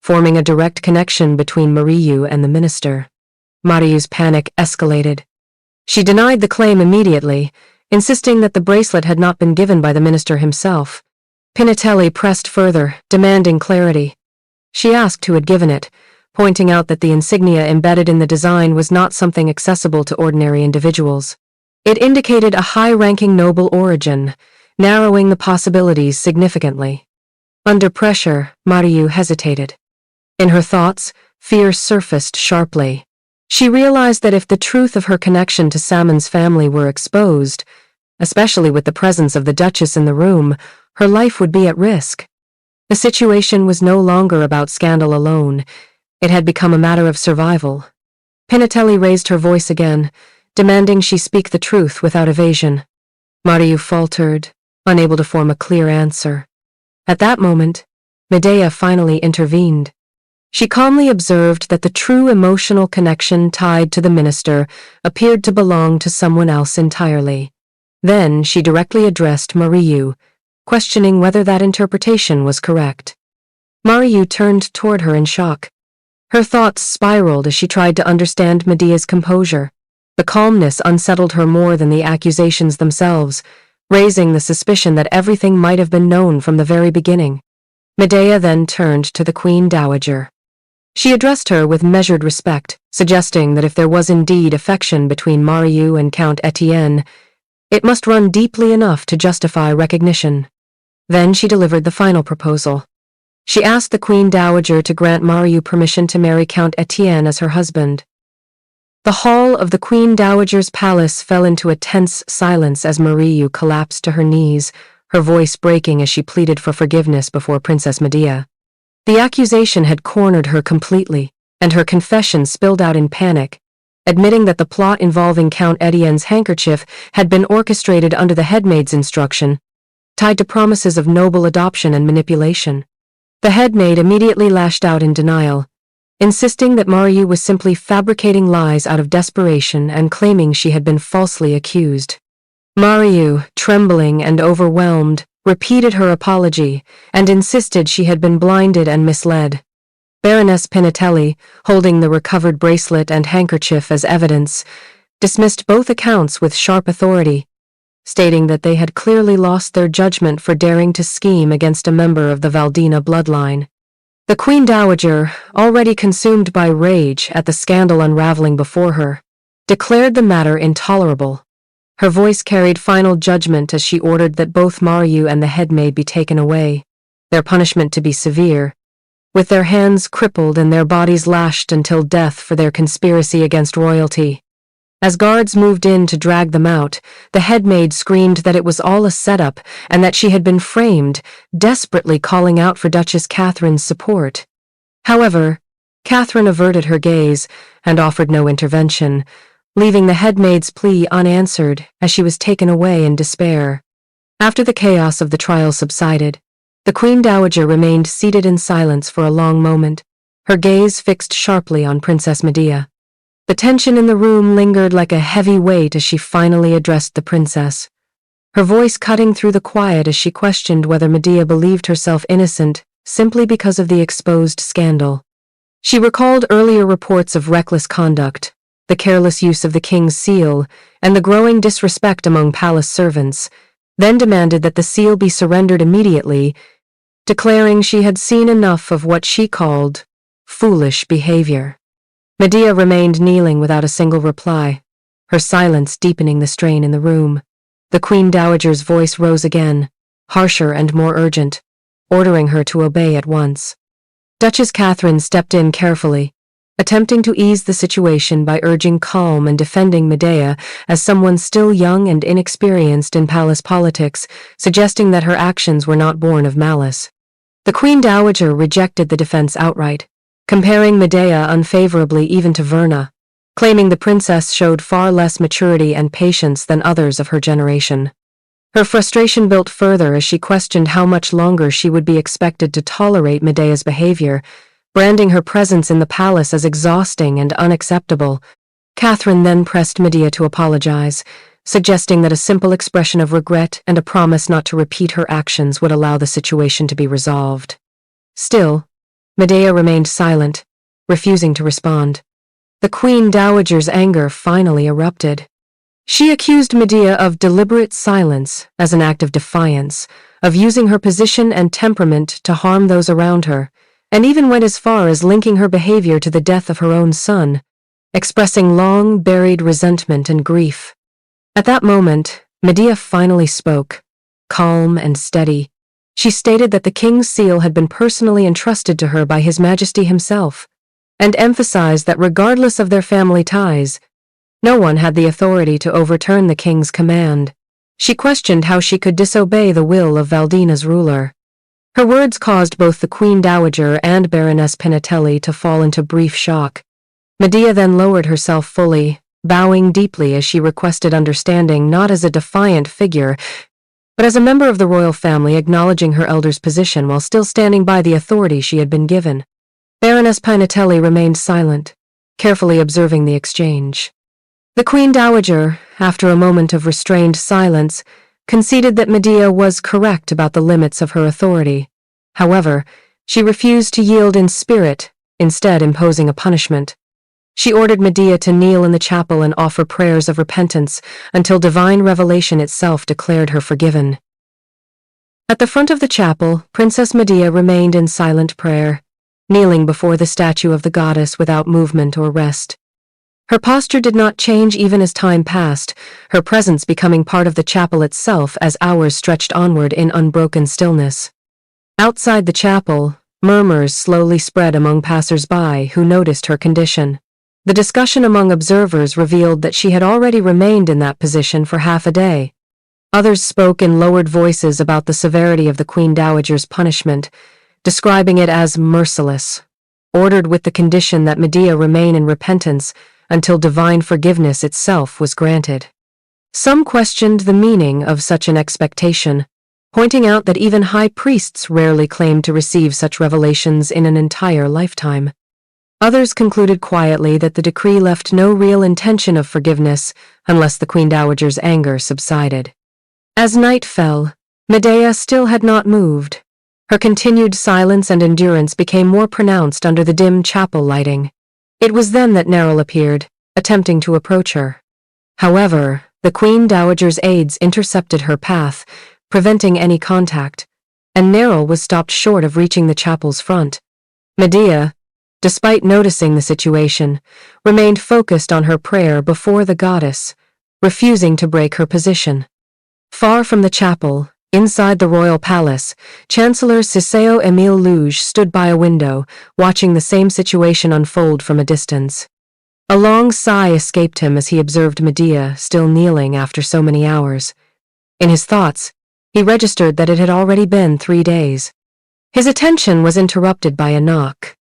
forming a direct connection between Mariu and the minister. Mariu's panic escalated. She denied the claim immediately, insisting that the bracelet had not been given by the minister himself. Pinatelli pressed further, demanding clarity. She asked who had given it, pointing out that the insignia embedded in the design was not something accessible to ordinary individuals. It indicated a high-ranking noble origin, narrowing the possibilities significantly. Under pressure, Mariu hesitated. In her thoughts, fear surfaced sharply. She realized that if the truth of her connection to Salmon's family were exposed, especially with the presence of the Duchess in the room, her life would be at risk. The situation was no longer about scandal alone. It had become a matter of survival. Pinatelli raised her voice again, demanding she speak the truth without evasion. Mariu faltered, unable to form a clear answer. At that moment, Medea finally intervened. She calmly observed that the true emotional connection tied to the minister appeared to belong to someone else entirely. Then she directly addressed Mariu, questioning whether that interpretation was correct. Mariu turned toward her in shock. Her thoughts spiraled as she tried to understand Medea's composure. The calmness unsettled her more than the accusations themselves, raising the suspicion that everything might have been known from the very beginning. Medea then turned to the Queen Dowager. She addressed her with measured respect, suggesting that if there was indeed affection between Mariu and Count Etienne, it must run deeply enough to justify recognition. Then she delivered the final proposal. She asked the Queen Dowager to grant Mariu permission to marry Count Etienne as her husband. The hall of the Queen Dowager's palace fell into a tense silence as Mariu collapsed to her knees, her voice breaking as she pleaded for forgiveness before Princess Medea. The accusation had cornered her completely, and her confession spilled out in panic, admitting that the plot involving Count Etienne's handkerchief had been orchestrated under the headmaid's instruction, tied to promises of noble adoption and manipulation. The headmaid immediately lashed out in denial, insisting that Mariu was simply fabricating lies out of desperation and claiming she had been falsely accused. Mariu, trembling and overwhelmed, repeated her apology and insisted she had been blinded and misled. Baroness Pinatelli, holding the recovered bracelet and handkerchief as evidence, dismissed both accounts with sharp authority, stating that they had clearly lost their judgment for daring to scheme against a member of the Valdina bloodline. The Queen Dowager, already consumed by rage at the scandal unraveling before her, declared the matter intolerable. Her voice carried final judgment as she ordered that both Mariu and the headmaid be taken away, their punishment to be severe, with their hands crippled and their bodies lashed until death for their conspiracy against royalty. As guards moved in to drag them out, the headmaid screamed that it was all a setup and that she had been framed, desperately calling out for Duchess Catherine's support. However, Catherine averted her gaze and offered no intervention, leaving the headmaid's plea unanswered as she was taken away in despair. After the chaos of the trial subsided, the Queen Dowager remained seated in silence for a long moment, her gaze fixed sharply on Princess Medea. The tension in the room lingered like a heavy weight as she finally addressed the princess, her voice cutting through the quiet as she questioned whether Medea believed herself innocent simply because of the exposed scandal. She recalled earlier reports of reckless conduct, the careless use of the king's seal, and the growing disrespect among palace servants, then demanded that the seal be surrendered immediately, declaring she had seen enough of what she called foolish behavior. Medea remained kneeling without a single reply, her silence deepening the strain in the room. The Queen Dowager's voice rose again, harsher and more urgent, ordering her to obey at once. Duchess Catherine stepped in carefully, attempting to ease the situation by urging calm and defending Medea as someone still young and inexperienced in palace politics, suggesting that her actions were not born of malice. The Queen Dowager rejected the defense outright, comparing Medea unfavorably even to Verna, claiming the princess showed far less maturity and patience than others of her generation. Her frustration built further as she questioned how much longer she would be expected to tolerate Medea's behavior, branding her presence in the palace as exhausting and unacceptable. Catherine then pressed Medea to apologize, suggesting that a simple expression of regret and a promise not to repeat her actions would allow the situation to be resolved. Still, Medea remained silent, refusing to respond. The Queen Dowager's anger finally erupted. She accused Medea of deliberate silence as an act of defiance, of using her position and temperament to harm those around her, and even went as far as linking her behavior to the death of her own son, expressing long-buried resentment and grief. At that moment, Medea finally spoke, calm and steady. She stated that the king's seal had been personally entrusted to her by His Majesty himself, and emphasized that regardless of their family ties, no one had the authority to overturn the king's command. She questioned how she could disobey the will of Valdina's ruler. Her words caused both the Queen Dowager and Baroness Pinatelli to fall into brief shock. Medea then lowered herself fully, bowing deeply as she requested understanding not as a defiant figure, but as a member of the royal family acknowledging her elder's position while still standing by the authority she had been given. Baroness Pinatelli remained silent, carefully observing the exchange. The Queen Dowager, after a moment of restrained silence, conceded that Medea was correct about the limits of her authority. However, she refused to yield in spirit, instead imposing a punishment. She ordered Medea to kneel in the chapel and offer prayers of repentance until divine revelation itself declared her forgiven. At the front of the chapel, Princess Medea remained in silent prayer, kneeling before the statue of the goddess without movement or rest. Her posture did not change even as time passed, her presence becoming part of the chapel itself as hours stretched onward in unbroken stillness. Outside the chapel, murmurs slowly spread among passers-by who noticed her condition. The discussion among observers revealed that she had already remained in that position for half a day. Others spoke in lowered voices about the severity of the Queen Dowager's punishment, describing it as merciless, ordered with the condition that Medea remain in repentance until divine forgiveness itself was granted. Some questioned the meaning of such an expectation, pointing out that even high priests rarely claimed to receive such revelations in an entire lifetime. Others concluded quietly that the decree left no real intention of forgiveness unless the Queen Dowager's anger subsided. As night fell, Medea still had not moved. Her continued silence and endurance became more pronounced under the dim chapel lighting. It was then that Neril appeared, attempting to approach her. However, the Queen Dowager's aides intercepted her path, preventing any contact, and Neril was stopped short of reaching the chapel's front. Medea, despite noticing the situation, remained focused on her prayer before the goddess, refusing to break her position. Far from the chapel, inside the royal palace, Chancellor Ciceo Emile Luge stood by a window, watching the same situation unfold from a distance. A long sigh escaped him as he observed Medea still kneeling after so many hours. In his thoughts, he registered that it had already been 3 days. His attention was interrupted by a knock.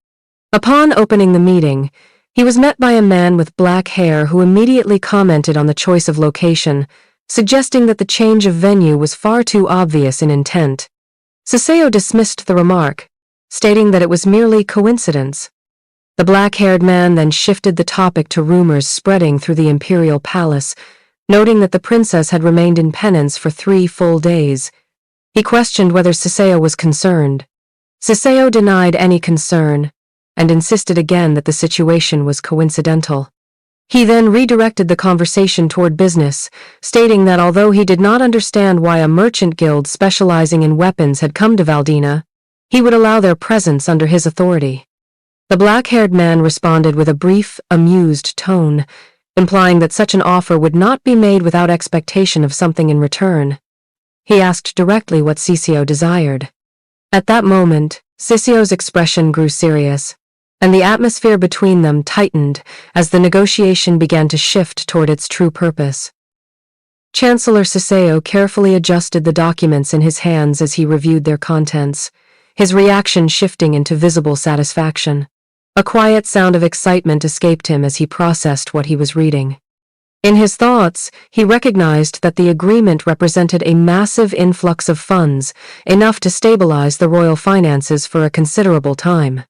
Upon opening the meeting, he was met by a man with black hair who immediately commented on the choice of location, suggesting that the change of venue was far too obvious in intent. Ciceo dismissed the remark, stating that it was merely coincidence. The black-haired man then shifted the topic to rumors spreading through the imperial palace, noting that the princess had remained in penance for 3 full days. He questioned whether Ciceo was concerned. Ciceo denied any concern, and insisted again that the situation was coincidental. He then redirected the conversation toward business, stating that although he did not understand why a merchant guild specializing in weapons had come to Valdina, he would allow their presence under his authority. The black-haired man responded with a brief, amused tone, implying that such an offer would not be made without expectation of something in return. He asked directly what Ciceo desired. At that moment, Ciceo's expression grew serious, and the atmosphere between them tightened as the negotiation began to shift toward its true purpose. Chancellor Ciceo carefully adjusted the documents in his hands as he reviewed their contents, his reaction shifting into visible satisfaction. A quiet sound of excitement escaped him as he processed what he was reading. In his thoughts, he recognized that the agreement represented a massive influx of funds, enough to stabilize the royal finances for a considerable time.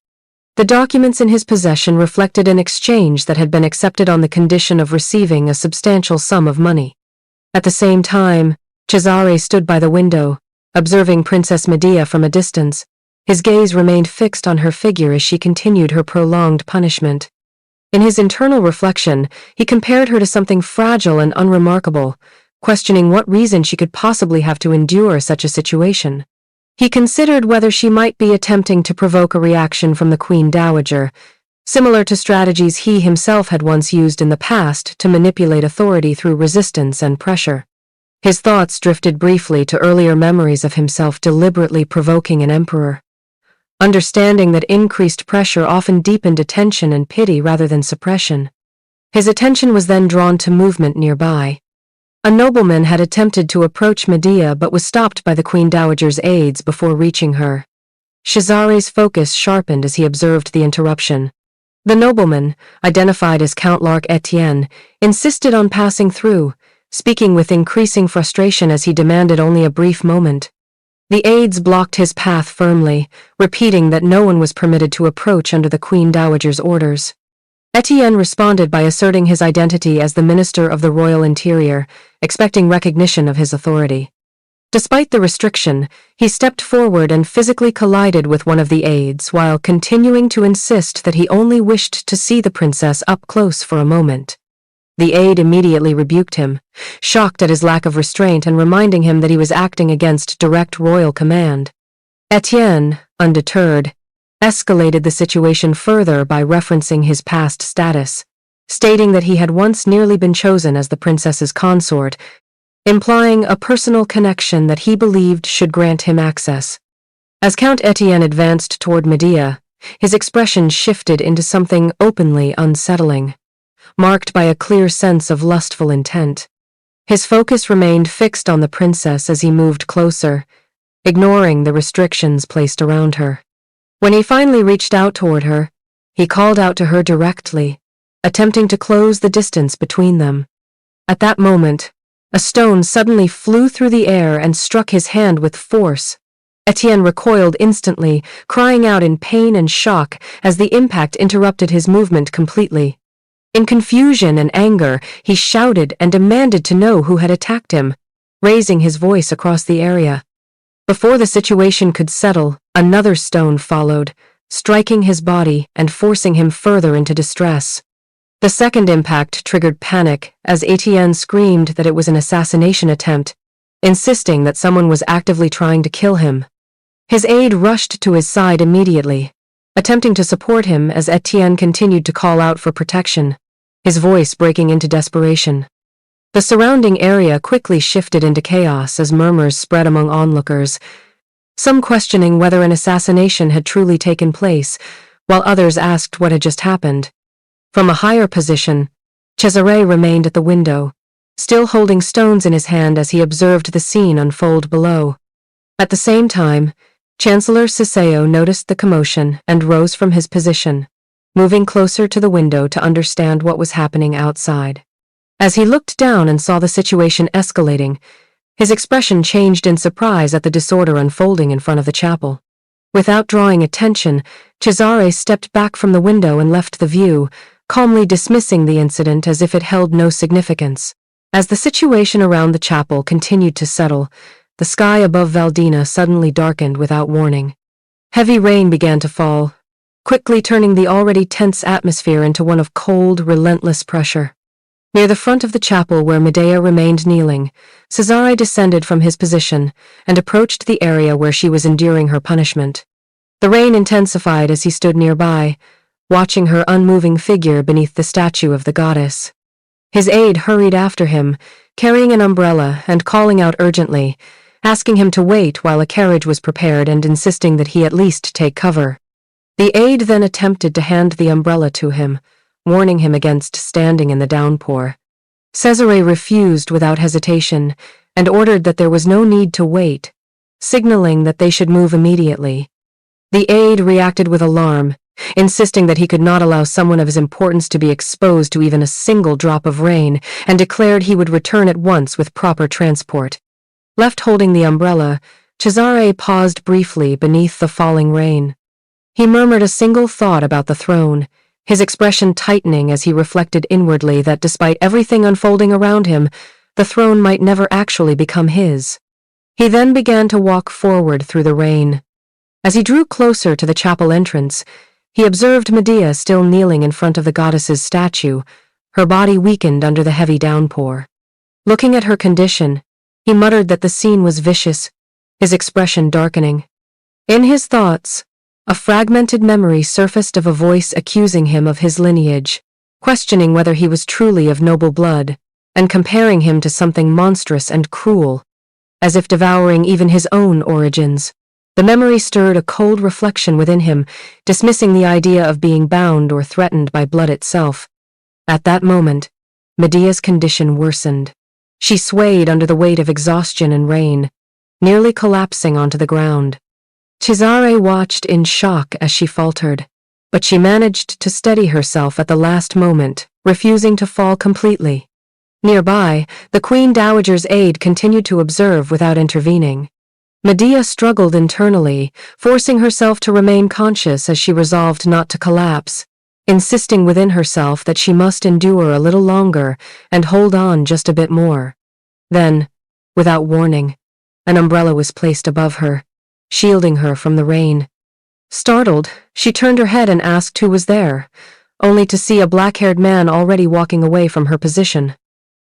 The documents in his possession reflected an exchange that had been accepted on the condition of receiving a substantial sum of money. At the same time, Cesare stood by the window, observing Princess Medea from a distance. His gaze remained fixed on her figure as she continued her prolonged punishment. In his internal reflection, he compared her to something fragile and unremarkable, questioning what reason she could possibly have to endure such a situation. He considered whether she might be attempting to provoke a reaction from the Queen Dowager, similar to strategies he himself had once used in the past to manipulate authority through resistance and pressure. His thoughts drifted briefly to earlier memories of himself deliberately provoking an emperor. Understanding that increased pressure often deepened attention and pity rather than suppression. His attention was then drawn to movement nearby. A nobleman had attempted to approach Medea but was stopped by the Queen Dowager's aides before reaching her. Cesare's focus sharpened as he observed the interruption. The nobleman, identified as Count Larc Etienne, insisted on passing through, speaking with increasing frustration as he demanded only a brief moment. The aides blocked his path firmly, repeating that no one was permitted to approach under the Queen Dowager's orders. Etienne responded by asserting his identity as the Minister of the Royal Interior, expecting recognition of his authority. Despite the restriction, he stepped forward and physically collided with one of the aides while continuing to insist that he only wished to see the princess up close for a moment. The aide immediately rebuked him, shocked at his lack of restraint and reminding him that he was acting against direct royal command. Etienne, undeterred, escalated the situation further by referencing his past status, stating that he had once nearly been chosen as the princess's consort, implying a personal connection that he believed should grant him access. As Count Etienne advanced toward Medea, his expression shifted into something openly unsettling, marked by a clear sense of lustful intent. His focus remained fixed on the princess as he moved closer, ignoring the restrictions placed around her. When he finally reached out toward her, he called out to her directly, attempting to close the distance between them. At that moment, a stone suddenly flew through the air and struck his hand with force. Etienne recoiled instantly, crying out in pain and shock as the impact interrupted his movement completely. In confusion and anger, he shouted and demanded to know who had attacked him, raising his voice across the area. Before the situation could settle, another stone followed, striking his body and forcing him further into distress. The second impact triggered panic as Etienne screamed that it was an assassination attempt, insisting that someone was actively trying to kill him. His aide rushed to his side immediately, attempting to support him as Etienne continued to call out for protection, his voice breaking into desperation. The surrounding area quickly shifted into chaos as murmurs spread among onlookers, some questioning whether an assassination had truly taken place, while others asked what had just happened. From a higher position, Cesare remained at the window, still holding stones in his hand as he observed the scene unfold below. At the same time, Chancellor Ciceo noticed the commotion and rose from his position, moving closer to the window to understand what was happening outside. As he looked down and saw the situation escalating, his expression changed in surprise at the disorder unfolding in front of the chapel. Without drawing attention, Cesare stepped back from the window and left the view, calmly dismissing the incident as if it held no significance. As the situation around the chapel continued to settle, the sky above Valdina suddenly darkened without warning. Heavy rain began to fall, quickly turning the already tense atmosphere into one of cold, relentless pressure. Near the front of the chapel where Medea remained kneeling, Cesare descended from his position and approached the area where she was enduring her punishment. The rain intensified as he stood nearby, watching her unmoving figure beneath the statue of the goddess. His aide hurried after him, carrying an umbrella and calling out urgently, asking him to wait while a carriage was prepared and insisting that he at least take cover. The aide then attempted to hand the umbrella to him, warning him against standing in the downpour. Cesare refused without hesitation and ordered that there was no need to wait, signaling that they should move immediately. The aide reacted with alarm, insisting that he could not allow someone of his importance to be exposed to even a single drop of rain, and declared he would return at once with proper transport. Left holding the umbrella, Cesare paused briefly beneath the falling rain. He murmured a single thought about the throne, his expression tightening as he reflected inwardly that despite everything unfolding around him, the throne might never actually become his. He then began to walk forward through the rain. As he drew closer to the chapel entrance, he observed Medea still kneeling in front of the goddess's statue, her body weakened under the heavy downpour. Looking at her condition, he muttered that the scene was vicious, his expression darkening. In his thoughts, a fragmented memory surfaced of a voice accusing him of his lineage, questioning whether he was truly of noble blood, and comparing him to something monstrous and cruel, as if devouring even his own origins. The memory stirred a cold reflection within him, dismissing the idea of being bound or threatened by blood itself. At that moment, Medea's condition worsened. She swayed under the weight of exhaustion and rain, nearly collapsing onto the ground. Cesare watched in shock as she faltered, but she managed to steady herself at the last moment, refusing to fall completely. Nearby, the Queen Dowager's aide continued to observe without intervening. Medea struggled internally, forcing herself to remain conscious as she resolved not to collapse, insisting within herself that she must endure a little longer and hold on just a bit more. Then, without warning, an umbrella was placed above her, shielding her from the rain. Startled, she turned her head and asked who was there, only to see a black-haired man already walking away from her position.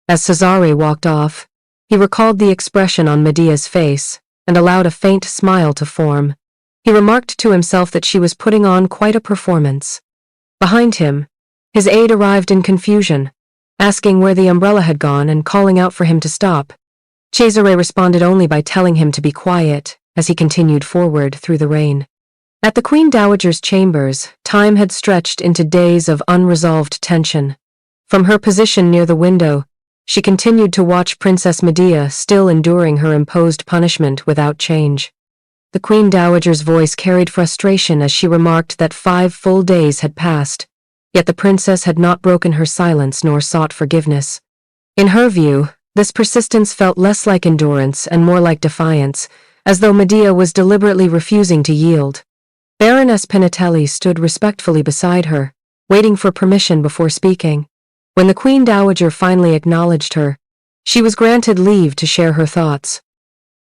As Cesare walked off, he recalled the expression on Medea's face and allowed a faint smile to form. He remarked to himself that she was putting on quite a performance. Behind him, his aide arrived in confusion, asking where the umbrella had gone and calling out for him to stop. Cesare responded only by telling him to be quiet as he continued forward through the rain. At the Queen Dowager's chambers, time had stretched into days of unresolved tension. From her position near the window, she continued to watch Princess Medea still enduring her imposed punishment without change. The Queen Dowager's voice carried frustration as she remarked that 5 full days had passed, yet the princess had not broken her silence nor sought forgiveness. In her view, this persistence felt less like endurance and more like defiance, as though Medea was deliberately refusing to yield. Baroness Pinatelli stood respectfully beside her, waiting for permission before speaking. When the Queen Dowager finally acknowledged her, she was granted leave to share her thoughts.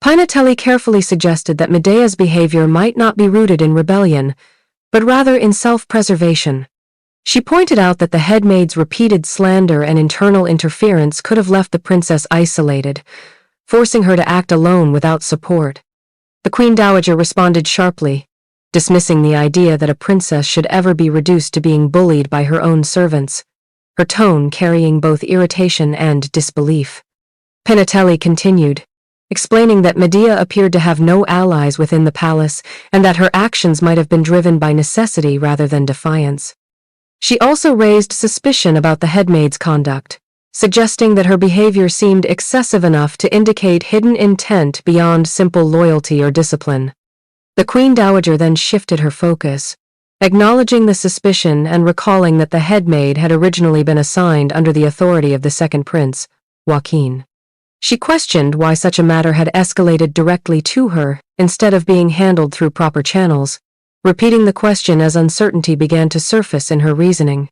Pinatelli carefully suggested that Medea's behavior might not be rooted in rebellion, but rather in self-preservation. She pointed out that the headmaid's repeated slander and internal interference could have left the princess isolated, forcing her to act alone without support. The Queen Dowager responded sharply, dismissing the idea that a princess should ever be reduced to being bullied by her own servants, her tone carrying both irritation and disbelief. Pinatelli continued, explaining that Medea appeared to have no allies within the palace and that her actions might have been driven by necessity rather than defiance. She also raised suspicion about the headmaid's conduct, suggesting that her behavior seemed excessive enough to indicate hidden intent beyond simple loyalty or discipline. The Queen Dowager then shifted her focus, acknowledging the suspicion and recalling that the headmaid had originally been assigned under the authority of the second prince, Joaquin. She questioned why such a matter had escalated directly to her instead of being handled through proper channels, repeating the question as uncertainty began to surface in her reasoning.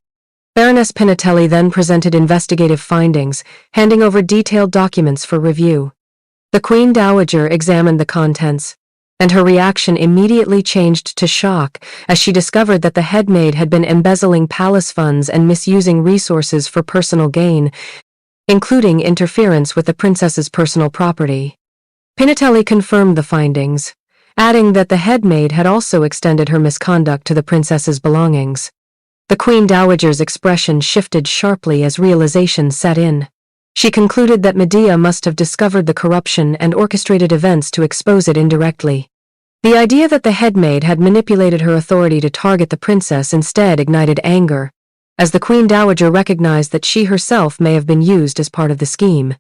Baroness Pinatelli then presented investigative findings, handing over detailed documents for review. The Queen Dowager examined the contents, and her reaction immediately changed to shock as she discovered that the headmaid had been embezzling palace funds and misusing resources for personal gain, including interference with the princess's personal property. Pinatelli confirmed the findings, adding that the headmaid had also extended her misconduct to the princess's belongings. The Queen Dowager's expression shifted sharply as realization set in. She concluded that Medea must have discovered the corruption and orchestrated events to expose it indirectly. The idea that the headmaid had manipulated her authority to target the princess instead ignited anger, as the Queen Dowager recognized that she herself may have been used as part of the scheme.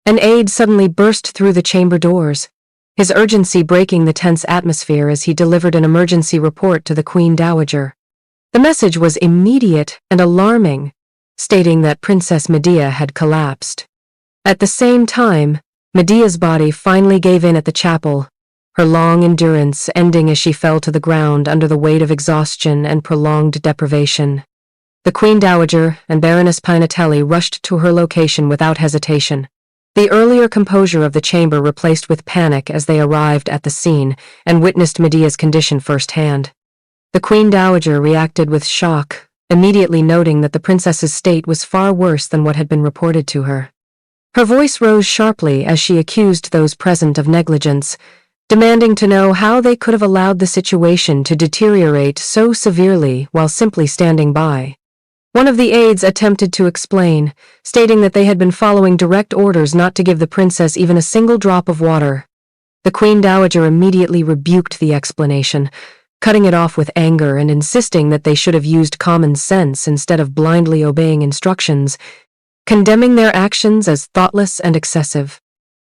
An aide suddenly burst through the chamber doors, his urgency breaking the tense atmosphere as he delivered an emergency report to the Queen Dowager. The message was immediate and alarming, stating that Princess Medea had collapsed. At the same time, Medea's body finally gave in at the chapel, her long endurance ending as she fell to the ground under the weight of exhaustion and prolonged deprivation. The Queen Dowager and Baroness Pinatelli rushed to her location without hesitation, the earlier composure of the chamber replaced with panic as they arrived at the scene and witnessed Medea's condition firsthand. The Queen Dowager reacted with shock, immediately noting that the princess's state was far worse than what had been reported to her. Her voice rose sharply as she accused those present of negligence, demanding to know how they could have allowed the situation to deteriorate so severely while simply standing by. One of the aides attempted to explain, stating that they had been following direct orders not to give the princess even a single drop of water. The Queen Dowager immediately rebuked the explanation, cutting it off with anger and insisting that they should have used common sense instead of blindly obeying instructions, condemning their actions as thoughtless and excessive.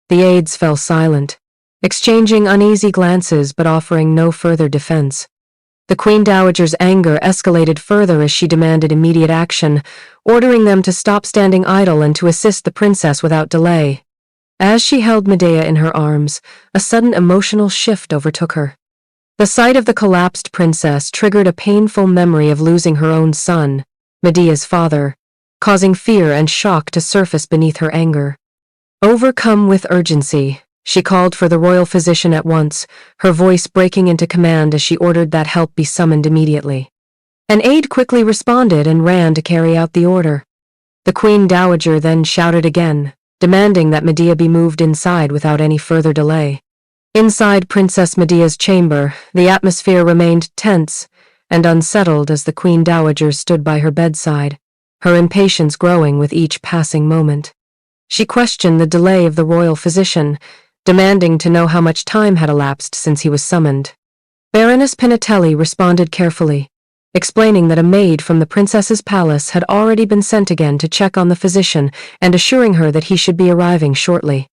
The aides fell silent, exchanging uneasy glances but offering no further defense. The Queen Dowager's anger escalated further as she demanded immediate action, ordering them to stop standing idle and to assist the princess without delay. As she held Medea in her arms, a sudden emotional shift overtook her. The sight of the collapsed princess triggered a painful memory of losing her own son, Medea's father, causing fear and shock to surface beneath her anger. Overcome with urgency, she called for the royal physician at once, her voice breaking into command as she ordered that help be summoned immediately. An aide quickly responded and ran to carry out the order. The Queen Dowager then shouted again, demanding that Medea be moved inside without any further delay. Inside Princess Medea's chamber, the atmosphere remained tense and unsettled as the Queen Dowager stood by her bedside, her impatience growing with each passing moment. She questioned the delay of the royal physician, demanding to know how much time had elapsed since he was summoned. Baroness Pinatelli responded carefully, explaining that a maid from the princess's palace had already been sent again to check on the physician and assuring her that he should be arriving shortly.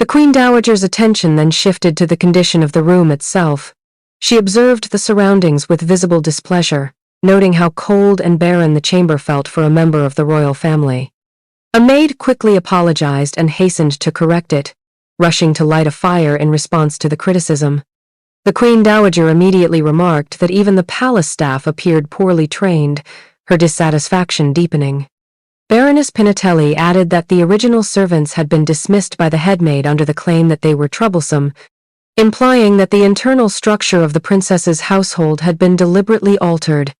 The Queen Dowager's attention then shifted to the condition of the room itself. She observed the surroundings with visible displeasure, noting how cold and barren the chamber felt for a member of the royal family. A maid quickly apologized and hastened to correct it, rushing to light a fire in response to the criticism. The Queen Dowager immediately remarked that even the palace staff appeared poorly trained, her dissatisfaction deepening. Baroness Pinatelli added that the original servants had been dismissed by the headmaid under the claim that they were troublesome, implying that the internal structure of the princess's household had been deliberately altered.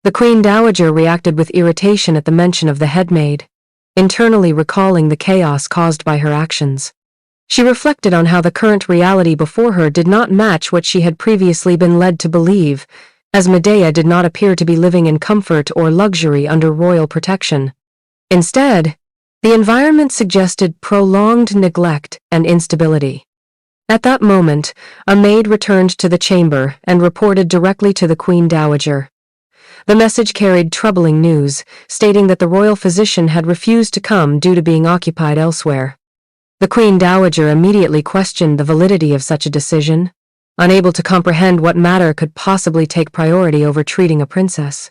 The Queen Dowager reacted with irritation at the mention of the headmaid, internally recalling the chaos caused by her actions. She reflected on how the current reality before her did not match what she had previously been led to believe, as Medea did not appear to be living in comfort or luxury under royal protection. Instead, the environment suggested prolonged neglect and instability. At that moment, a maid returned to the chamber and reported directly to the Queen Dowager. The message carried troubling news, stating that the royal physician had refused to come due to being occupied elsewhere. The Queen Dowager immediately questioned the validity of such a decision, unable to comprehend what matter could possibly take priority over treating a princess.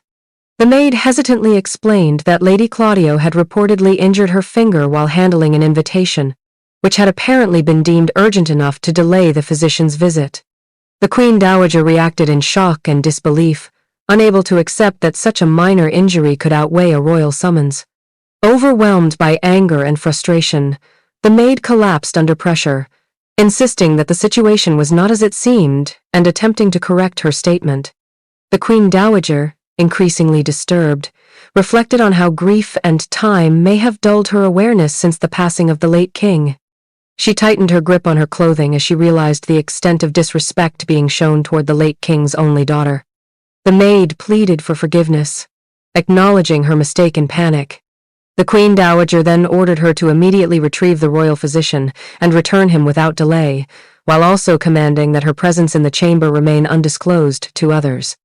The maid hesitantly explained that Lady Claudio had reportedly injured her finger while handling an invitation, which had apparently been deemed urgent enough to delay the physician's visit. The Queen Dowager reacted in shock and disbelief, unable to accept that such a minor injury could outweigh a royal summons. Overwhelmed by anger and frustration, the maid collapsed under pressure, insisting that the situation was not as it seemed and attempting to correct her statement. The Queen Dowager, increasingly disturbed, reflected on how grief and time may have dulled her awareness since the passing of the late king. She tightened her grip on her clothing as she realized the extent of disrespect being shown toward the late king's only daughter. The maid pleaded for forgiveness, acknowledging her mistake in panic. The Queen Dowager then ordered her to immediately retrieve the royal physician and return him without delay, while also commanding that her presence in the chamber remain undisclosed to others.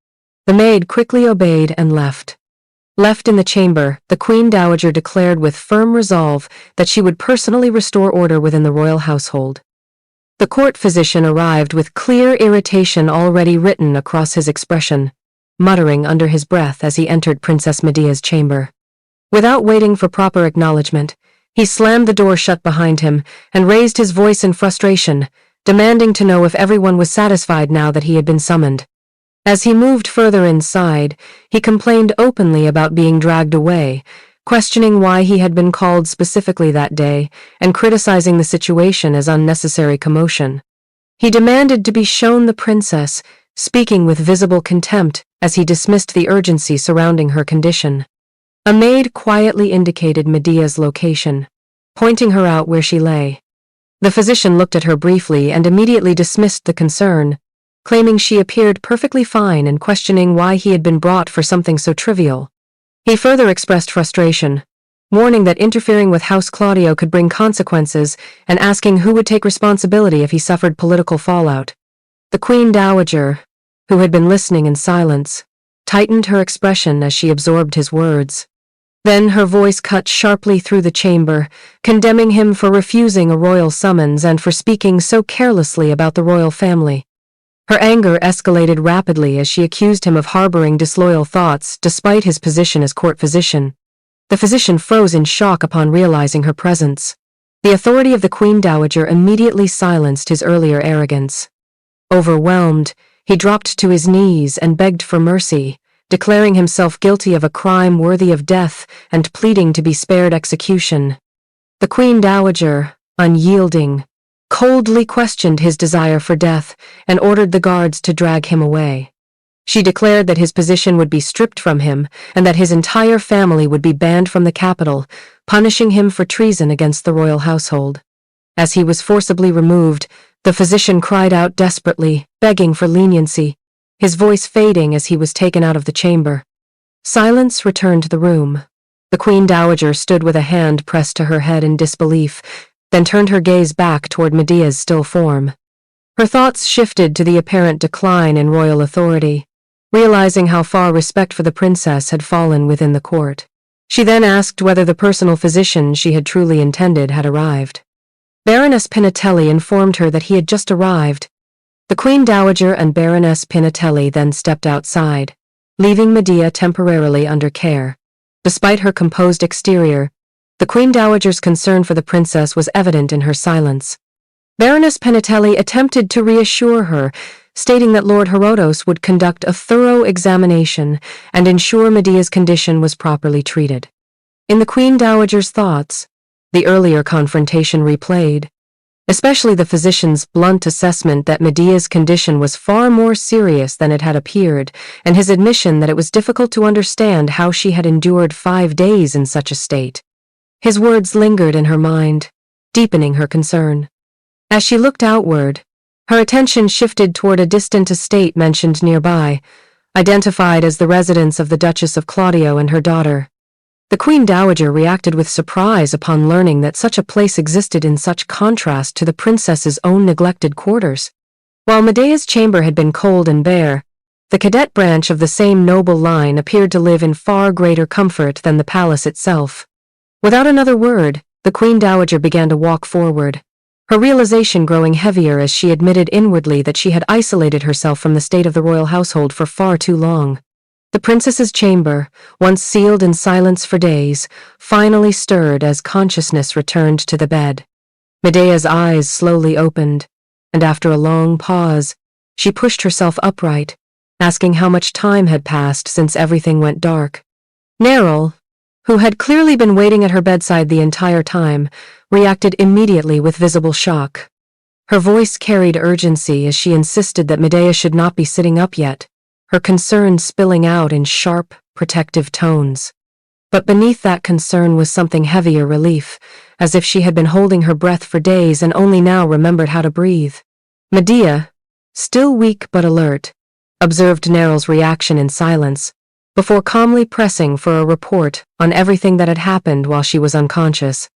The maid quickly obeyed and left. Left in the chamber, the Queen Dowager declared with firm resolve that she would personally restore order within the royal household. The court physician arrived with clear irritation already written across his expression, muttering under his breath as he entered Princess Medea's chamber. Without waiting for proper acknowledgement, he slammed the door shut behind him and raised his voice in frustration, demanding to know if everyone was satisfied now that he had been summoned. As he moved further inside, he complained openly about being dragged away, questioning why he had been called specifically that day and criticizing the situation as unnecessary commotion. He demanded to be shown the princess, speaking with visible contempt as he dismissed the urgency surrounding her condition. A maid quietly indicated Medea's location, pointing her out where she lay. The physician looked at her briefly and immediately dismissed the concern, claiming she appeared perfectly fine and questioning why he had been brought for something so trivial. He further expressed frustration, warning that interfering with House Claudio could bring consequences and asking who would take responsibility if he suffered political fallout. The Queen Dowager, who had been listening in silence, tightened her expression as she absorbed his words. Then her voice cut sharply through the chamber, condemning him for refusing a royal summons and for speaking so carelessly about the royal family. Her anger escalated rapidly as she accused him of harboring disloyal thoughts despite his position as court physician. The physician froze in shock upon realizing her presence. The authority of the Queen Dowager immediately silenced his earlier arrogance. Overwhelmed, he dropped to his knees and begged for mercy, declaring himself guilty of a crime worthy of death and pleading to be spared execution. The Queen Dowager, unyielding, coldly questioned his desire for death and ordered the guards to drag him away. She declared that his position would be stripped from him and that his entire family would be banned from the capital, punishing him for treason against the royal household. As he was forcibly removed, the physician cried out desperately, begging for leniency, his voice fading as he was taken out of the chamber. Silence returned to the room. The Queen Dowager stood with a hand pressed to her head in disbelief, then turned her gaze back toward Medea's still form. Her thoughts shifted to the apparent decline in royal authority, realizing how far respect for the princess had fallen within the court. She then asked whether the personal physician she had truly intended had arrived. Baroness Pinatelli informed her that he had just arrived. The Queen Dowager and Baroness Pinatelli then stepped outside, leaving Medea temporarily under care. Despite her composed exterior, the Queen Dowager's concern for the princess was evident in her silence. Baroness Pinatelli attempted to reassure her, stating that Lord Herodos would conduct a thorough examination and ensure Medea's condition was properly treated. In the Queen Dowager's thoughts, the earlier confrontation replayed, especially the physician's blunt assessment that Medea's condition was far more serious than it had appeared, and his admission that it was difficult to understand how she had endured 5 days in such a state. His words lingered in her mind, deepening her concern. As she looked outward, her attention shifted toward a distant estate mentioned nearby, identified as the residence of the Duchess of Claudio and her daughter. The Queen Dowager reacted with surprise upon learning that such a place existed in such contrast to the princess's own neglected quarters. While Medea's chamber had been cold and bare, the cadet branch of the same noble line appeared to live in far greater comfort than the palace itself. Without another word, the Queen Dowager began to walk forward, her realization growing heavier as she admitted inwardly that she had isolated herself from the state of the royal household for far too long. The princess's chamber, once sealed in silence for days, finally stirred as consciousness returned to the bed. Medea's eyes slowly opened, and after a long pause, she pushed herself upright, asking how much time had passed since everything went dark. Neril, who had clearly been waiting at her bedside the entire time, reacted immediately with visible shock. Her voice carried urgency as she insisted that Medea should not be sitting up yet, her concern spilling out in sharp, protective tones. But beneath that concern was something heavier relief, as if she had been holding her breath for days and only now remembered how to breathe. Medea, still weak but alert, observed Neril's reaction in silence, before calmly pressing for a report on everything that had happened while she was unconscious.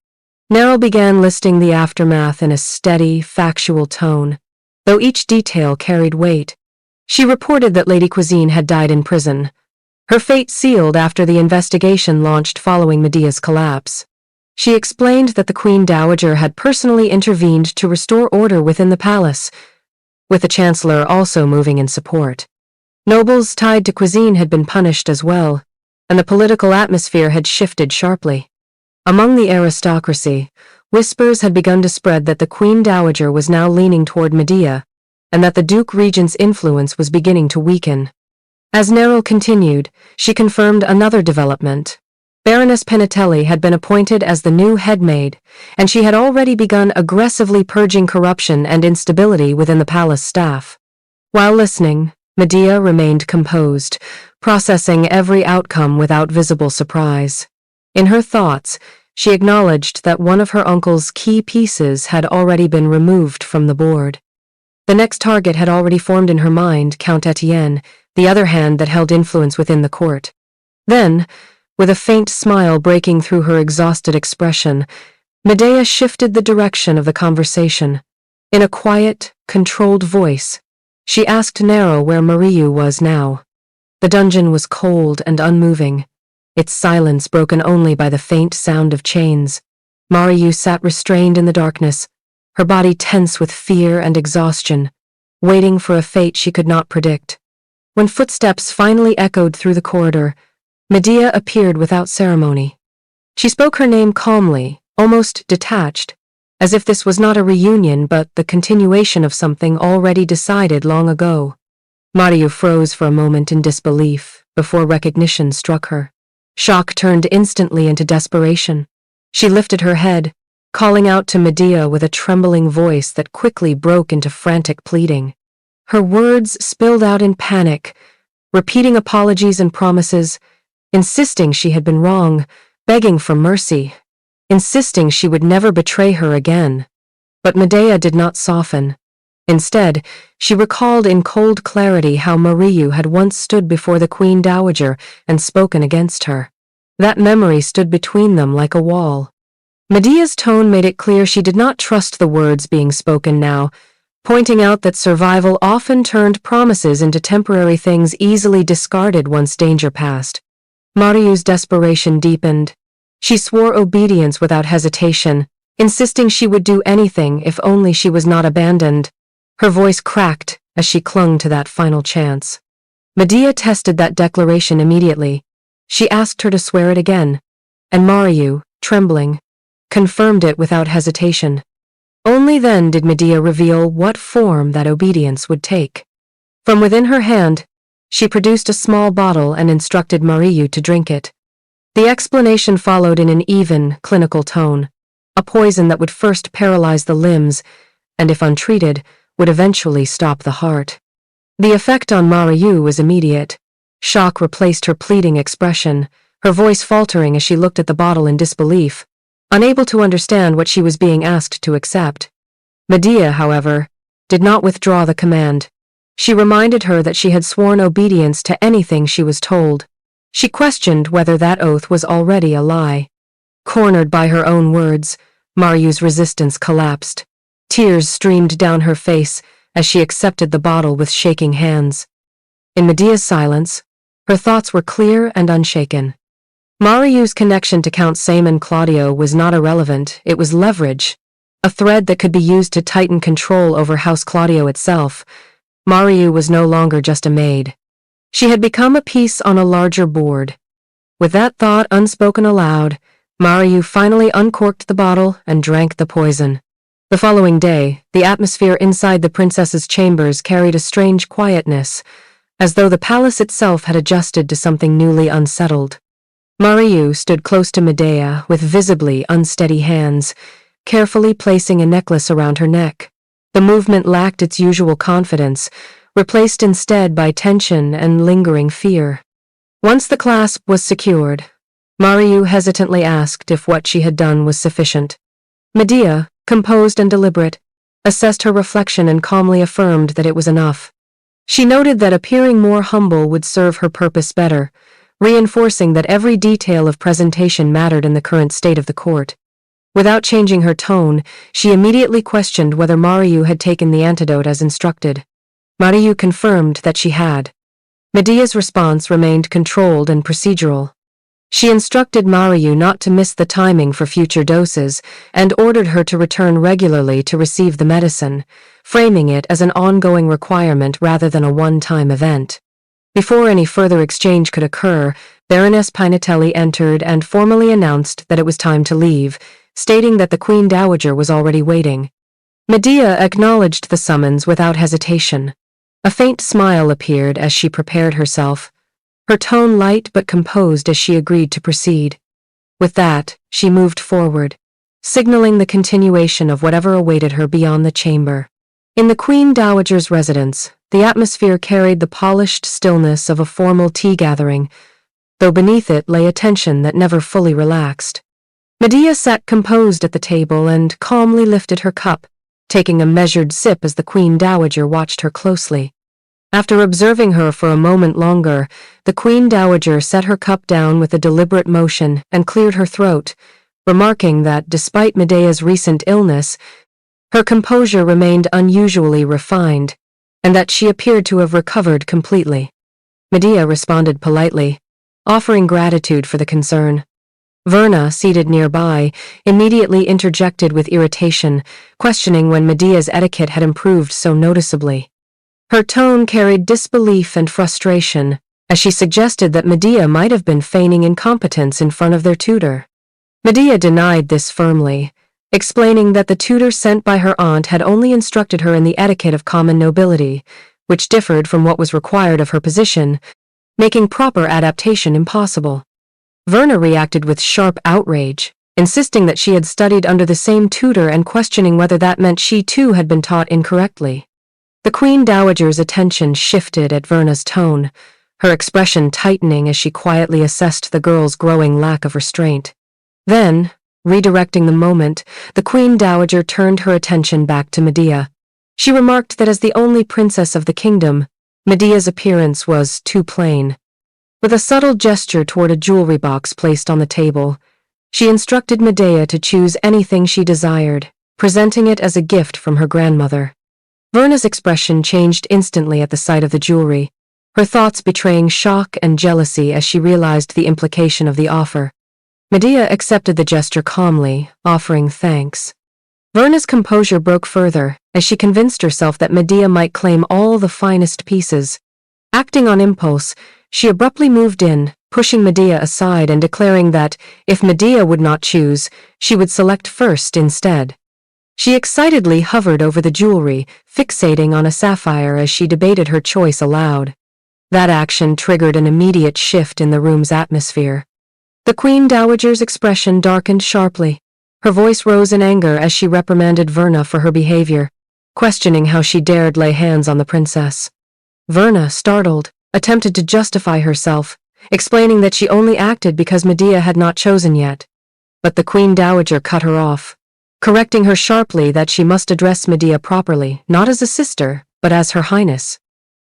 Neril began listing the aftermath in a steady, factual tone, though each detail carried weight. She reported that Lady Cuisine had died in prison, her fate sealed after the investigation launched following Medea's collapse. She explained that the Queen Dowager had personally intervened to restore order within the palace, with the Chancellor also moving in support. Nobles tied to Cuisine had been punished as well, and the political atmosphere had shifted sharply. Among the aristocracy, whispers had begun to spread that the Queen Dowager was now leaning toward Medea, and that the Duke Regent's influence was beginning to weaken. As Neril continued, she confirmed another development. Baroness Pinatelli had been appointed as the new headmaid, and she had already begun aggressively purging corruption and instability within the palace staff. While listening, Medea remained composed, processing every outcome without visible surprise. In her thoughts, she acknowledged that one of her uncle's key pieces had already been removed from the board. The next target had already formed in her mind, Count Etienne, the other hand that held influence within the court. Then, with a faint smile breaking through her exhausted expression, Medea shifted the direction of the conversation. In a quiet, controlled voice, she asked Neril where Mariu was now. The dungeon was cold and unmoving, its silence broken only by the faint sound of chains. Mariu sat restrained in the darkness, her body tense with fear and exhaustion, waiting for a fate she could not predict. When footsteps finally echoed through the corridor, Medea appeared without ceremony. She spoke her name calmly, almost detached, as if this was not a reunion but the continuation of something already decided long ago. Mariu froze for a moment in disbelief before recognition struck her. Shock turned instantly into desperation. She lifted her head, calling out to Medea with a trembling voice that quickly broke into frantic pleading. Her words spilled out in panic, repeating apologies and promises, insisting she had been wrong, begging for mercy, insisting she would never betray her again. But Medea did not soften. Instead, she recalled in cold clarity how Mariu had once stood before the Queen Dowager and spoken against her. That memory stood between them like a wall. Medea's tone made it clear she did not trust the words being spoken now, pointing out that survival often turned promises into temporary things easily discarded once danger passed. Mariu's desperation deepened. She swore obedience without hesitation, insisting she would do anything if only she was not abandoned. Her voice cracked as she clung to that final chance. Medea tested that declaration immediately. She asked her to swear it again, and Mariu, trembling, confirmed it without hesitation. Only then did Medea reveal what form that obedience would take. From within her hand, she produced a small bottle and instructed Mariu to drink it. The explanation followed in an even, clinical tone, a poison that would first paralyze the limbs, and if untreated, would eventually stop the heart. The effect on Mariu was immediate. Shock replaced her pleading expression, her voice faltering as she looked at the bottle in disbelief, unable to understand what she was being asked to accept. Medea, however, did not withdraw the command. She reminded her that she had sworn obedience to anything she was told. She questioned whether that oath was already a lie. Cornered by her own words, Mariu's resistance collapsed. Tears streamed down her face as she accepted the bottle with shaking hands. In Medea's silence, her thoughts were clear and unshaken. Mariu's connection to Count Saemon Claudio was not irrelevant, it was leverage, a thread that could be used to tighten control over House Claudio itself. Mariu was no longer just a maid. She had become a piece on a larger board. With that thought unspoken aloud, Mariu finally uncorked the bottle and drank the poison. The following day, the atmosphere inside the princess's chambers carried a strange quietness, as though the palace itself had adjusted to something newly unsettled. Mariu stood close to Medea with visibly unsteady hands, carefully placing a necklace around her neck. The movement lacked its usual confidence, replaced instead by tension and lingering fear. Once the clasp was secured, Mariu hesitantly asked if what she had done was sufficient. Medea, composed and deliberate, assessed her reflection and calmly affirmed that it was enough. She noted that appearing more humble would serve her purpose better, reinforcing that every detail of presentation mattered in the current state of the court. Without changing her tone, she immediately questioned whether Mariu had taken the antidote as instructed. Mariu confirmed that she had. Medea's response remained controlled and procedural. She instructed Mariu not to miss the timing for future doses and ordered her to return regularly to receive the medicine, framing it as an ongoing requirement rather than a one-time event. Before any further exchange could occur, Baroness Pinatelli entered and formally announced that it was time to leave, stating that the Queen Dowager was already waiting. Medea acknowledged the summons without hesitation. A faint smile appeared as she prepared herself, her tone light but composed as she agreed to proceed. With that, she moved forward, signaling the continuation of whatever awaited her beyond the chamber. In the Queen Dowager's residence, the atmosphere carried the polished stillness of a formal tea gathering, though beneath it lay a tension that never fully relaxed. Medea sat composed at the table and calmly lifted her cup, taking a measured sip as the Queen Dowager watched her closely. After observing her for a moment longer, the Queen Dowager set her cup down with a deliberate motion and cleared her throat, remarking that despite Medea's recent illness, her composure remained unusually refined, and that she appeared to have recovered completely. Medea responded politely, offering gratitude for the concern. Verna, seated nearby, immediately interjected with irritation, questioning when Medea's etiquette had improved so noticeably. Her tone carried disbelief and frustration, as she suggested that Medea might have been feigning incompetence in front of their tutor. Medea denied this firmly, explaining that the tutor sent by her aunt had only instructed her in the etiquette of common nobility, which differed from what was required of her position, making proper adaptation impossible. Verna reacted with sharp outrage, insisting that she had studied under the same tutor and questioning whether that meant she too had been taught incorrectly. The Queen Dowager's attention shifted at Verna's tone, her expression tightening as she quietly assessed the girl's growing lack of restraint. Then, redirecting the moment, the Queen Dowager turned her attention back to Medea. She remarked that as the only princess of the kingdom, Medea's appearance was too plain. With a subtle gesture toward a jewelry box placed on the table, she instructed Medea to choose anything she desired, presenting it as a gift from her grandmother. Verna's expression changed instantly at the sight of the jewelry, her thoughts betraying shock and jealousy as she realized the implication of the offer. Medea accepted the gesture calmly, offering thanks. Verna's composure broke further as she convinced herself that Medea might claim all the finest pieces. Acting on impulse, she abruptly moved in, pushing Medea aside and declaring that, if Medea would not choose, she would select first instead. She excitedly hovered over the jewelry, fixating on a sapphire as she debated her choice aloud. That action triggered an immediate shift in the room's atmosphere. The Queen Dowager's expression darkened sharply. Her voice rose in anger as she reprimanded Verna for her behavior, questioning how she dared lay hands on the princess. Verna, startled, attempted to justify herself, explaining that she only acted because Medea had not chosen yet. But the Queen Dowager cut her off, correcting her sharply that she must address Medea properly, not as a sister, but as Her Highness.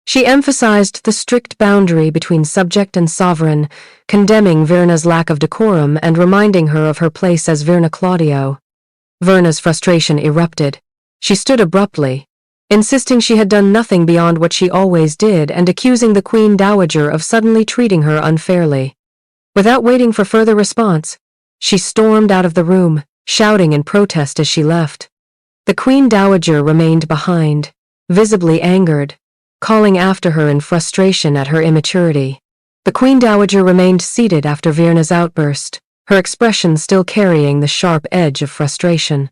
She emphasized the strict boundary between subject and sovereign, condemning Verna's lack of decorum and reminding her of her place as Verna Claudio. Verna's frustration erupted. She stood abruptly, insisting she had done nothing beyond what she always did and accusing the Queen Dowager of suddenly treating her unfairly. Without waiting for further response, she stormed out of the room, shouting in protest as she left. The Queen Dowager remained behind, visibly angered, calling after her in frustration at her immaturity. The Queen Dowager remained seated after Verna's outburst, her expression still carrying the sharp edge of frustration.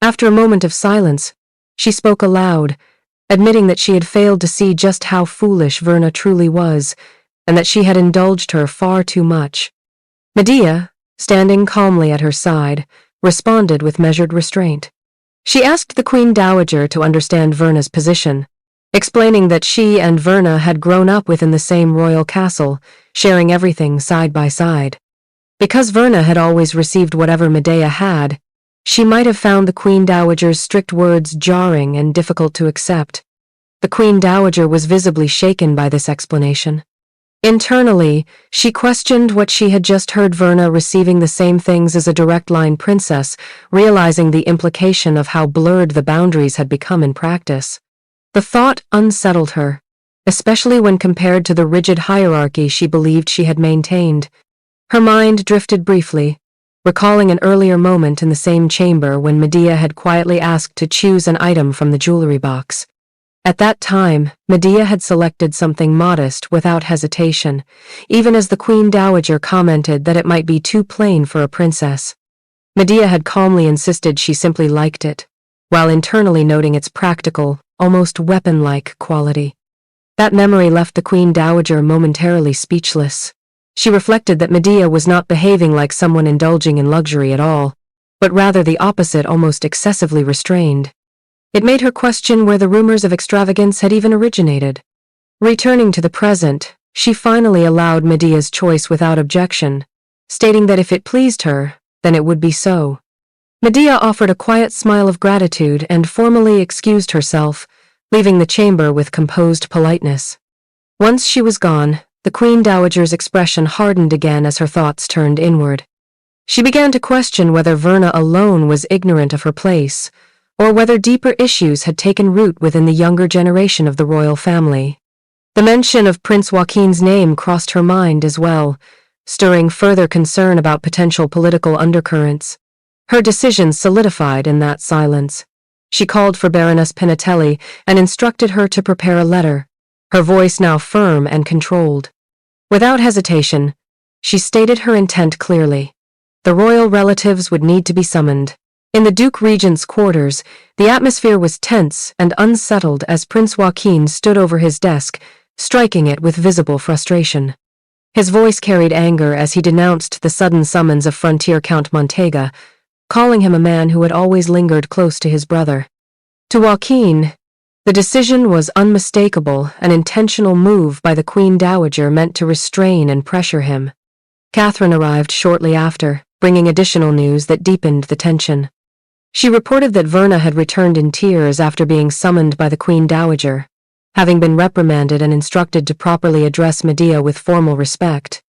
After a moment of silence, she spoke aloud, admitting that she had failed to see just how foolish Verna truly was, and that she had indulged her far too much. Medea, standing calmly at her side, responded with measured restraint. She asked the Queen Dowager to understand Verna's position, explaining that she and Verna had grown up within the same royal castle, sharing everything side by side. Because Verna had always received whatever Medea had, she might have found the Queen Dowager's strict words jarring and difficult to accept. The Queen Dowager was visibly shaken by this explanation. Internally, she questioned what she had just heard, Verna receiving the same things as a direct-line princess, realizing the implication of how blurred the boundaries had become in practice. The thought unsettled her, especially when compared to the rigid hierarchy she believed she had maintained. Her mind drifted briefly, recalling an earlier moment in the same chamber when Medea had quietly asked to choose an item from the jewelry box. At that time, Medea had selected something modest without hesitation, even as the Queen Dowager commented that it might be too plain for a princess. Medea had calmly insisted she simply liked it, while internally noting its practical, almost weapon-like quality. That memory left the Queen Dowager momentarily speechless. She reflected that Medea was not behaving like someone indulging in luxury at all, but rather the opposite, almost excessively restrained. It made her question where the rumors of extravagance had even originated. Returning to the present, she finally allowed Medea's choice without objection, stating that if it pleased her, then it would be so. Medea offered a quiet smile of gratitude and formally excused herself, leaving the chamber with composed politeness. Once she was gone, the Queen Dowager's expression hardened again as her thoughts turned inward. She began to question whether Verna alone was ignorant of her place, or whether deeper issues had taken root within the younger generation of the royal family. The mention of Prince Joaquin's name crossed her mind as well, stirring further concern about potential political undercurrents. Her decision solidified in that silence. She called for Baroness Pinatelli and instructed her to prepare a letter, her voice now firm and controlled. Without hesitation, she stated her intent clearly. The royal relatives would need to be summoned. In the Duke Regent's quarters, the atmosphere was tense and unsettled as Prince Joaquin stood over his desk, striking it with visible frustration. His voice carried anger as he denounced the sudden summons of frontier Count Montega, calling him a man who had always lingered close to his brother. To Joaquin, the decision was unmistakable, an intentional move by the Queen Dowager meant to restrain and pressure him. Catherine arrived shortly after, bringing additional news that deepened the tension. She reported that Verna had returned in tears after being summoned by the Queen Dowager, having been reprimanded and instructed to properly address Medea with formal respect.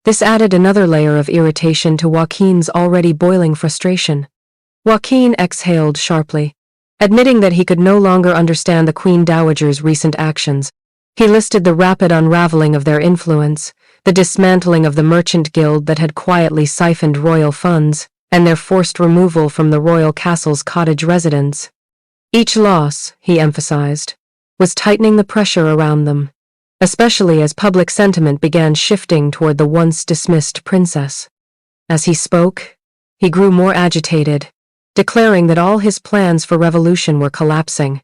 This added another layer of irritation to Joaquin's already boiling frustration. Joaquin exhaled sharply, admitting that he could no longer understand the Queen Dowager's recent actions. He listed the rapid unraveling of their influence, the dismantling of the merchant guild that had quietly siphoned royal funds, and their forced removal from the royal castle's cottage residence. Each loss, he emphasized, was tightening the pressure around them, especially as public sentiment began shifting toward the once dismissed princess. As he spoke, he grew more agitated, declaring that all his plans for revolution were collapsing.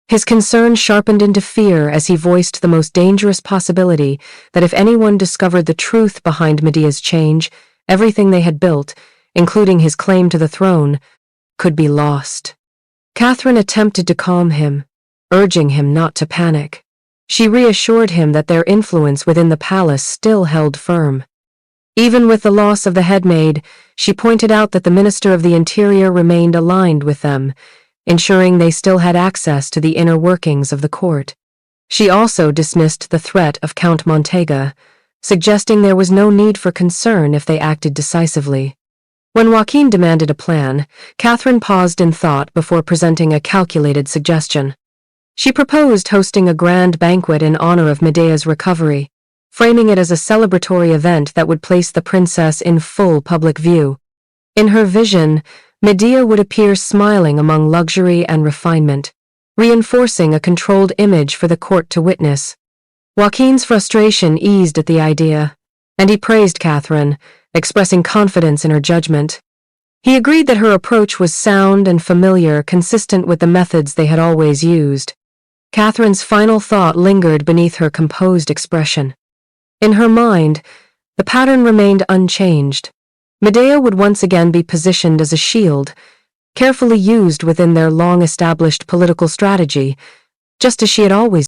His concern sharpened into fear as he voiced the most dangerous possibility that if anyone discovered the truth behind Medea's change, everything they had built, including his claim to the throne, could be lost. Catherine attempted to calm him, urging him not to panic. She reassured him that their influence within the palace still held firm. Even with the loss of the headmaid, she pointed out that the Minister of the Interior remained aligned with them, ensuring they still had access to the inner workings of the court. She also dismissed the threat of Count Montega, suggesting there was no need for concern if they acted decisively. When Joaquin demanded a plan, Catherine paused in thought before presenting a calculated suggestion. She proposed hosting a grand banquet in honor of Medea's recovery, framing it as a celebratory event that would place the princess in full public view. In her vision, Medea would appear smiling among luxury and refinement, reinforcing a controlled image for the court to witness. Joaquin's frustration eased at the idea, and he praised Catherine, expressing confidence in her judgment. He agreed that her approach was sound and familiar, consistent with the methods they had always used. Catherine's final thought lingered beneath her composed expression. In her mind, the pattern remained unchanged. Medea would once again be positioned as a shield, carefully used within their long-established political strategy, just as she had always